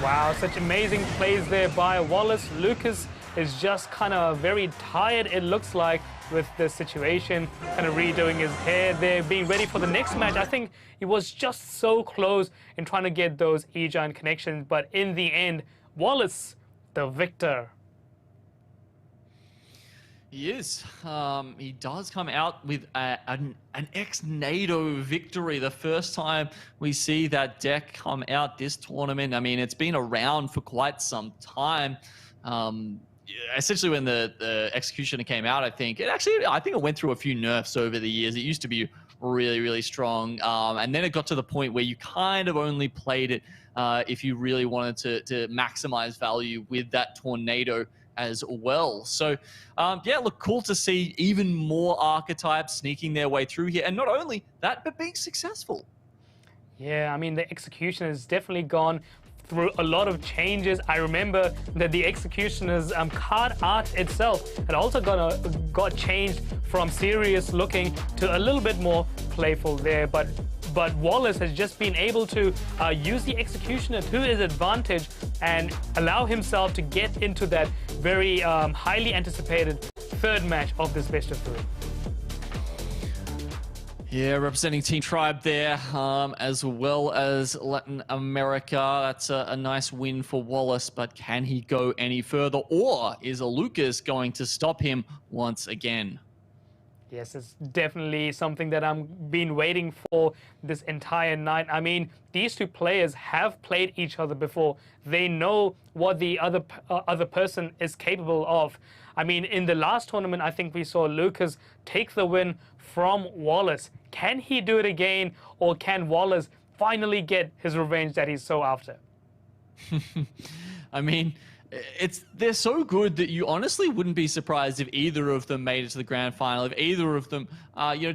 Wow, such amazing plays there by Wallace. Lucas is just kind of very tired, it looks like, with the situation, kind of redoing his hair there, being ready for the next match. I think he was just so close in trying to get those E-Giant connections, but in the end, Wallace, the victor. He is. He does come out with an ex-NATO victory. The first time we see that deck come out this tournament. I mean, it's been around for quite some time. Essentially, when the Executioner came out, I think it went through a few nerfs over the years. It used to be really, really strong, and then it got to the point where you kind of only played it if you really wanted to maximize value with that Tornado as well. So yeah, look, cool to see even more archetypes sneaking their way through here, and not only that, but being successful. Yeah, I mean, the Executioner has definitely gone through a lot of changes. I remember that the Executioner's card art itself had also got changed from serious looking to a little bit more playful there, but Wallace has just been able to use the Executioner to his advantage and allow himself to get into that very highly anticipated third match of this best of 3. Yeah, representing Team Tribe there, as well as Latin America. That's a nice win for Wallace, but can he go any further? Or is Lucas going to stop him once again? Yes, it's definitely something that I've been waiting for this entire night. I mean, these two players have played each other before. They know what the other person is capable of. I mean, in the last tournament, I think we saw Lucas take the win from Wallace. Can he do it again, or can Wallace finally get his revenge that he's so after? I mean, they're so good that you honestly wouldn't be surprised if either of them made it to the grand final, if either of them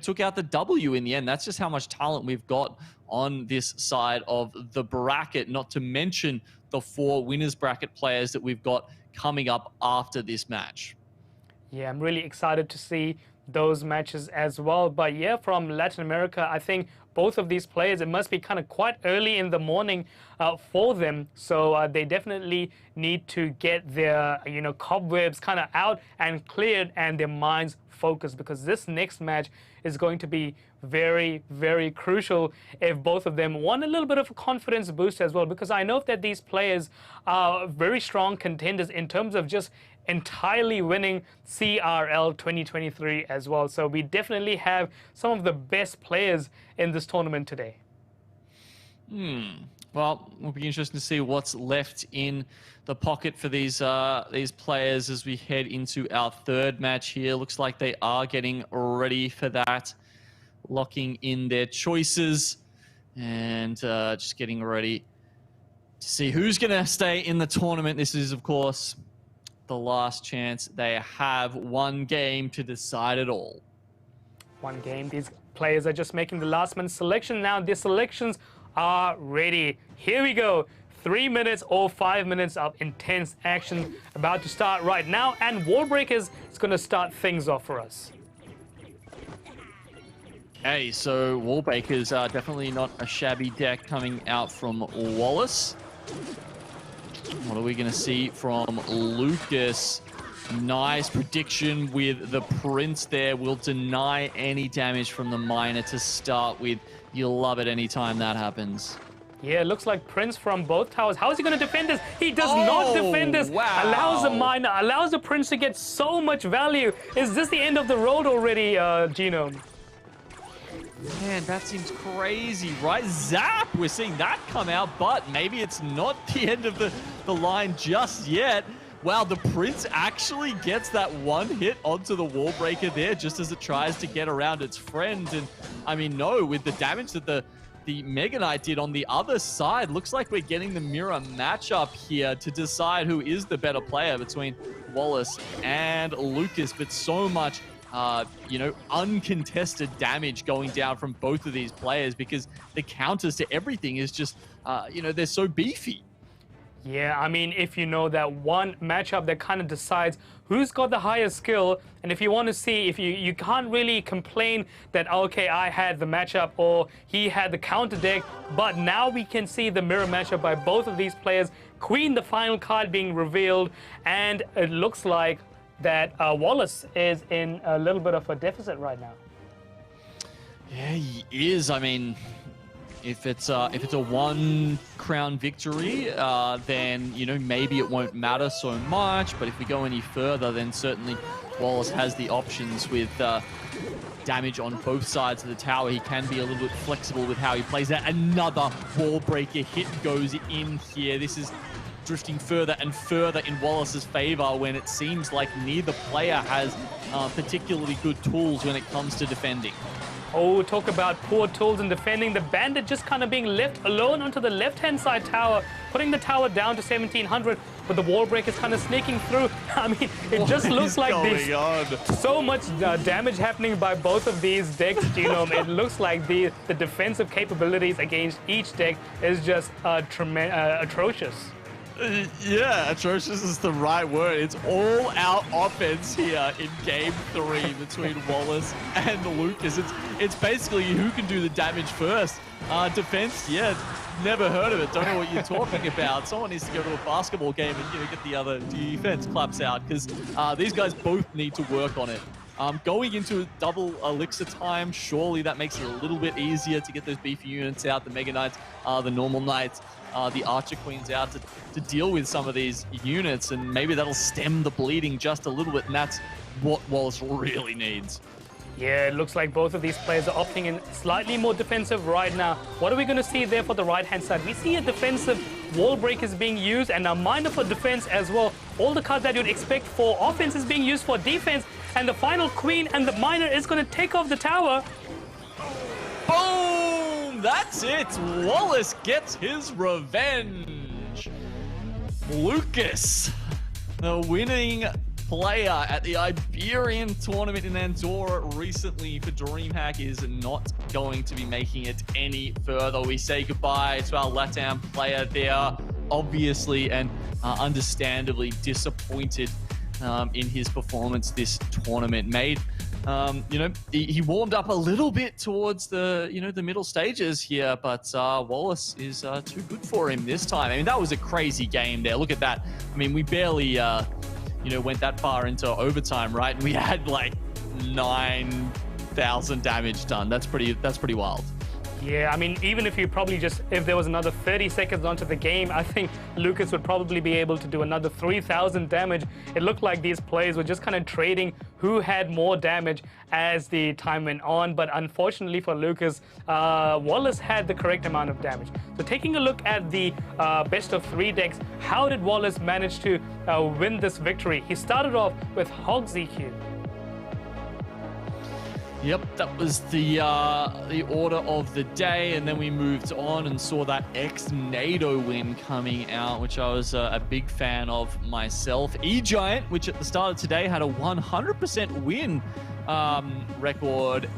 took out the W in the end. That's just how much talent we've got on this side of the bracket, not to mention the 4 winners bracket players that we've got coming up after this match. Yeah, I'm really excited to see those matches as well. But yeah, from Latin America, I think both of these players, it must be kind of quite early in the morning for them. So they definitely need to get their, cobwebs kind of out and cleared and their minds focused, because this next match is going to be very, very crucial if both of them want a little bit of a confidence boost as well, because I know that these players are very strong contenders in terms of just entirely winning CRL 2023 as well. So we definitely have some of the best players in this tournament today. Well, it'll be interesting to see what's left in the pocket for these players as we head into our third match here. Looks like they are getting ready for that, locking in their choices and just getting ready to see who's going to stay in the tournament. This is, of course, the last chance they have. One game to decide it all. One game. These players are just making the last minute selection now. Their selections are ready. Here we go. 3 minutes or 5 minutes of intense action about to start right now, and Wall Breakers is going to start things off for us. Okay, so Wall Breakers are definitely not a shabby deck coming out from Wallace. What are we going to see from Lucas? Nice prediction with the Prince there. Will deny any damage from the Miner to start with. You'll love it anytime that happens. Yeah, it looks like Prince from both towers. How is he going to defend this? He does not defend this. Wow. Allows the Miner, allows the Prince to get so much value. Is this the end of the road already, Genome? Man, that seems crazy, right? Zap! We're seeing that come out, but maybe it's not the end of the line just yet. Wow, the Prince actually gets that one hit onto the Wall Breaker there just as it tries to get around its friend. And I mean, no, with the damage that the Mega Knight did on the other side, looks like we're getting the mirror matchup here to decide who is the better player between Wallace and Lucas. But so much uncontested damage going down from both of these players because the counters to everything is just, they're so beefy. Yeah, I mean, if you know that one matchup that kind of decides who's got the higher skill, and if you want to see, if you can't really complain that, okay, I had the matchup or he had the counter deck, but now we can see the mirror matchup by both of these players. Queen, the final card being revealed, and it looks like that Wallace is in a little bit of a deficit right now. Yeah, he is. I mean, if it's a 1 crown victory, then maybe it won't matter so much. But if we go any further, then certainly Wallace has the options with damage on both sides of the tower. He can be a little bit flexible with how he plays that. Another Wall Breaker hit goes in here. This is drifting further and further in Wallace's favor when it seems like neither player has particularly good tools when it comes to defending. Oh, talk about poor tools in defending. The Bandit just kind of being left alone onto the left-hand side tower, putting the tower down to 1700, but the Wall Break is kind of sneaking through. I mean, it just looks like there's so much damage happening by both of these decks, Genome. It looks like the defensive capabilities against each deck is just atrocious. Yeah, atrocious is the right word. It's all out offense here in Game 3 between Wallace and Lucas. It's basically who can do the damage first. Defense, yeah, never heard of it. Don't know what you're talking about. Someone needs to go to a basketball game and get the other defense claps out because these guys both need to work on it. Going into double elixir time, surely that makes it a little bit easier to get those beefy units out, the Mega Knights, the normal Knights, the Archer Queens out to deal with some of these units, and maybe that'll stem the bleeding just a little bit, and that's what Wallace really needs. Yeah, it looks like both of these players are opting in slightly more defensive right now. What are we going to see there for the right-hand side? We see a defensive wall break is being used and a miner for defense as well. All the cards that you'd expect for offense is being used for defense, and the final queen and the miner is going to take off the tower. Boom! That's it! Wallace gets his revenge. Lucas, the winning player at the Iberian tournament in Andorra recently for DreamHack, is not going to be making it any further. We say goodbye to our LATAM player there, obviously and understandably disappointed in his performance this tournament. He warmed up a little bit towards the the middle stages here, but Wallace is too good for him this time. I mean, that was a crazy game there. Look at that. I mean, we barely went that far into overtime, right? And we had like 9,000 damage done. That's pretty wild. Yeah, I mean, even if there was another 30 seconds onto the game, I think Lucas would probably be able to do another 3,000 damage. It looked like these players were just kind of trading who had more damage as the time went on. But unfortunately for Lucas, Wallace had the correct amount of damage. So taking a look at the best of 3 decks, how did Wallace manage to win this victory? He started off with Hogsy Q. Yep, that was the order of the day, and then we moved on and saw that ex-NATO win coming out, which I was a big fan of myself. E-Giant, which at the start of today had a 100% win record,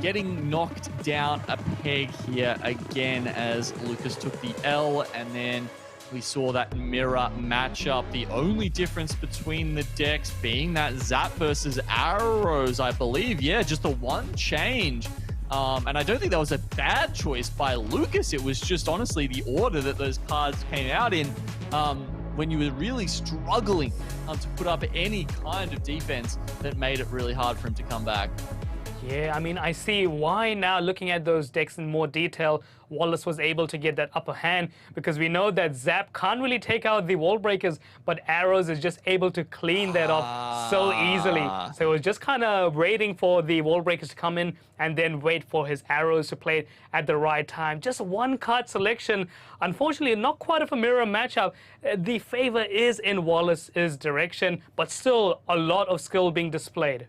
getting knocked down a peg here again as Lucas took the L, and then we saw that mirror matchup. The only difference between the decks being that Zap versus Arrows, I believe. Yeah, just the one change. And I don't think that was a bad choice by Lucas. It was just honestly the order that those cards came out in when you were really struggling to put up any kind of defense that made it really hard for him to come back. Yeah, I mean, I see why now, looking at those decks in more detail, Wallace was able to get that upper hand, because we know that Zap can't really take out the wall breakers, but Arrows is just able to clean that off so easily. So it was just kind of waiting for the wall breakers to come in and then wait for his Arrows to play at the right time. Just one card selection. Unfortunately, not quite of a mirror matchup. The favor is in Wallace's direction, but still a lot of skill being displayed.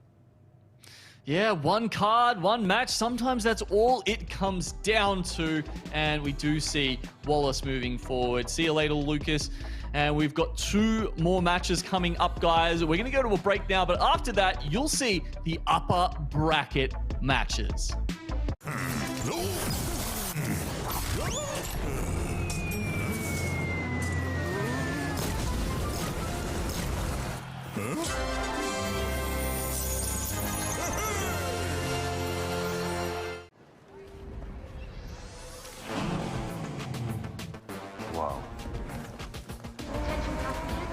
Yeah, one card, one match. Sometimes that's all it comes down to. And we do see Wallace moving forward. See you later, Lucas. And we've got 2 more matches coming up, guys. We're going to go to a break now, but after that, you'll see the upper bracket matches. Attention passengers,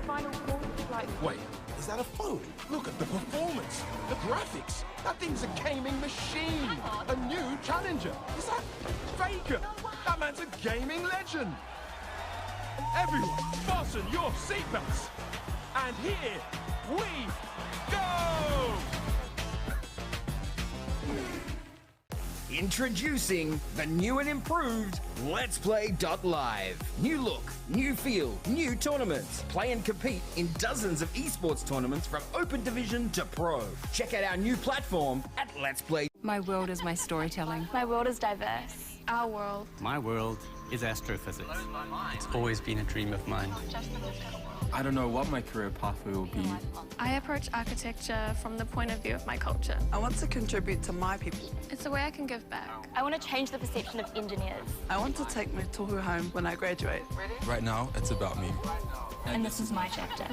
final call to flight. Wait, is that a phone? Look at the performance, the graphics. That thing's a gaming machine. A new challenger. Is that Faker? That man's a gaming legend. Everyone, fasten your seatbelts. And here we go! Introducing the new and improved LetsPlay.Live. New look, new feel, new tournaments. Play and compete in dozens of esports tournaments from Open Division to Pro. Check out our new platform at Let's Play. My world is my storytelling. My world is diverse. Our world. My world is astrophysics. It's always been a dream of mine. I don't know what my career pathway will be. I approach architecture from the point of view of my culture. I want to contribute to my people. It's a way I can give back. I want to change the perception of engineers. I want to take my tohu home when I graduate. Right now, it's about me. And this is my chapter.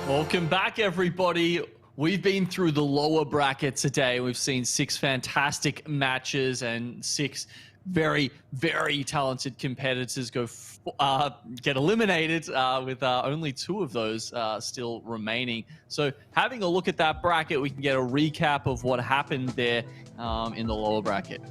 Welcome back, everybody. We've been through the lower bracket today. We've seen 6 fantastic matches and 6 very, very talented competitors get eliminated with only 2 of those still remaining. So having a look at that bracket, we can get a recap of what happened there in the lower bracket.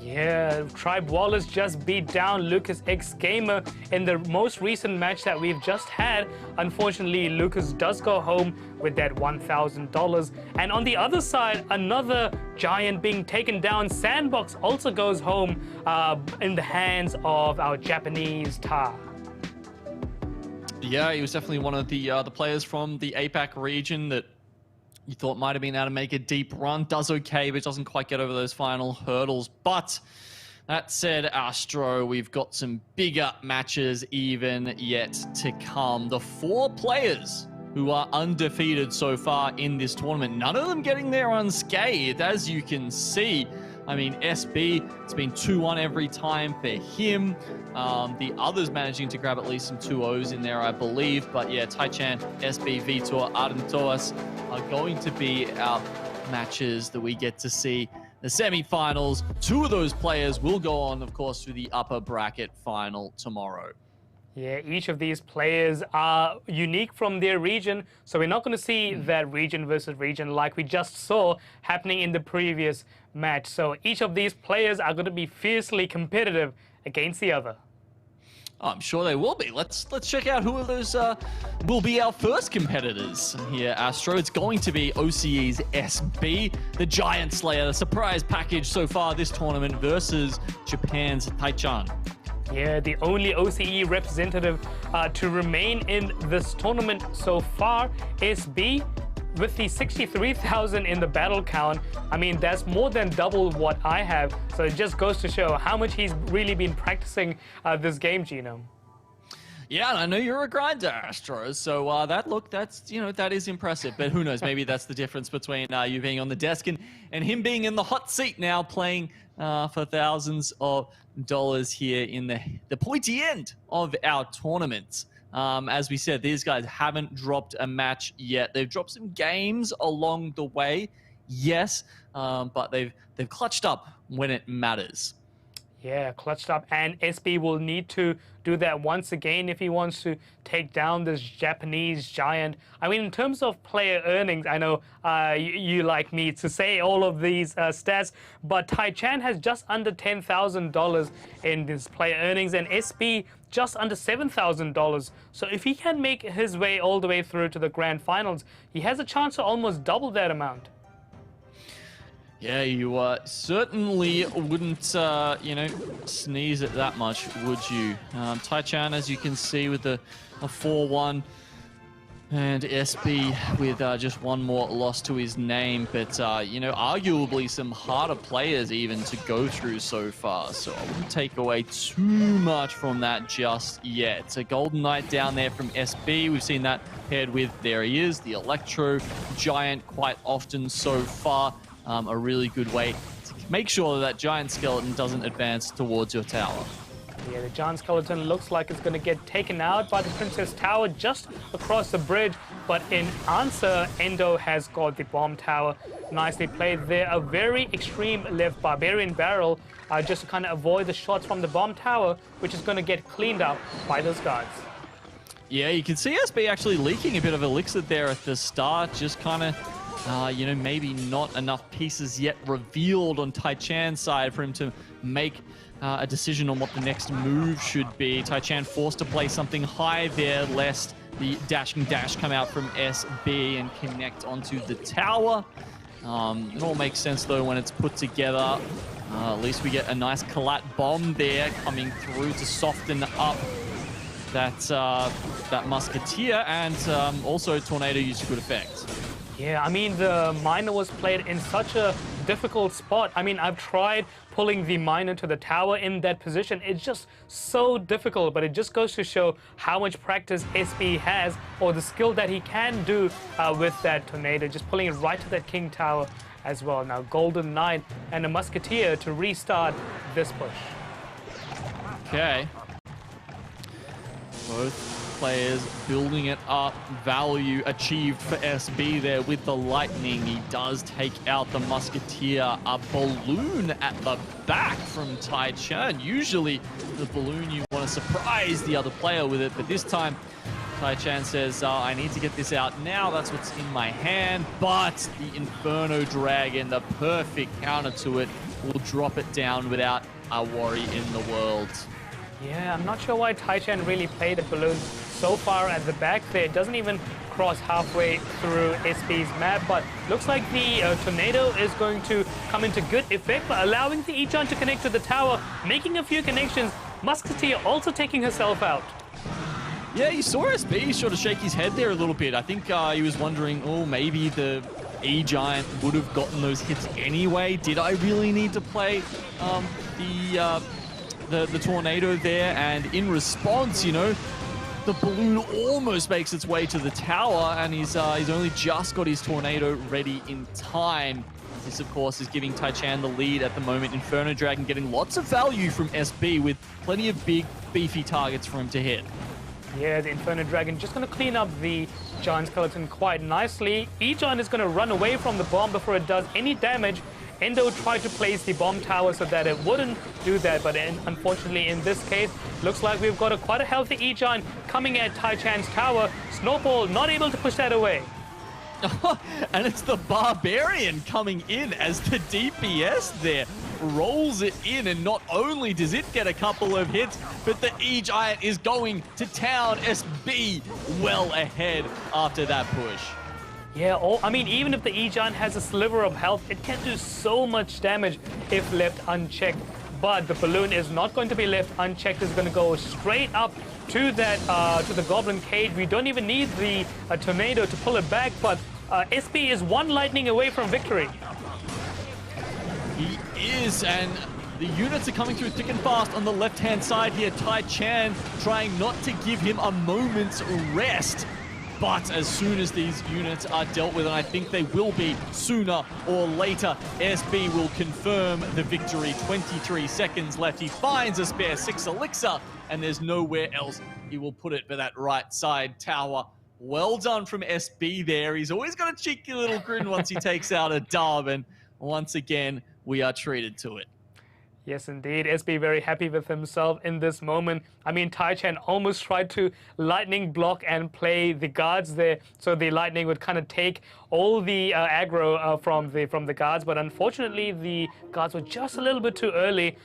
Yeah, Tribe Wallace just beat down Lucas X Gamer in the most recent match that we've just had. Unfortunately, Lucas does go home with that $1,000. And on the other side, another giant being taken down. Sandbox also goes home in the hands of our Japanese Ta. Yeah, he was definitely one of the players from the APAC region that you thought might have been able to make a deep run. Does okay, but doesn't quite get over those final hurdles. But that said, Astro, we've got some bigger matches even yet to come. The 4 players who are undefeated so far in this tournament, none of them getting there unscathed, as you can see. I mean, SB, it's been 2-1 every time for him. The others managing to grab at least some 2-0s in there, I believe. But yeah, Taichan, SB, Vitor, Ardentoas are going to be our matches that we get to see. The semi-finals, 2 of those players will go on, of course, to the upper bracket final tomorrow. Yeah, each of these players are unique from their region, so we're not going to see that region versus region like we just saw happening in the previous match. So each of these players are going to be fiercely competitive against the other. I'm sure they will be. Let's check out who of those will be our first competitors here, Astro. It's going to be OCE's SB, the Giant Slayer, the surprise package so far this tournament versus Japan's Taichan. Yeah, the only OCE representative to remain in this tournament so far, SB, with the 63,000 in the battle count. I mean, that's more than double what I have. So it just goes to show how much he's really been practicing this game, Genome. Yeah, and I know you're a grinder, Astro. So that is impressive. But who knows? Maybe that's the difference between you being on the desk and him being in the hot seat now, playing for thousands of dollars here in the pointy end of our tournament. As we said, these guys haven't dropped a match yet. They've dropped some games along the way, yes, but they've clutched up when it matters. Yeah, clutched up, and SB will need to do that once again if he wants to take down this Japanese giant. I mean, in terms of player earnings, I know you like me to say all of these stats, but Taichan has just under $10,000 in his player earnings, and SB just under $7,000. So if he can make his way all the way through to the grand finals, he has a chance to almost double that amount. Yeah, you certainly wouldn't, sneeze at that much, would you? Taichan, as you can see, with a 4-1, and SB with just one more loss to his name. But, arguably some harder players even to go through so far. So I wouldn't take away too much from that just yet. It's a Golden Knight down there from SB. We've seen that paired with, there he is, the Electro Giant quite often so far. A really good way to make sure that giant skeleton doesn't advance towards your tower. Yeah, the giant skeleton looks like it's going to get taken out by the Princess Tower just across the bridge. But in answer, Endo has got the bomb tower. Nicely played there. A very extreme left Barbarian barrel just to kind of avoid the shots from the bomb tower, which is going to get cleaned up by those guards. Yeah, you can see SB actually leaking a bit of elixir there at the start, just kind of maybe not enough pieces yet revealed on Taichan's side for him to make a decision on what the next move should be. Taichan forced to play something high there, lest the dashing dash come out from SB and connect onto the tower. It all makes sense, though, when it's put together. At least we get a nice collat bomb there coming through to soften up that musketeer, and also tornado used to good effect. Yeah, I mean, the miner was played in such a difficult spot. I mean, I've tried pulling the miner to the tower in that position. It's just so difficult, but it just goes to show how much practice SB has, or the skill that he can do with that tornado, just pulling it right to that king tower as well. Now, Golden Knight and a Musketeer to restart this push. Okay. Both players building it up. Value achieved for SB there with the lightning. He does take out the Musketeer. A balloon at the back from Tai Chan. Usually the balloon, you want to surprise the other player with it, but this time Tai Chan says, I need to get this out now. That's what's in my hand. But the Inferno Dragon, the perfect counter to it, will drop it down without a worry in the world. Yeah, I'm not sure why Tai Chan really played a balloon so far at the back there. It doesn't even cross halfway through SB's map, but looks like the tornado is going to come into good effect by allowing the E-Giant to connect to the tower, making a few connections. Musketeer also taking herself out. Yeah, you saw SB sort of shake his head there a little bit. I think he was wondering, oh, maybe the E-Giant would have gotten those hits anyway. Did I really need to play the tornado there? And in response, you know, the balloon almost makes its way to the tower, and he's only just got his tornado ready in time. This, of course, is giving Tai Chan the lead at the moment. Inferno Dragon getting lots of value from SB with plenty of big, beefy targets for him to hit. Yeah, the Inferno Dragon just going to clean up the Giant Skeleton quite nicely. E-Giant is going to run away from the bomb before it does any damage. Endo tried to place the bomb tower so that it wouldn't do that, but unfortunately in this case, looks like we've got quite a healthy E-Giant coming at Tai Chan's tower. Snowball not able to push that away. And it's the Barbarian coming in as the DPS there. Rolls it in, and not only does it get a couple of hits, but the E-Giant is going to town. SB well ahead after that push. Yeah, I mean, even if the E-Giant has a sliver of health, it can do so much damage if left unchecked. But the balloon is not going to be left unchecked. It's going to go straight up to that to the Goblin Cage. We don't even need the tornado to pull it back, but SB is one lightning away from victory. He is, and the units are coming through thick and fast on the left-hand side here. Tai Chan trying not to give him a moment's rest. But as soon as these units are dealt with, and I think they will be sooner or later, SB will confirm the victory. 23 seconds left. He finds a spare 6 elixir, and there's nowhere else he will put it but that right side tower. Well done from SB there. He's always got a cheeky little grin once he takes out a dub, and once again, we are treated to it. Yes, indeed. SB very happy with himself in this moment. I mean, Tai Chan almost tried to lightning block and play the guards there, so the lightning would kind of take all the aggro from the guards. But unfortunately, the guards were just a little bit too early,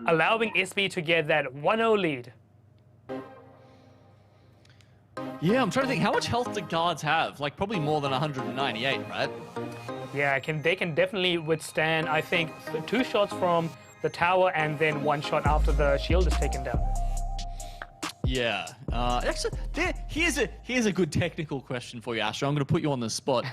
allowing SB to get that 1-0 lead. Yeah, I'm trying to think, how much health do guards have? Like, probably more than 198, right? Yeah, they can definitely withstand, I think, 2 shots from the tower and then 1 shot after the shield is taken down. Yeah. Actually, here's a good technical question for you, Asher. I'm going to put you on the spot.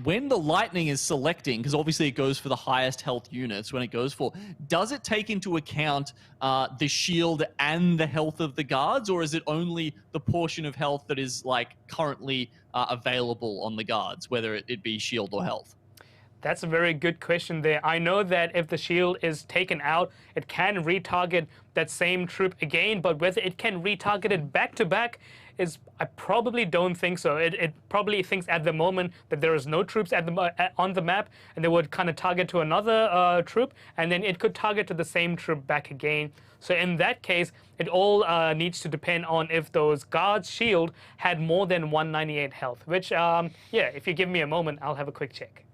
When the lightning is selecting, because obviously it goes for the highest health units when it goes for, does it take into account the shield and the health of the guards, or is it only the portion of health that is like currently available on the guards, whether it be shield or health? That's a very good question there. I know that if the shield is taken out, it can retarget that same troop again, but whether it can retarget it back to back is, I probably don't think so. It probably thinks at the moment that there is no troops on the map, and they would kind of target to another troop, and then it could target to the same troop back again. So in that case, it all needs to depend on if those guards' shield had more than 198 health, which, yeah, if you give me a moment, I'll have a quick check.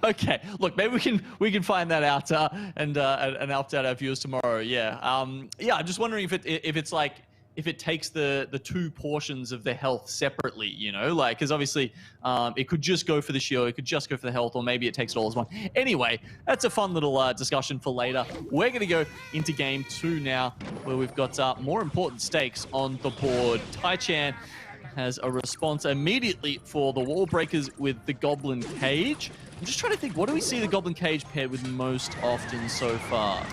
Okay, look, maybe we can find that out and update our viewers tomorrow. Yeah, yeah. I'm just wondering if it takes the 2 portions of the health separately, you know, like, because obviously it could just go for the shield, it could just go for the health, or maybe it takes it all as one. Anyway, that's a fun little discussion for later. We're going to go into game 2 now, where we've got more important stakes on the board. Tai Chan has a response immediately for the wall breakers with the Goblin Cage. I'm just trying to think, what do we see the Goblin Cage paired with most often so far?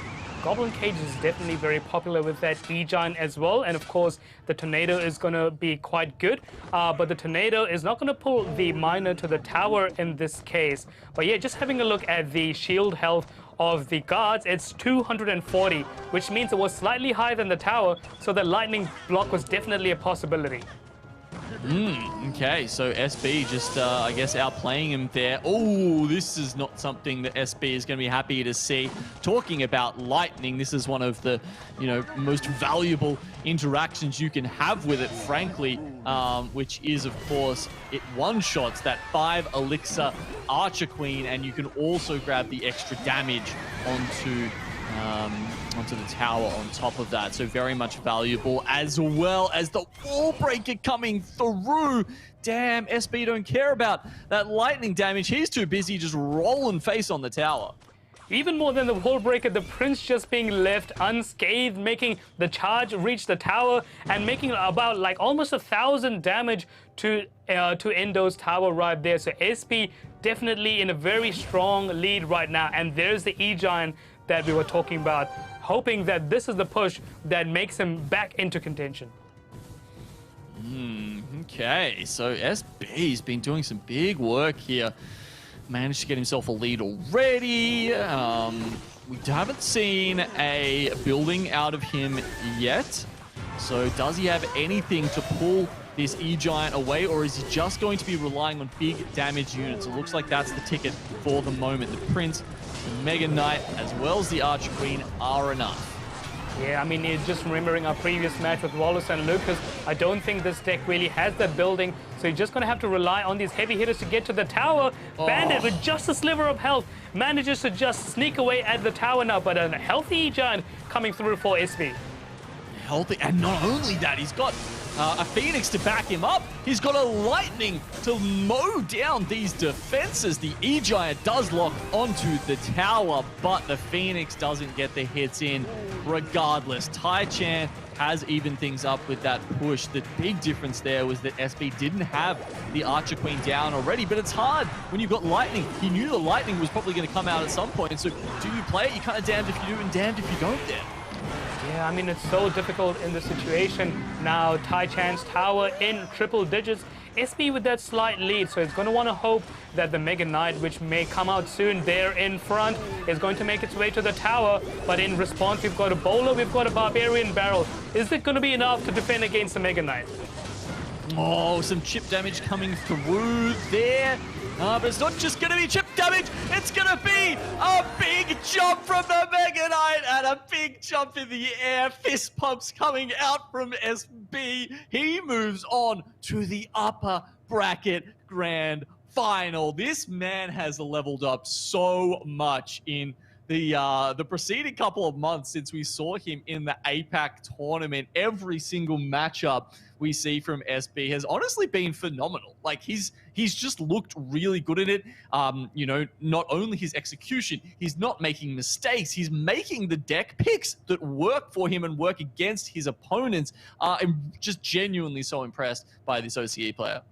Goblin Cage is definitely very popular with that E-Giant as well, and of course the Tornado is going to be quite good, but the Tornado is not going to pull the Miner to the tower in this case. But yeah, just having a look at the shield health of the guards, it's 240, which means it was slightly higher than the tower, so the lightning block was definitely a possibility. Okay, so SB just, I guess, outplaying him there. Oh, this is not something that SB is going to be happy to see. Talking about lightning, this is one of the, most valuable interactions you can have with it, frankly, which is, of course, it one-shots that 5 Elixir Archer Queen, and you can also grab the extra damage onto the tower on top of that. So very much valuable, as well as the wall breaker coming through. Damn, SB don't care about that lightning damage. He's too busy just rolling face on the tower. Even more than the wall breaker, the Prince just being left unscathed, making the charge reach the tower and making about like almost 1,000 damage to Endo's tower right there. So SP definitely in a very strong lead right now. And there's the E-Giant that we were talking about, hoping that this is the push that makes him back into contention. Okay, so SB's been doing some big work here. Managed to get himself a lead already. We haven't seen a building out of him yet. So does he have anything to pull this E-Giant away, or is he just going to be relying on big damage units? It looks like that's the ticket for the moment. The Prince, the Mega Knight, as well as the Archer Queen are enough. Yeah, I mean, just remembering our previous match with Wallace and Lucas, I don't think this deck really has that building, so you're just going to have to rely on these heavy hitters to get to the tower. Bandit, with just a sliver of health, manages to just sneak away at the tower now, but a healthy E-Giant coming through for SV. Healthy, and not only that, he's got a Phoenix to back him up. He's got a Lightning to mow down these defenses. The E-Giant does lock onto the tower, but the Phoenix doesn't get the hits in regardless. Tai-Chan has evened things up with that push. The big difference there was that SB didn't have the Archer Queen down already, but it's hard when you've got Lightning. He knew the Lightning was probably going to come out at some point, so do you play it? You're kind of damned if you do and damned if you don't then. Yeah, I mean, it's so difficult in this situation. Now, Tai-Chan's tower in triple digits. SB with that slight lead, so it's going to want to hope that the Mega Knight, which may come out soon there in front, is going to make its way to the tower. But in response, we've got a Bowler, we've got a Barbarian Barrel. Is it going to be enough to defend against the Mega Knight? Oh, some chip damage coming through there. But it's not just going to be chip damage, it's going to be a big jump from the Mega Knight and a big jump in the air. Fist pumps coming out from SB. He moves on to the upper bracket grand final. This man has leveled up so much in the preceding couple of months since we saw him in the APAC tournament. Every single matchup we see from SB has honestly been phenomenal. Like he's just looked really good at it. Not only his execution, he's not making mistakes. He's making the deck picks that work for him and work against his opponents. I'm just genuinely so impressed by this OCE player.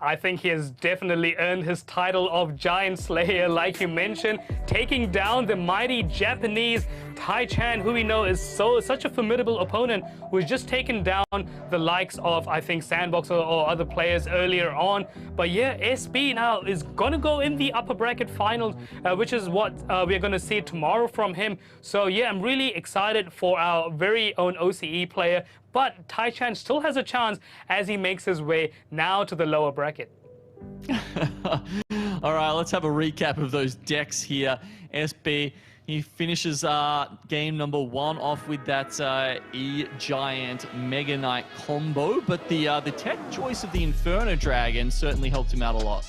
I think he has definitely earned his title of Giant Slayer, like you mentioned, taking down the mighty Japanese Tai-Chan, who we know is such a formidable opponent, who's just taken down the likes of, I think, Sandbox or other players earlier on. But yeah, SB now is going to go in the upper bracket finals, which is what we're going to see tomorrow from him. So yeah, I'm really excited for our very own OCE player. But Tai-Chan still has a chance as he makes his way now to the lower bracket. All right, let's have a recap of those decks here. SB, he finishes game number 1 off with that E-Giant Mega Knight combo, but the tech choice of the Inferno Dragon certainly helped him out a lot.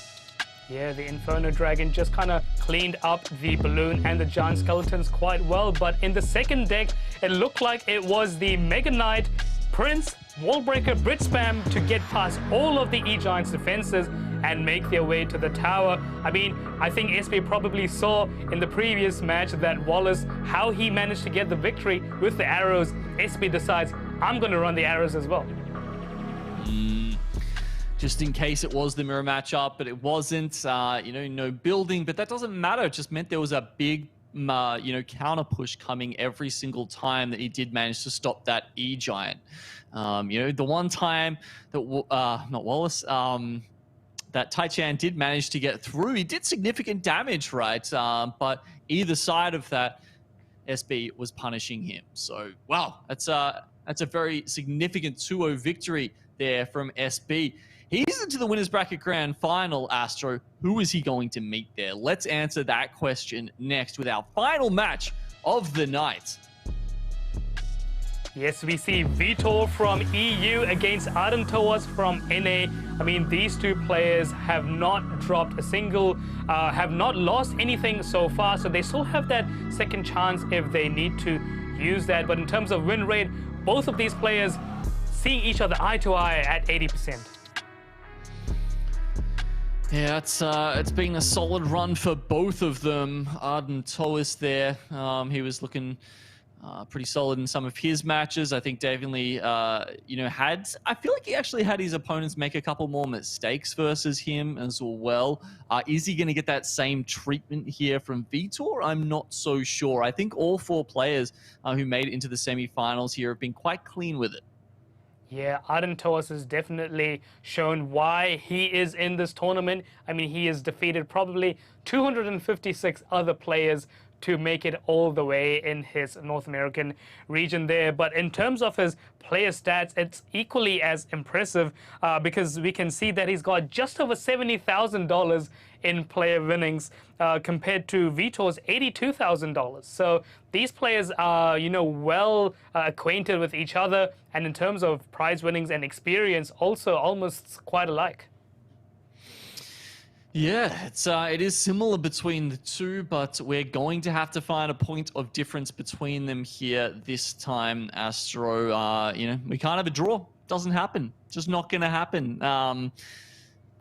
Yeah, the Inferno Dragon just kind of cleaned up the Balloon and the Giant Skeletons quite well, but in the second deck, it looked like it was the Mega Knight, Prince, Wallbreaker, Brit Spam to get past all of the E-Giant's defenses and make their way to the tower. I mean, I think SB probably saw in the previous match that Wallace, how he managed to get the victory with the arrows. SB decides, I'm going to run the arrows as well. just in case it was the mirror matchup, but it wasn't. You know, no building, but that doesn't matter. It just meant there was a big, you know, counter push coming every single time that he did manage to stop that E-Giant. You know, the one time that, not Wallace, that Taichan did manage to get through, he did significant damage, right? But either side of that, SB was punishing him. So, wow, that's a very significant 2-0 victory there from SB. He's into the Winners Bracket Grand Final, Astro. Who is he going to meet there? Let's answer that question next with our final match of the night. Yes, we see Vitor from EU against Ardentoas from NA. I mean, these two players have not dropped a single, have not lost anything so far, so they still have that second chance if they need to use that. But in terms of win rate, both of these players seeing each other eye to eye at 80%. Yeah, it's been a solid run for both of them. Ardentoas there, he was looking pretty solid in some of his matches. I think definitely, you know, I feel like he actually had his opponents make a couple more mistakes versus him as well. Is he going to get that same treatment here from Vitor? I'm not so sure. I think all 4 players who made it into the semi-finals here have been quite clean with it. Yeah, Ardentoas has definitely shown why he is in this tournament. I mean, he has defeated probably 256 other players to make it all the way in his North American region there. But in terms of his player stats, it's equally as impressive because we can see that he's got just over $70,000 in player winnings compared to Vitor's $82,000. So these players are, you know, well acquainted with each other, and in terms of prize winnings and experience, also almost quite alike. Yeah, it is similar between the two, but we're going to have to find a point of difference between them here this time, Astro. You know, we can't have a draw. Doesn't happen. Just not going to happen.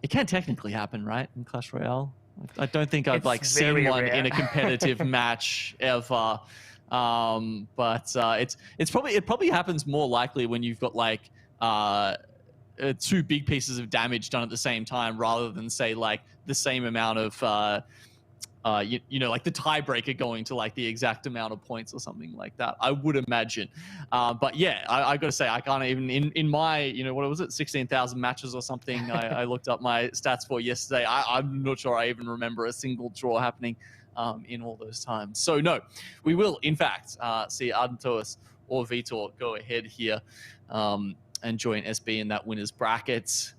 It can technically happen, right, in Clash Royale? I don't think I've seen one in a competitive match ever. But it probably happens more likely when you've got like 2 big pieces of damage done at the same time, rather than say like the same amount of you know, like the tiebreaker going to like the exact amount of points or something like that, I would imagine. But yeah, I gotta say, I can't even in my, you know, what was it, 16,000 matches or something I looked up my stats for yesterday. I'm not sure I even remember a single draw happening in all those times. So no, we will in fact see Ardentoas or Vitor go ahead here and join SB in that winners bracket.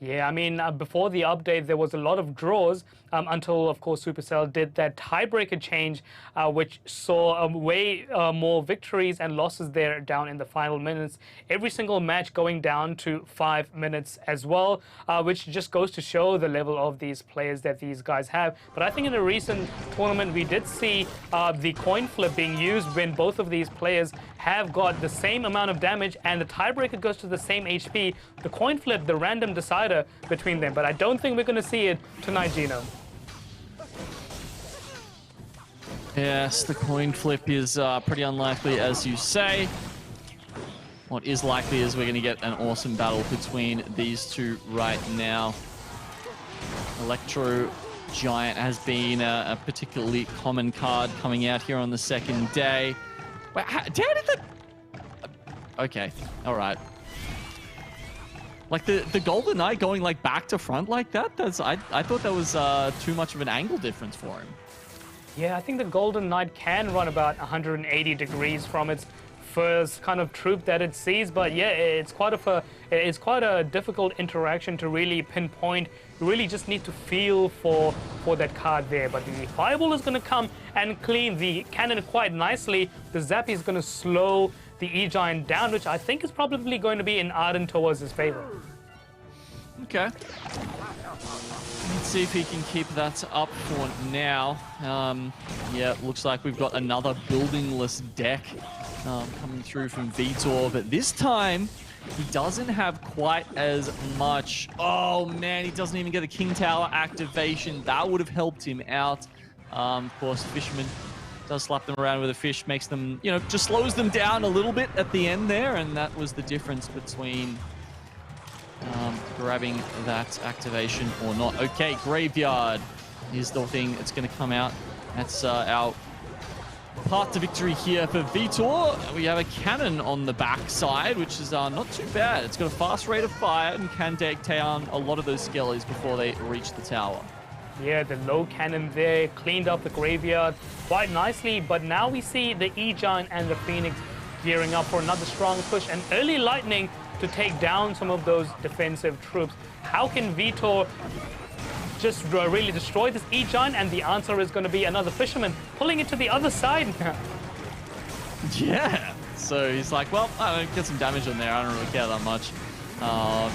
Yeah, I mean, before the update, there was a lot of draws until, of course, Supercell did that tiebreaker change, which saw way more victories and losses there down in the final minutes. Every single match going down to 5 minutes as well, which just goes to show the level of these players that these guys have. But I think in a recent tournament, we did see the coin flip being used when both of these players have got the same amount of damage and the tiebreaker goes to the same HP. The coin flip, the random decider between them. But I don't think we're going to see it tonight, Gino. Yes, the coin flip is pretty unlikely, as you say. What is likely is we're going to get an awesome battle between these two right now. Electro Giant has been a particularly common card coming out here on the second day. Wait, how did that... Okay, all right. Like the Golden Knight going like back to front like that, I thought that was too much of an angle difference for him. Yeah, I think the Golden Knight can run about 180 degrees from its first kind of troop that it sees, but yeah, it's quite a difficult interaction to really pinpoint. You really just need to feel for that card there. But the Fireball is going to come and clean the cannon quite nicely. The Zappy is going to slow the E-Giant down, which I think is probably going to be in Ardentoas' favor. Okay. Let's see if he can keep that up for now. Yeah, looks like we've got another buildingless deck coming through from Vitor, but this time he doesn't have quite as much. Oh man, he doesn't even get a King Tower activation. That would have helped him out. Of course, Fisherman does slap them around with a fish, makes them, you know, just slows them down a little bit at the end there, and that was the difference between grabbing that activation or not. Okay, Graveyard is the thing that's going to come out. That's our path to victory here for Vitor. We have a cannon on the backside, which is not too bad. It's got a fast rate of fire and can take down a lot of those skellies before they reach the tower. Yeah, the low cannon there cleaned up the Graveyard quite nicely, but now we see the E-Giant and the Phoenix gearing up for another strong push and early lightning to take down some of those defensive troops. How can Vitor just really destroy this E-Giant? And the answer is going to be another Fisherman pulling it to the other side. Yeah, so he's like, well, I don't get some damage on there. I don't really care that much.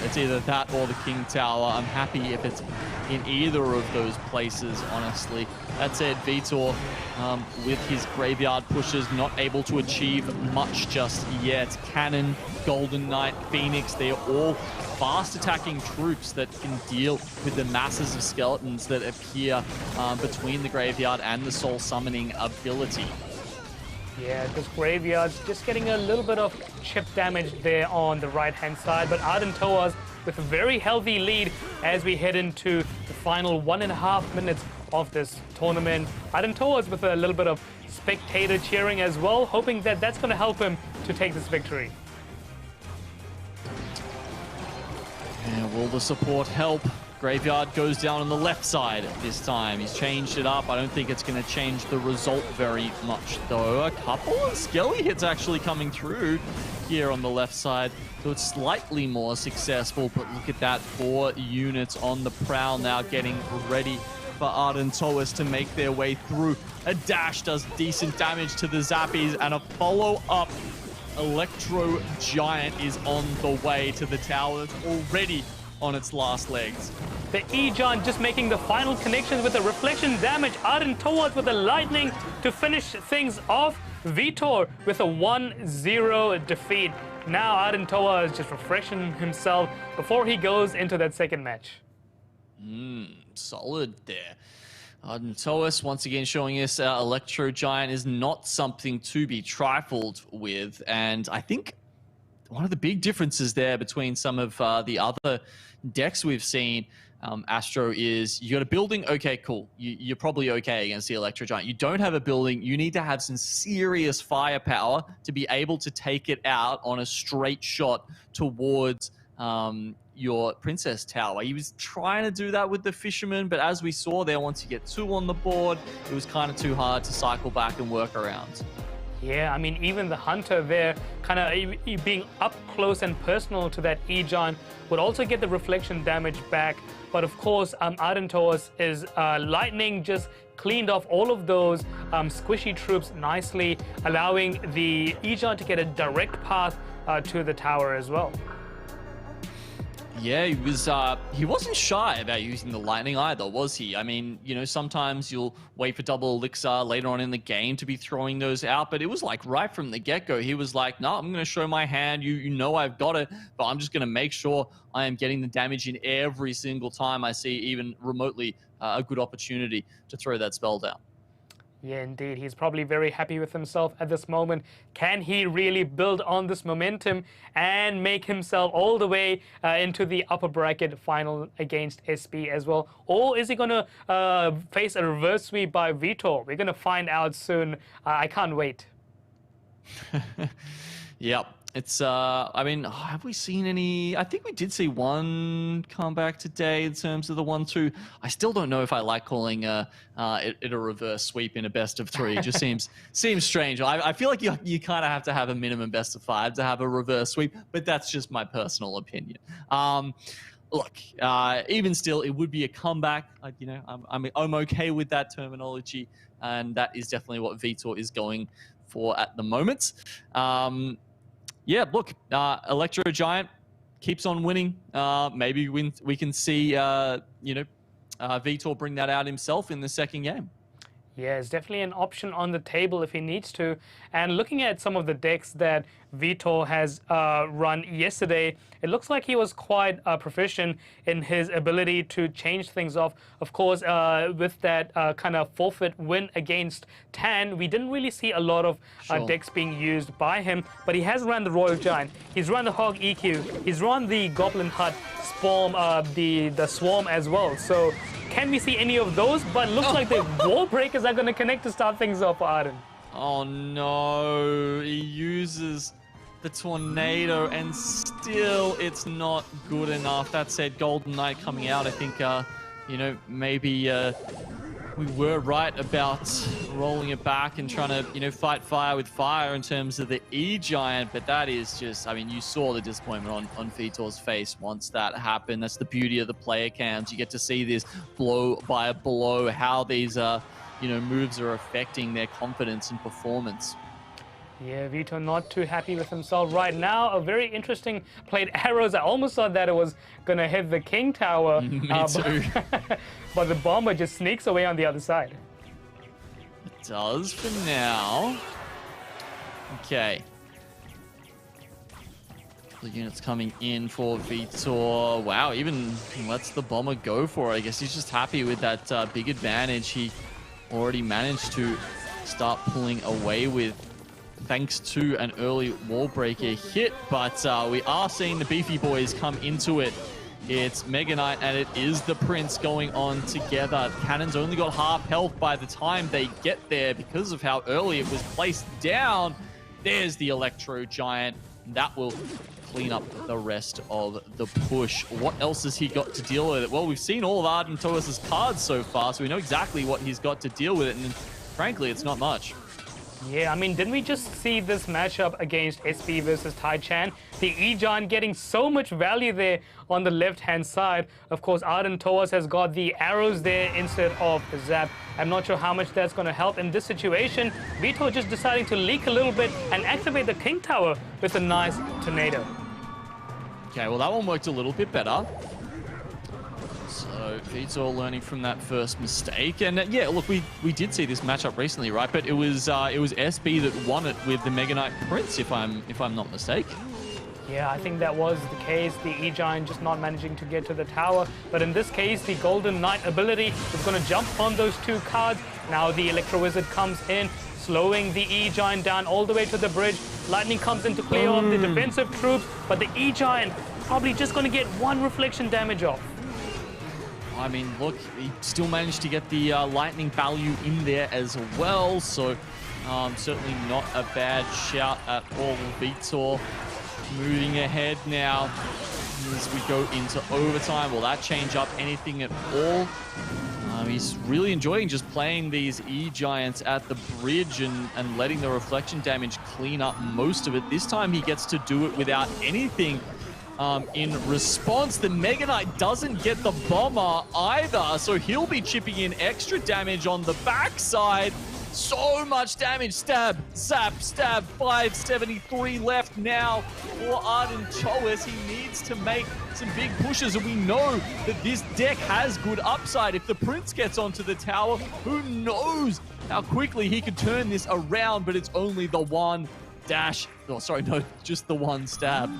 It's either that or the King Tower. I'm happy if it's in either of those places, honestly. That said, Vitor, with his Graveyard pushes, not able to achieve much just yet. Cannon, Golden Knight, Phoenix, they're all fast attacking troops that can deal with the masses of skeletons that appear between the Graveyard and the Soul Summoning ability. Yeah, this Graveyard's just getting a little bit of chip damage there on the right-hand side, but Arden Toas with a very healthy lead as we head into the final 1.5 minutes of this tournament. Arden Toas with a little bit of spectator cheering as well, hoping that that's going to help him to take this victory. And will the support help? Graveyard goes down on the left side this time. He's changed it up. I don't think it's going to change the result very much, though. A couple of skelly hits actually coming through here on the left side, so it's slightly more successful. But look at that, 4 units on the prowl now getting ready for Arden Toas to make their way through. A dash does decent damage to the Zappies, and a follow-up Electro Giant is on the way to the tower. It's already on its last legs. The E-Giant just making the final connection with the reflection damage. Arden Toas with the lightning to finish things off. Vitor with a 1-0 defeat. Now Arden Toas is just refreshing himself before he goes into that second match. Solid there. Arden Toas once again showing us Electro Giant is not something to be trifled with, and I think one of the big differences there between some of the other decks we've seen, Astro, is you got a building, okay, cool. You're probably okay against the Electro Giant. You don't have a building, you need to have some serious firepower to be able to take it out on a straight shot towards your Princess Tower. He was trying to do that with the Fisherman, but as we saw there, once you get 2 on the board, it was kind of too hard to cycle back and work around. Yeah, I mean, even the Hunter there, kind of being up close and personal to that E-Giant, would also get the reflection damage back. But of course, Arden Toas is lightning just cleaned off all of those squishy troops nicely, allowing the E-Giant to get a direct path to the tower as well. Yeah, he wasn't shy about using the lightning either, was he? I mean, you know, sometimes you'll wait for double elixir later on in the game to be throwing those out, but it was like right from the get-go, he was like, no, I'm going to show my hand. You know I've got it, but I'm just going to make sure I am getting the damage in every single time I see even remotely a good opportunity to throw that spell down. Yeah, indeed. He's probably very happy with himself at this moment. Can he really build on this momentum and make himself all the way into the upper bracket final against SB as well? Or is he going to face a reverse sweep by Vitor? We're going to find out soon. I can't wait. Yep. It's, I mean, have we seen any? I think we did see one comeback today in terms of the 1-2. I still don't know if I like calling it a reverse sweep in a best of 3. It just seems strange. I feel like you kind of have to have a minimum best of 5 to have a reverse sweep, but that's just my personal opinion. Look, even still, it would be a comeback. You know, I'm okay with that terminology, and that is definitely what Vitor is going for at the moment. Yeah, look, Electro Giant keeps on winning. Maybe we can see, Vitor bring that out himself in the second game. Yeah, it's definitely an option on the table if he needs to. And looking at some of the decks that Vitor has run yesterday, it looks like he was quite proficient in his ability to change things off. Of course, with that kind of forfeit win against Tan, we didn't really see a lot of decks being used by him, but he has run the Royal Giant, he's run the Hog EQ, he's run the Goblin Hut Swarm, the Swarm as well. So can we see any of those? But looks like the wall breakers are going to connect to start things off for Arden. Oh no, he uses the Tornado and still it's not good enough. That said, Golden Knight coming out, I think, you know, maybe we were right about rolling it back and trying to, you know, fight fire with fire in terms of the E-Giant, but that is just, I mean, you saw the disappointment on Vitor's face once that happened. That's the beauty of the player cams. You get to see this blow by blow, how these, you know, moves are affecting their confidence and performance. Yeah, Vitor not too happy with himself right now. A very interesting played arrows. I almost thought that it was going to hit the King Tower. Me too. But the bomber just sneaks away on the other side. It does for now. Okay. The units coming in for Vitor. Wow, even lets the bomber go for it. I guess he's just happy with that big advantage he already managed to start pulling away with, thanks to an early wall breaker hit. But we are seeing the beefy boys come into it. It's Mega Knight and it is the Prince going on together. Cannon's only got half health by the time they get there because of how early it was placed down. There's the Electro Giant. That will clean up the rest of the push. What else has he got to deal with? Well, we've seen all of Arden Toas' cards so far, so we know exactly what he's got to deal with it, and frankly, it's not much. Yeah, I mean, didn't we just see this matchup against SB versus Tai Chan? The E-Giant getting so much value there on the left-hand side. Of course, Arden Toas has got the arrows there instead of the zap. I'm not sure how much that's going to help in this situation. Vitor just deciding to leak a little bit and activate the King Tower with a nice tornado. Okay, well, that one worked a little bit better. So Vitor learning from that first mistake, and yeah, look, we did see this matchup recently, right? But it was SB that won it with the Mega Knight Prince, if I'm not mistaken. Yeah, I think that was the case. The E-Giant just not managing to get to the tower, but in this case, the Golden Knight ability is going to jump on those two cards. Now the Electro Wizard comes in, slowing the E-Giant down all the way to the bridge. Lightning comes in to clear off the defensive troops, but the E-Giant probably just going to get one reflection damage off. I mean, look, he still managed to get the lightning value in there as well, so certainly not a bad shout at all. Vitor moving ahead now as we go into overtime. Will that change up anything at all? He's really enjoying just playing these E-Giants at the bridge and letting the reflection damage clean up most of it. This time he gets to do it without anything in response. The Mega Knight doesn't get the bomber either, so he'll be chipping in extra damage on the backside. So much damage. Stab, zap, stab. 573 left now for Arden Toas. He needs to make some big pushes, and we know that this deck has good upside. If the Prince gets onto the tower, who knows how quickly he could turn this around, but it's only the one dash. Oh, sorry, no, just the one stab.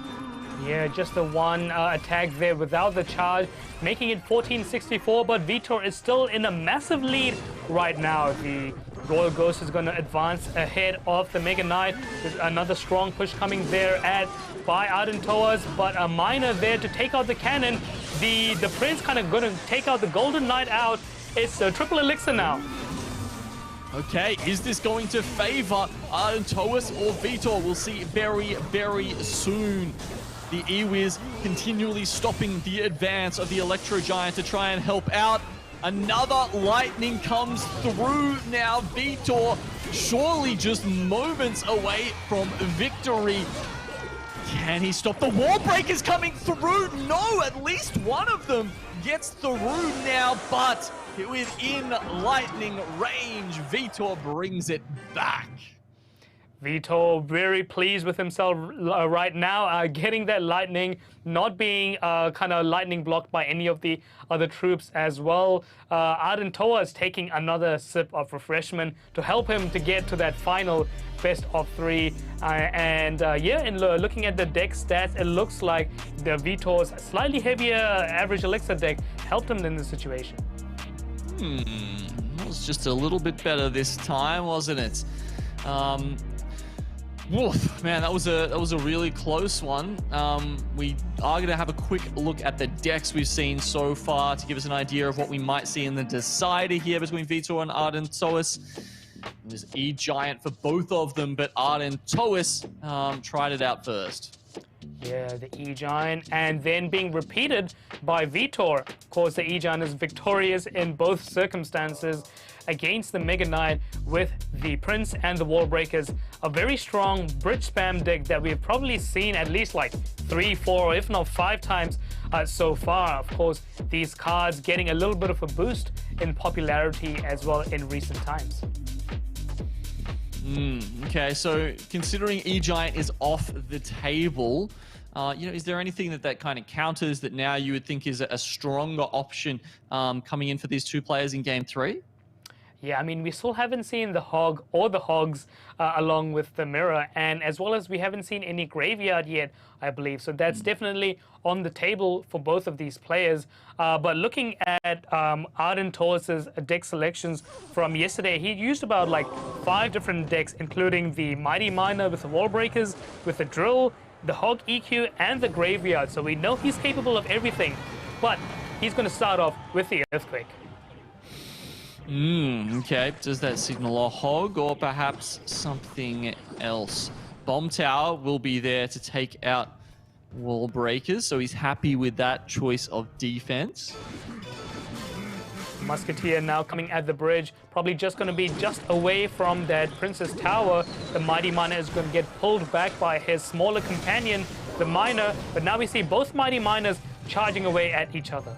Yeah, just the one attack there without the charge, making it 1464, but Vitor is still in a massive lead right now. The Royal Ghost is going to advance ahead of the Mega Knight. There's another strong push coming there by Arden Toas, but a miner there to take out the cannon. The Prince kind of going to take out the Golden Knight out. It's a triple elixir now. Okay, is this going to favor Arden Toas or Vitor? We'll see very, very soon. The E-Wiz continually stopping the advance of the Electro Giant to try and help out. Another lightning comes through now. Vitor surely just moments away from victory. Can he stop the wall breakers coming through? No, at least one of them gets through now, but within lightning range, Vitor brings it back. Vitor very pleased with himself right now, getting that lightning, not being kind of lightning blocked by any of the other troops as well. Arden Toa is taking another sip of refreshment to help him to get to that final best of 3. Yeah, and looking at the deck stats, it looks like the Vitor's slightly heavier average elixir deck helped him in this situation. It was just a little bit better this time, wasn't it? Woof, man, that was a really close one. We are going to have a quick look at the decks we've seen so far to give us an idea of what we might see in the decider here between Vitor and Arden Toas. It was E-Giant for both of them, but Arden Toas tried it out first. Yeah, the E-Giant, and then being repeated by Vitor. Of course, the E-Giant is victorious in both circumstances against the Mega Knight with the Prince and the Wall Breakers. A very strong bridge spam deck that we've probably seen at least like 3, 4, if not 5 times so far. Of course, these cards getting a little bit of a boost in popularity as well in recent times. Okay, so considering E-Giant is off the table, is there anything that kind of counters that now you would think is a stronger option coming in for these two players in Game 3? Yeah, I mean, we still haven't seen the Hog or the Hogs along with the Mirror, and as well as we haven't seen any Graveyard yet, I believe. So that's definitely on the table for both of these players. But looking at Arden Toas's deck selections from yesterday, he used about like 5 different decks, including the Mighty Miner with the Wall Breakers, with the Drill, the Hog EQ, and the Graveyard. So we know he's capable of everything, but he's going to start off with the Earthquake. Okay. Does that signal a Hog or perhaps something else? Bomb Tower will be there to take out Wall Breakers, so he's happy with that choice of defense. Musketeer now coming at the bridge, probably just going to be just away from that Princess Tower. The Mighty Miner is going to get pulled back by his smaller companion, the Miner, but now we see both Mighty Miners charging away at each other.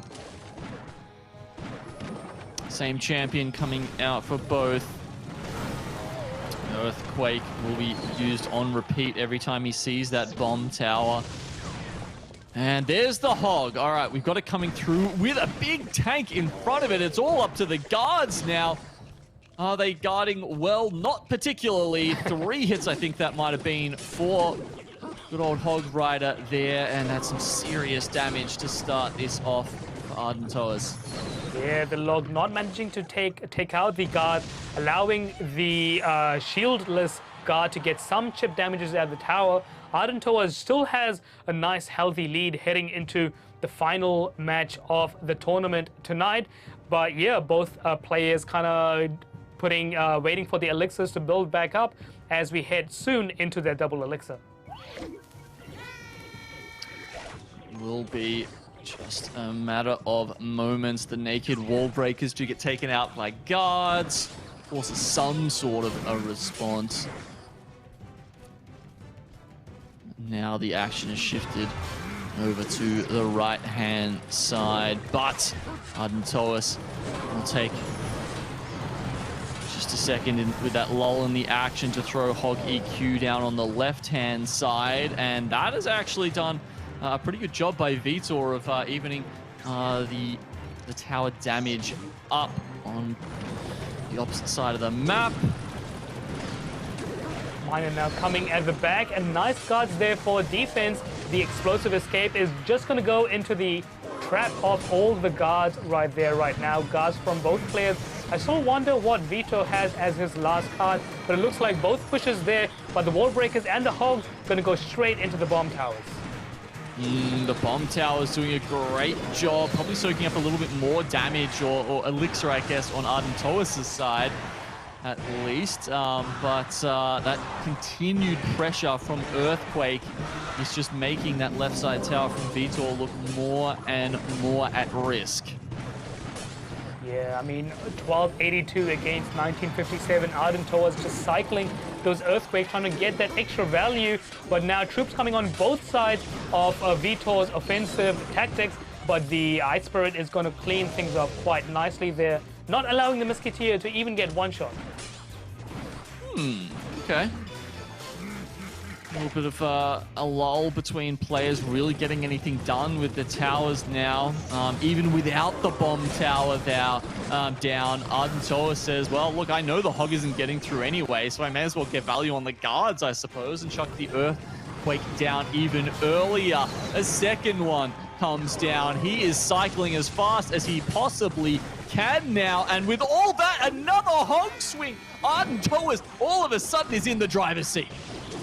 Same champion coming out for both. Earthquake will be used on repeat every time he sees that bomb tower. And there's the Hog. All right, we've got it coming through with a big tank in front of it. It's all up to the guards now. Are they guarding well? Not particularly. 3 hits, I think that might have been for good old Hog Rider there. And that's some serious damage to start this off for Arden Toas. Yeah, the Log not managing to take out the guard, allowing the shieldless guard to get some chip damages at the tower. Arden Toa still has a nice healthy lead heading into the final match of the tournament tonight. But yeah, both players kind of waiting for the elixirs to build back up as we head soon into their double elixir. Will be just a matter of moments. The naked Wall Breakers do get taken out by guards. Forces some sort of a response. Now the action has shifted over to the right-hand side, but Arden Toas will take just a second with that lull in the action to throw Hog EQ down on the left-hand side, and that has actually done a pretty good job by Vitor of evening the tower damage up on the opposite side of the map. Miner now coming at the back, and nice guards there for defense. The explosive escape is just going to go into the trap of all the guards right there right now. Guards from both players. I still wonder what Vitor has as his last card, but it looks like both pushes there, but the Wall Breakers and the Hogs going to go straight into the bomb towers. The bomb tower is doing a great job, probably soaking up a little bit more damage or elixir, I guess, on Arden Toas' side. At least, but that continued pressure from Earthquake is just making that left side tower from Vitor look more and more at risk. Yeah, I mean, 1282 against 1957. Arden Toas just cycling those Earthquakes, trying to get that extra value, but now troops coming on both sides of Vitor's offensive tactics, but the Ice Spirit is going to clean things up quite nicely there, not allowing the Musketeer to even get one shot. Okay. A little bit of a lull between players really getting anything done with the towers now. Even without the bomb tower down, Ardentoa says, well, look, I know the Hog isn't getting through anyway, so I may as well get value on the guards, I suppose, and chuck the Earthquake down even earlier. A second one comes down. He is cycling as fast as he possibly can now, and with all that, another Hog swing. Ardentoa all of a sudden is in the driver's seat.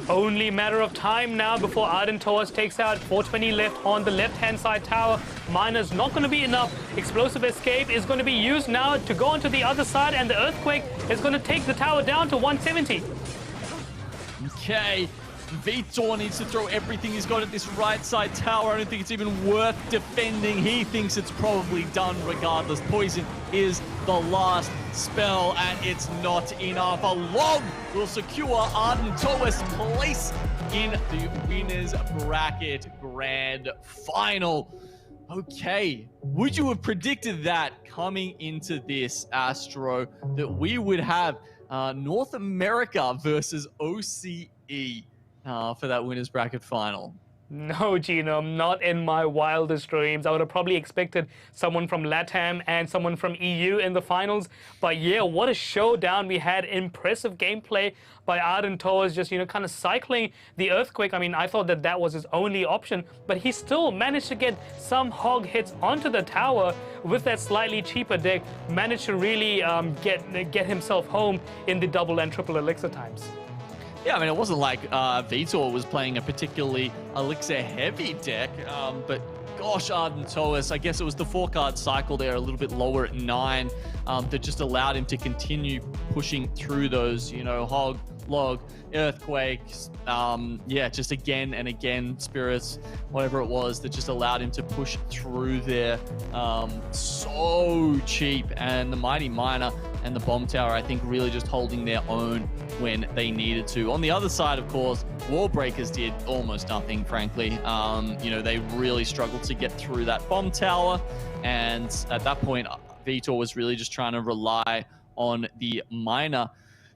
Only matter of time now before Ardentoa takes out 420 left on the left-hand side tower. Miner's not going to be enough. Explosive Escape is going to be used now to go onto the other side, and the Earthquake is going to take the tower down to 170. Okay. Vitor needs to throw everything he's got at this right side tower. I don't think it's even worth defending. He thinks it's probably done regardless. Poison is the last spell, and it's not enough. A log will secure Ardentoa's place in the winners bracket grand final. Okay, would you have predicted that coming into this, Astro, that we would have North America versus OCE? For that winners bracket final? No, Genome, not in my wildest dreams. I would have probably expected someone from LATAM and someone from EU in the finals. But yeah, what a showdown we had. Impressive gameplay by Ardentoa, just, kind of cycling the Earthquake. I mean, I thought that that was his only option, but he still managed to get some Hog hits onto the tower with that slightly cheaper deck, managed to really get himself home in the double and triple elixir times. Yeah, I mean, it wasn't like Vitor was playing a particularly elixir-heavy deck, but gosh, Ardentoa, I guess it was the 4-card cycle there, a little bit lower at 9, that just allowed him to continue pushing through those, Hog, Log, Earthquakes, yeah, just again and again, Spirits, whatever it was, that just allowed him to push through there. So cheap, and the Mighty Miner and the Bomb Tower, I think, really just holding their own when they needed to. On the other side, of course, Wall Breakers did almost nothing, frankly. They really struggled to get through that Bomb Tower, and at that point, Vitor was really just trying to rely on the Miner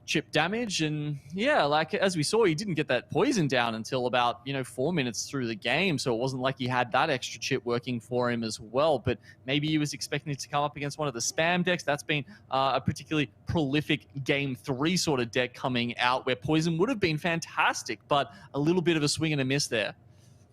chip damage, and yeah, like as we saw, he didn't get that poison down until about 4 minutes through the game, so it wasn't like he had that extra chip working for him as well. But maybe he was expecting to come up against one of the spam decks. That's been a particularly prolific game 3 sort of deck coming out, where poison would have been fantastic, but a little bit of a swing and a miss there.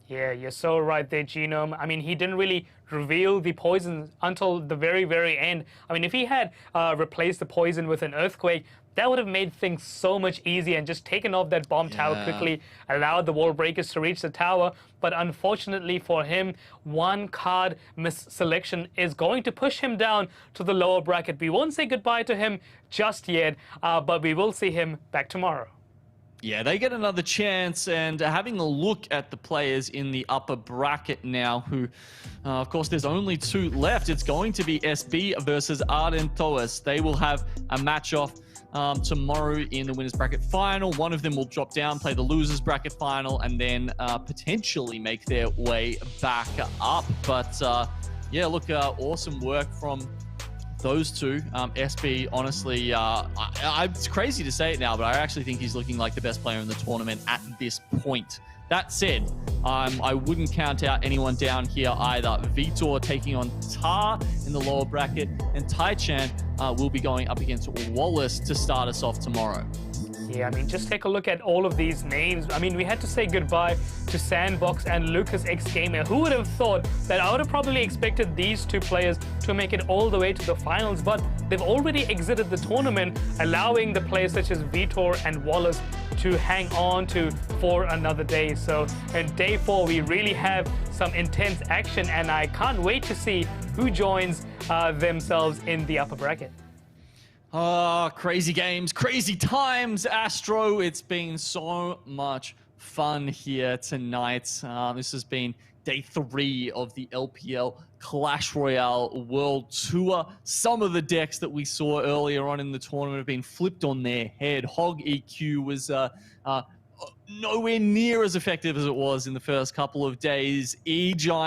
Yeah, you're so right there, Genome. I mean, he didn't really reveal the poison until the very, very end. I mean, if he had replaced the poison with an Earthquake, that would have made things so much easier and just taken off that bomb tower quickly, allowed the Wall Breakers to reach the tower. But unfortunately for him, 1 card misselection is going to push him down to the lower bracket. We won't say goodbye to him just yet, but we will see him back tomorrow. Yeah, they get another chance, and having a look at the players in the upper bracket now, who, of course, there's only 2 left. It's going to be SB versus Ardentoa. They will have a match-off tomorrow in the winners bracket final. One of them will drop down, play the losers bracket final, and then potentially make their way back up. But yeah, look, awesome work from those two. SB, honestly, it's crazy to say it now, but I actually think he's looking like the best player in the tournament at this point. That said, I wouldn't count out anyone down here either. Vitor taking on Tar in the lower bracket, and Tai-Chan will be going up against Wallace to start us off tomorrow. Yeah, I mean, just take a look at all of these names. I mean, we had to say goodbye to Sandbox and Lucas X Gamer. Who would have thought that? I would have probably expected these 2 players to make it all the way to the finals, but they've already exited the tournament, allowing the players such as Vitor and Wallace to hang on to for another day. So in day 4, we really have some intense action, and I can't wait to see who joins themselves in the upper bracket. Crazy games, crazy times, Astro. It's been so much fun here tonight. This has been day 3 of the LPL Clash Royale World Tour. Some of the decks that we saw earlier on in the tournament have been flipped on their head. Hog EQ was nowhere near as effective as it was in the first couple of days. E-Giant